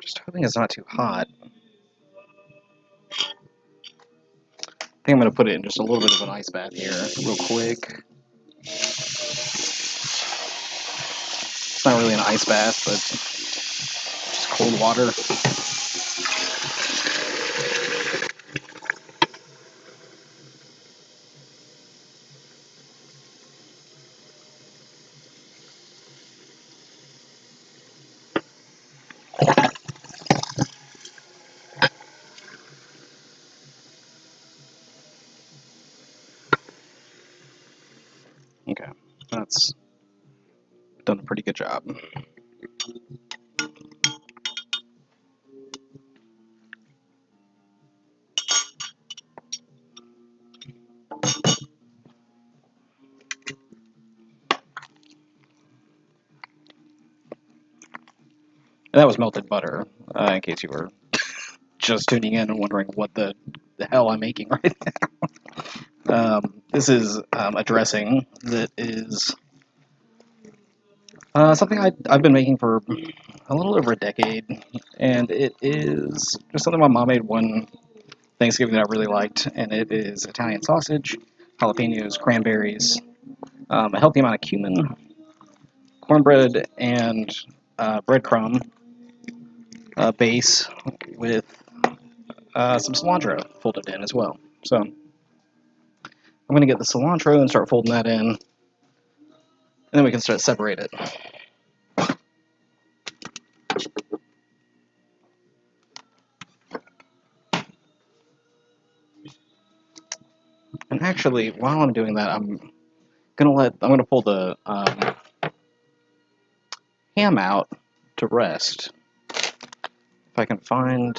Just hoping it's not too hot. I think I'm going to put it in just a little bit of an ice bath here, real quick. It's not really an ice bath, but just cold water. Okay, that's done a pretty good job. And that was melted butter, in case you were just tuning in and wondering what the hell I'm making right now. This is a dressing that is something I've been making for a little over a decade, and it is just something my mom made one Thanksgiving that I really liked, and it is Italian sausage, jalapenos, cranberries, a healthy amount of cumin, cornbread, and breadcrumb base with some cilantro folded in as well. So I'm going to get the cilantro and start folding that in, and then we can start to separate it. And actually, while I'm doing that, I'm gonna pull the ham out to rest. If I can find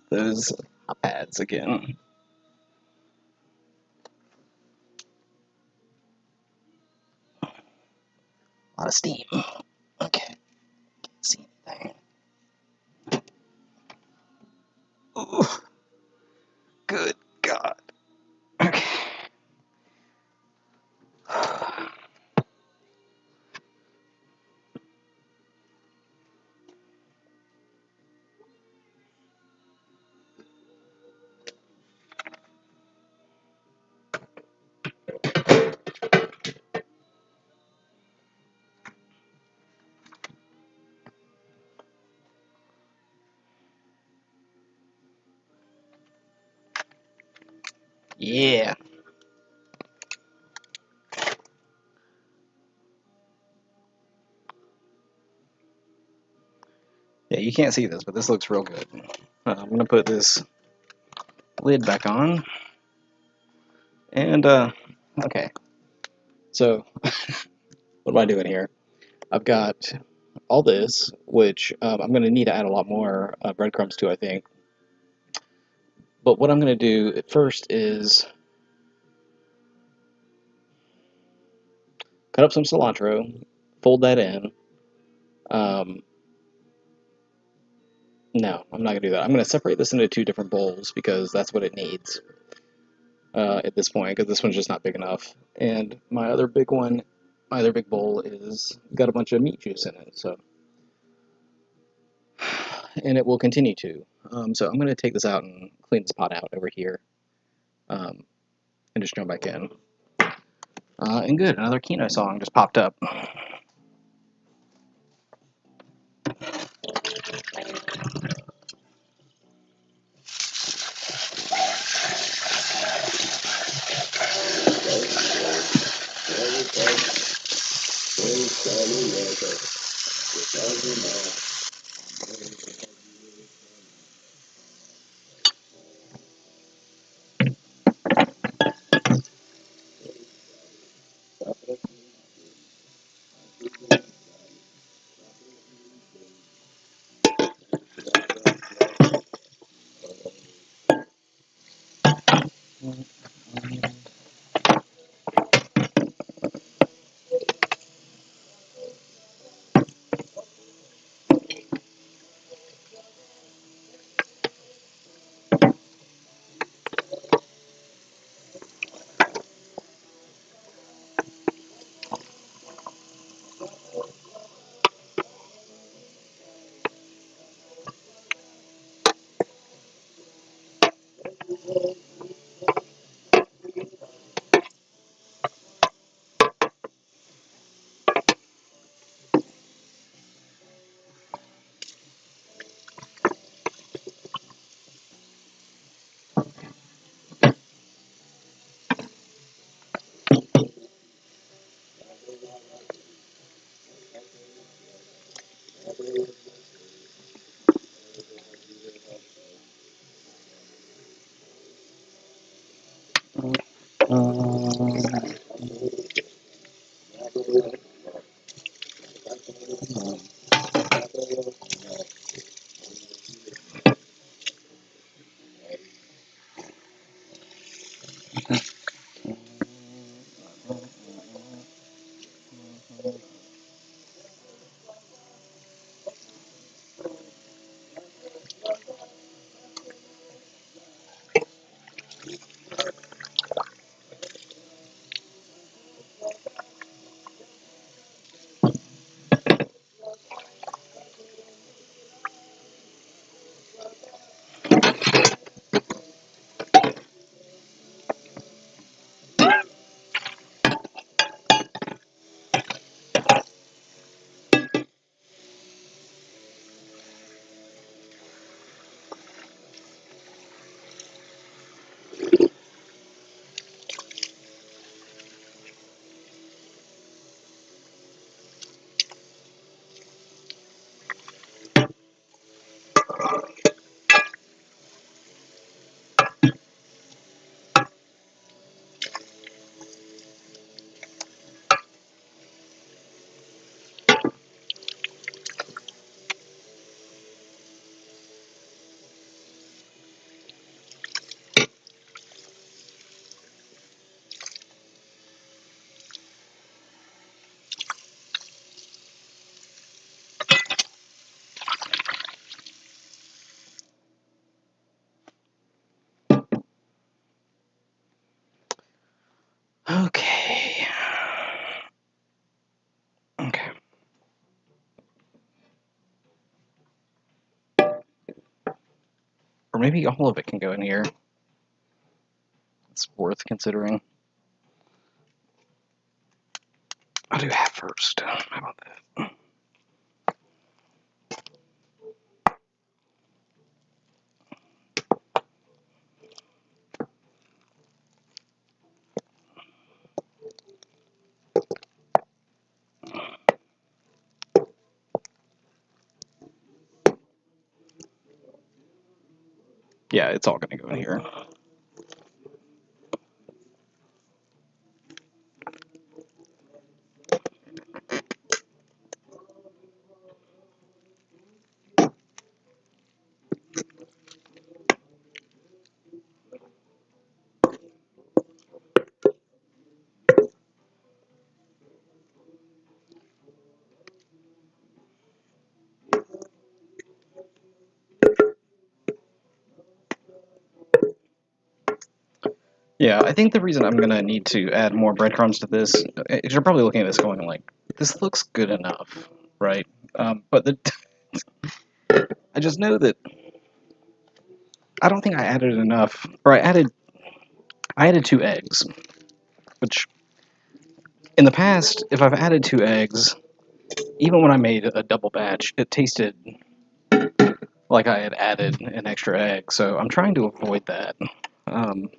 those pads again. A lot of steam. Okay, can't see anything. Ooh, good God. Okay. Yeah. Yeah, you can't see this, but this looks real good. I'm gonna put this lid back on. And, okay. So, what am I doing here? I've got all this, which I'm going to need to add a lot more breadcrumbs to, I think. But what I'm going to do at first is cut up some cilantro, fold that in, um, No, I'm not going to do that. I'm going to separate this into two different bowls because that's what it needs at this point, because this one's just not big enough. And my other big one, my other big bowl is got a bunch of meat juice in it, so, and it will continue to. So I'm going to take this out and clean this pot out over here, and just jump back in. And good, another Kino song just popped up. Okay. Okay. Or maybe all of it can go in here. It's worth considering. I'll do half first. How about that? Yeah, it's all going to go in here. Yeah, I think the reason I'm gonna need to add more breadcrumbs to this is you're probably looking at this going like, this looks good enough, right? But I just know that I don't think I added enough, or I added 2 eggs, which in the past, if I've added 2 eggs, even when I made a double batch, it tasted like I had added an extra egg. So I'm trying to avoid that. Um,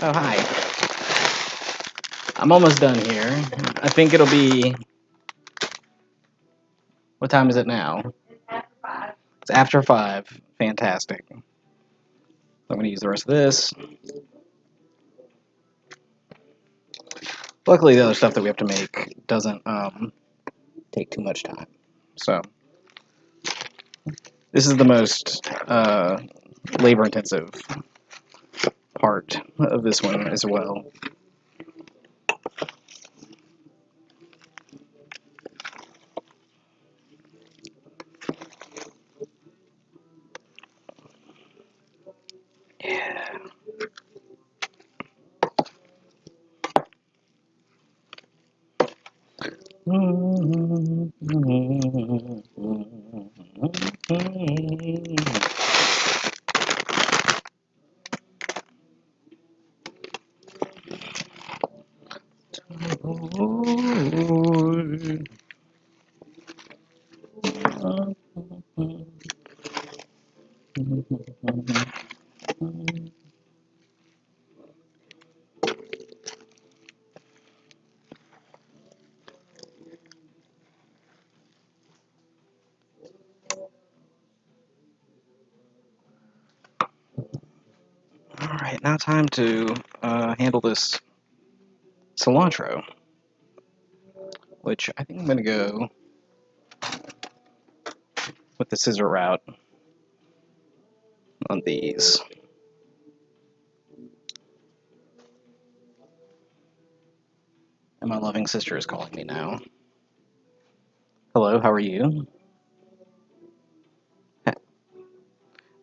oh hi, I'm almost done here. I think it'll be. What time is it now? It's after 5. It's after 5. Fantastic. I'm going to use the rest of this. Luckily, the other stuff that we have to make doesn't take too much time. So this is the most labor-intensive part of this one as well. Yeah. Alright, now time to handle this cilantro, which I think I'm going to go with the scissor route on these. And my loving sister is calling me now. Hello, how are you?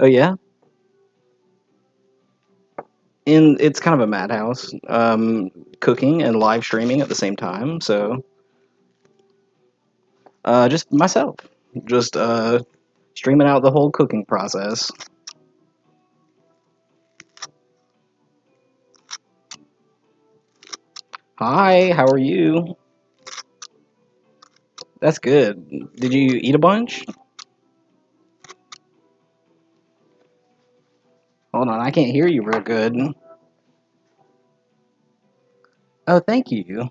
Oh yeah? And it's kind of a madhouse. Cooking and live streaming at the same time, so just myself. Just streaming out the whole cooking process. Hi, how are you? That's good. Did you eat a bunch? Hold on, I can't hear you real good. Oh, thank you.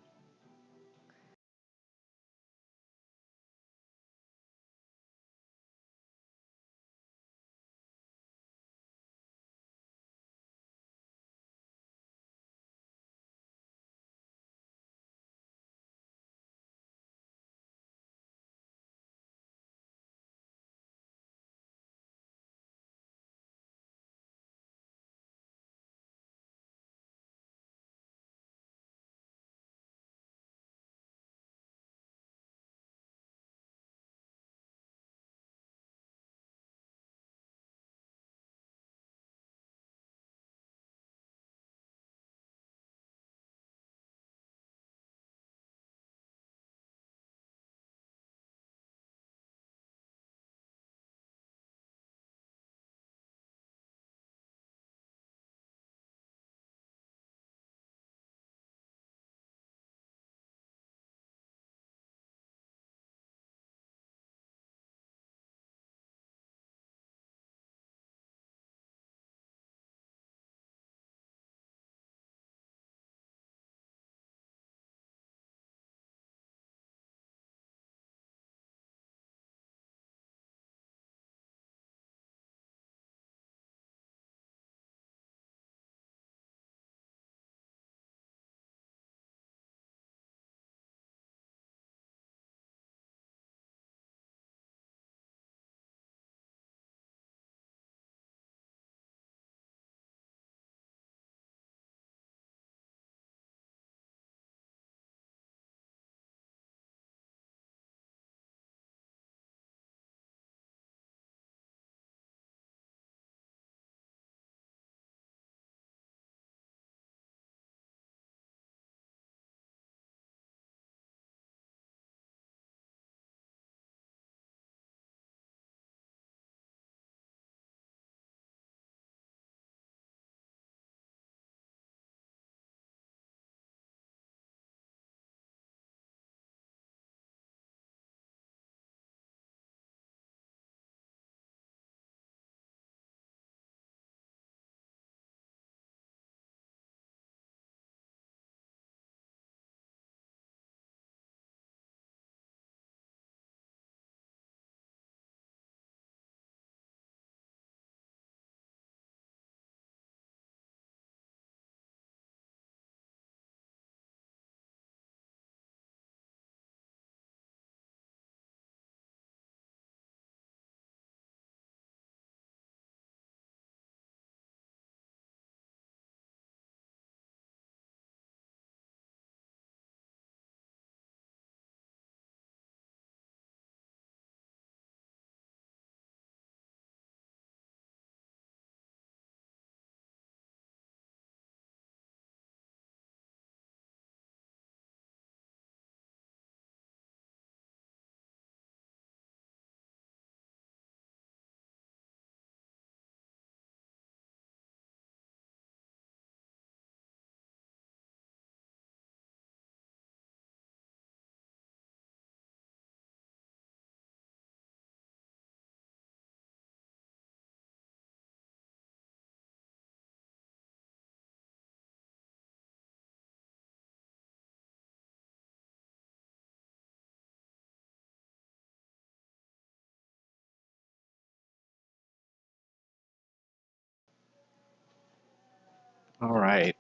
All right.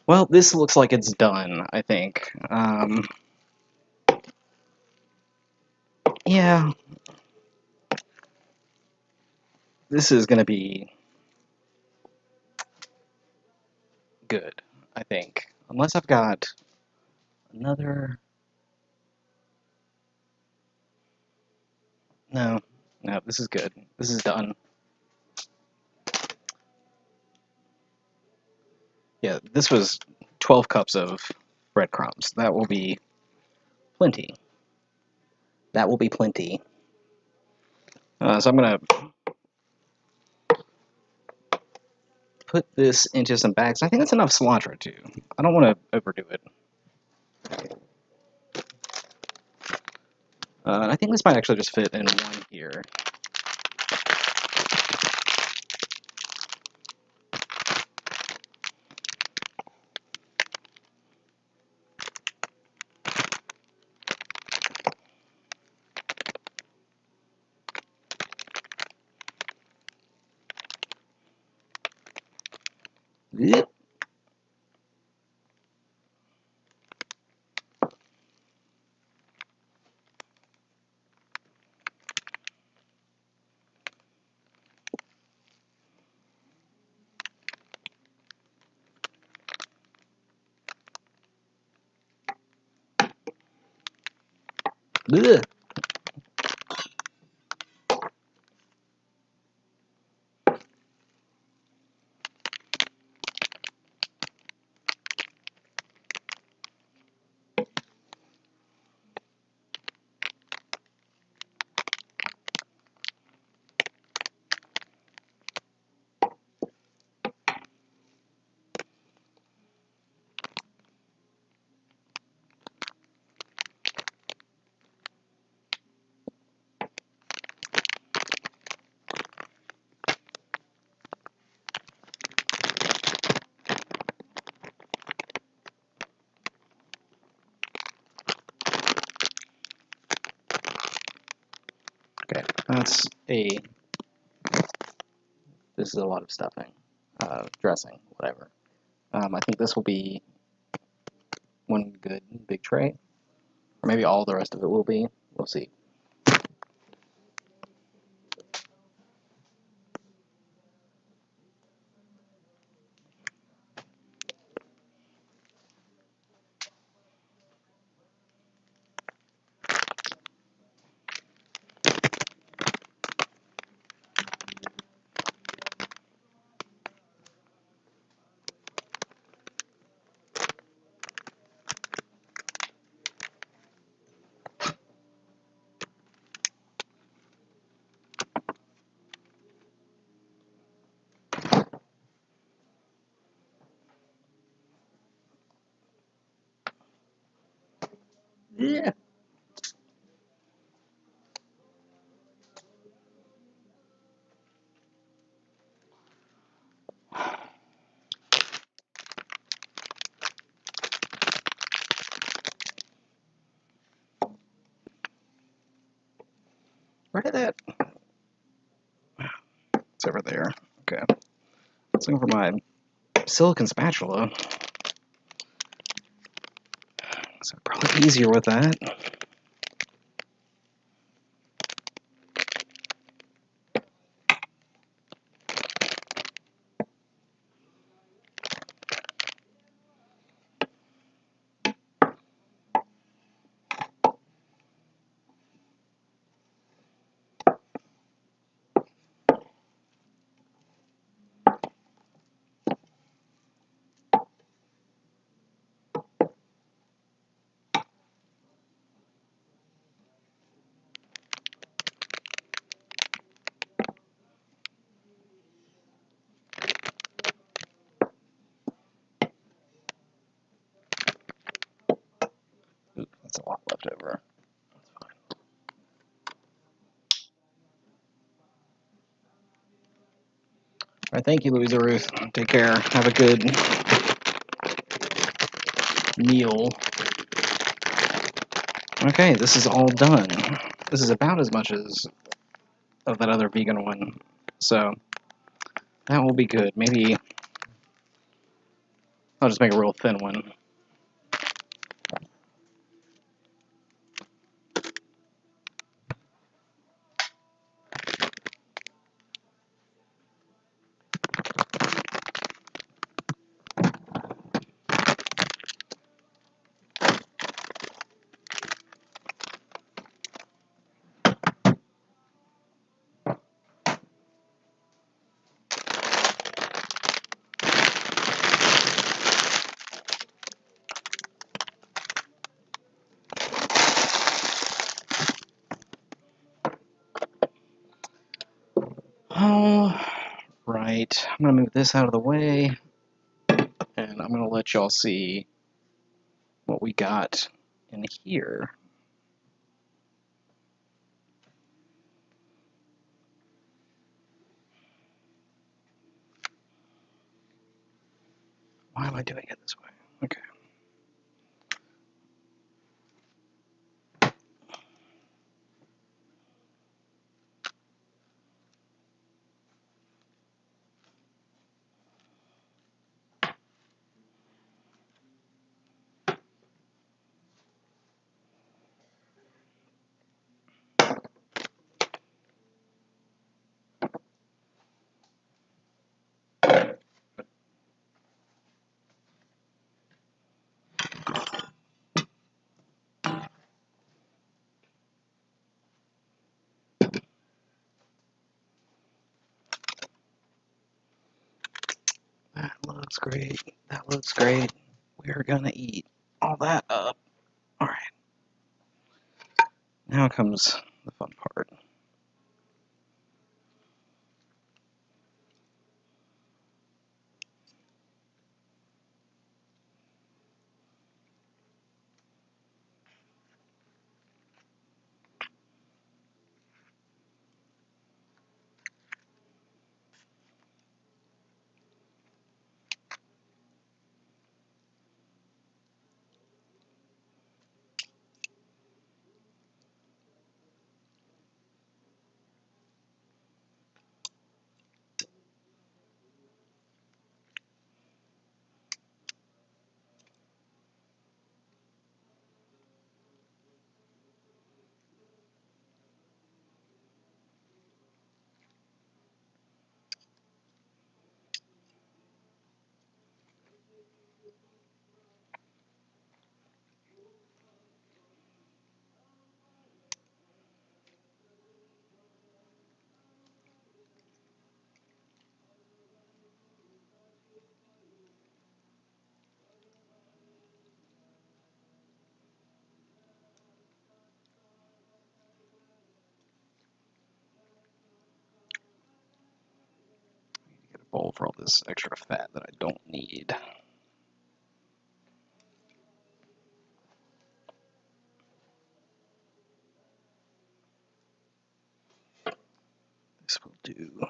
Well, this looks like it's done, I think. Yeah. This is going to be good, I think. Unless I've got another... No. No, this is good. This is done. Yeah, this was 12 cups of breadcrumbs. That will be plenty. That will be plenty. So I'm going to put this into some bags. I think that's enough cilantro, too. I don't want to overdo it. I think this might actually just fit in one here. Yep. Ugh. Okay, that's a... This is a lot of stuffing, dressing, whatever. I think this will be one good big tray. Or maybe all the rest of it will be. We'll see. Yeah. Where did that... It's over there. Okay. Let's look for my silicon spatula. So probably easier with that. Ooh, that's a lot left over. That's fine. All right, thank you, Louisa Ruth. Take care. Have a good meal. Okay, this is all done. This is about as much as of that other vegan one, so that will be good. Maybe I'll just make a real thin one. All right, I'm gonna move this out of the way, and I'm gonna let y'all see what we got in here. Why am I doing it this way? Okay. That looks great. That looks great. We're gonna eat all that up. All right. Now comes the fun part. Get a bowl for all this extra fat that I don't need. This will do.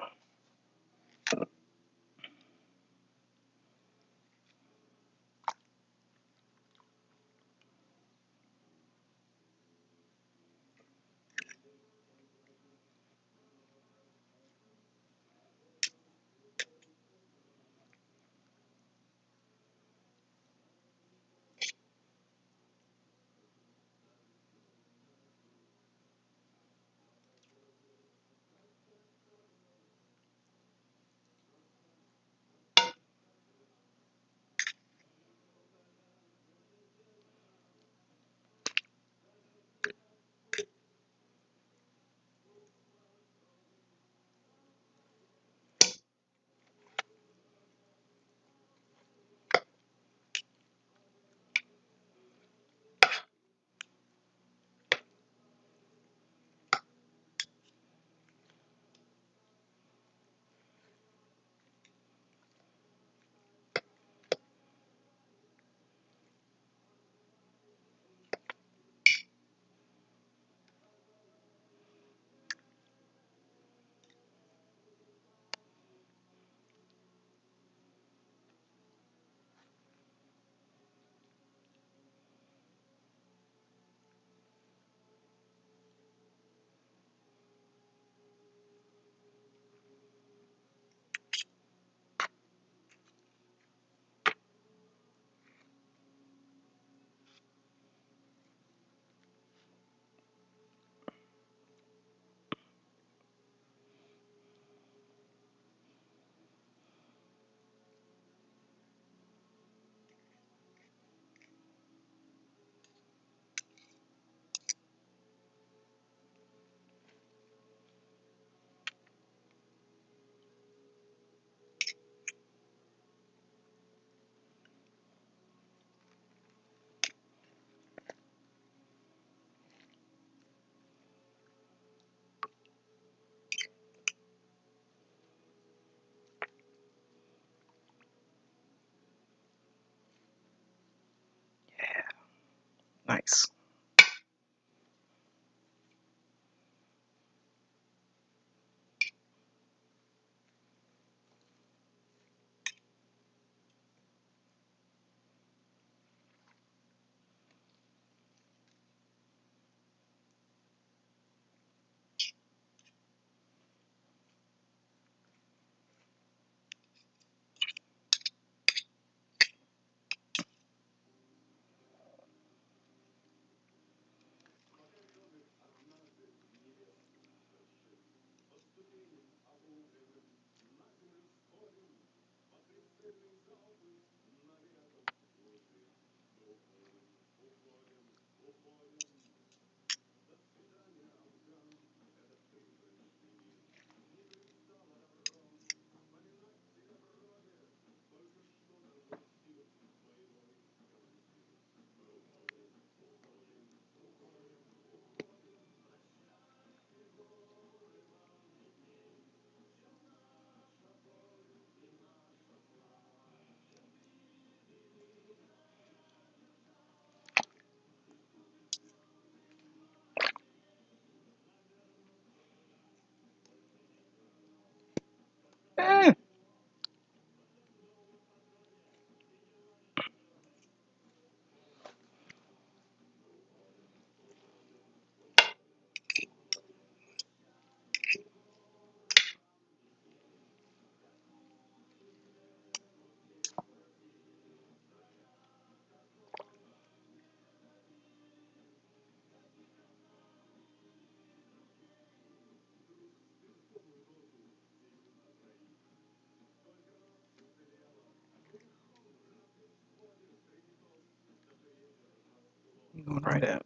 Going right in.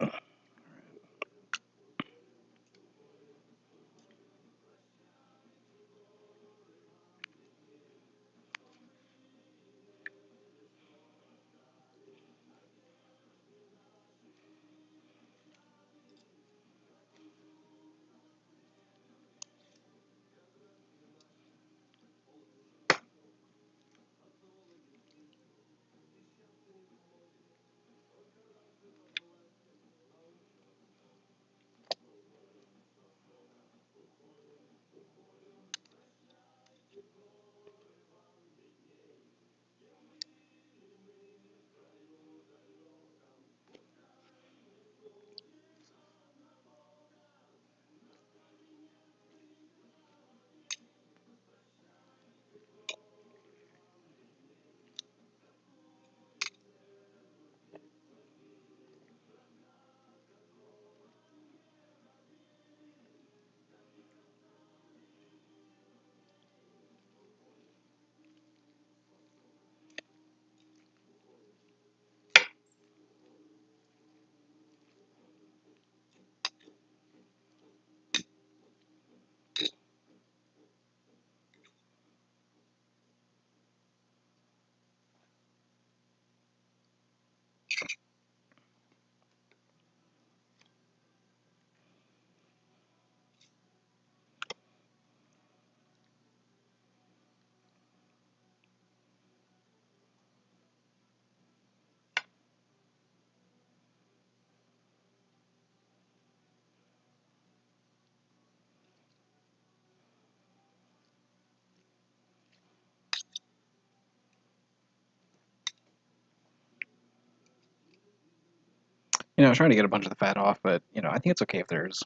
I was trying to get a bunch of the fat off, but I think it's okay if there's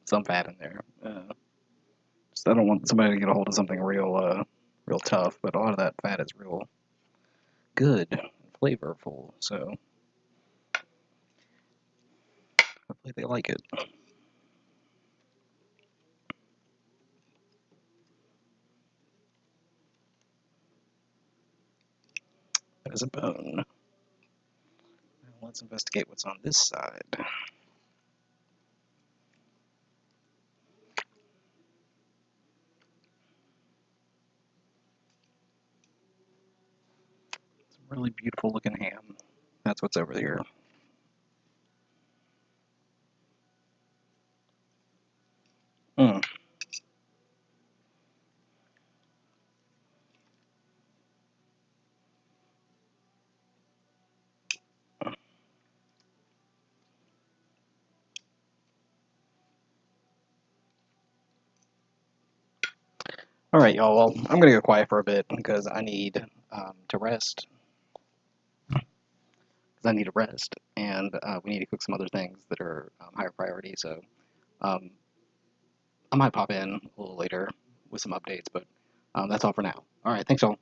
some fat in there. Just I don't want somebody to get a hold of something real tough, but a lot of that fat is real good and flavorful, so hopefully they like it. That is a bone. Now let's investigate what's on this side. It's a really beautiful looking ham. That's what's over here. Mm. All right, y'all. Well, I'm gonna go quiet for a bit because I need to rest. Because I need to rest, and we need to cook some other things that are higher priority. So um, I might pop in a little later with some updates, but that's all for now. All right, thanks, y'all.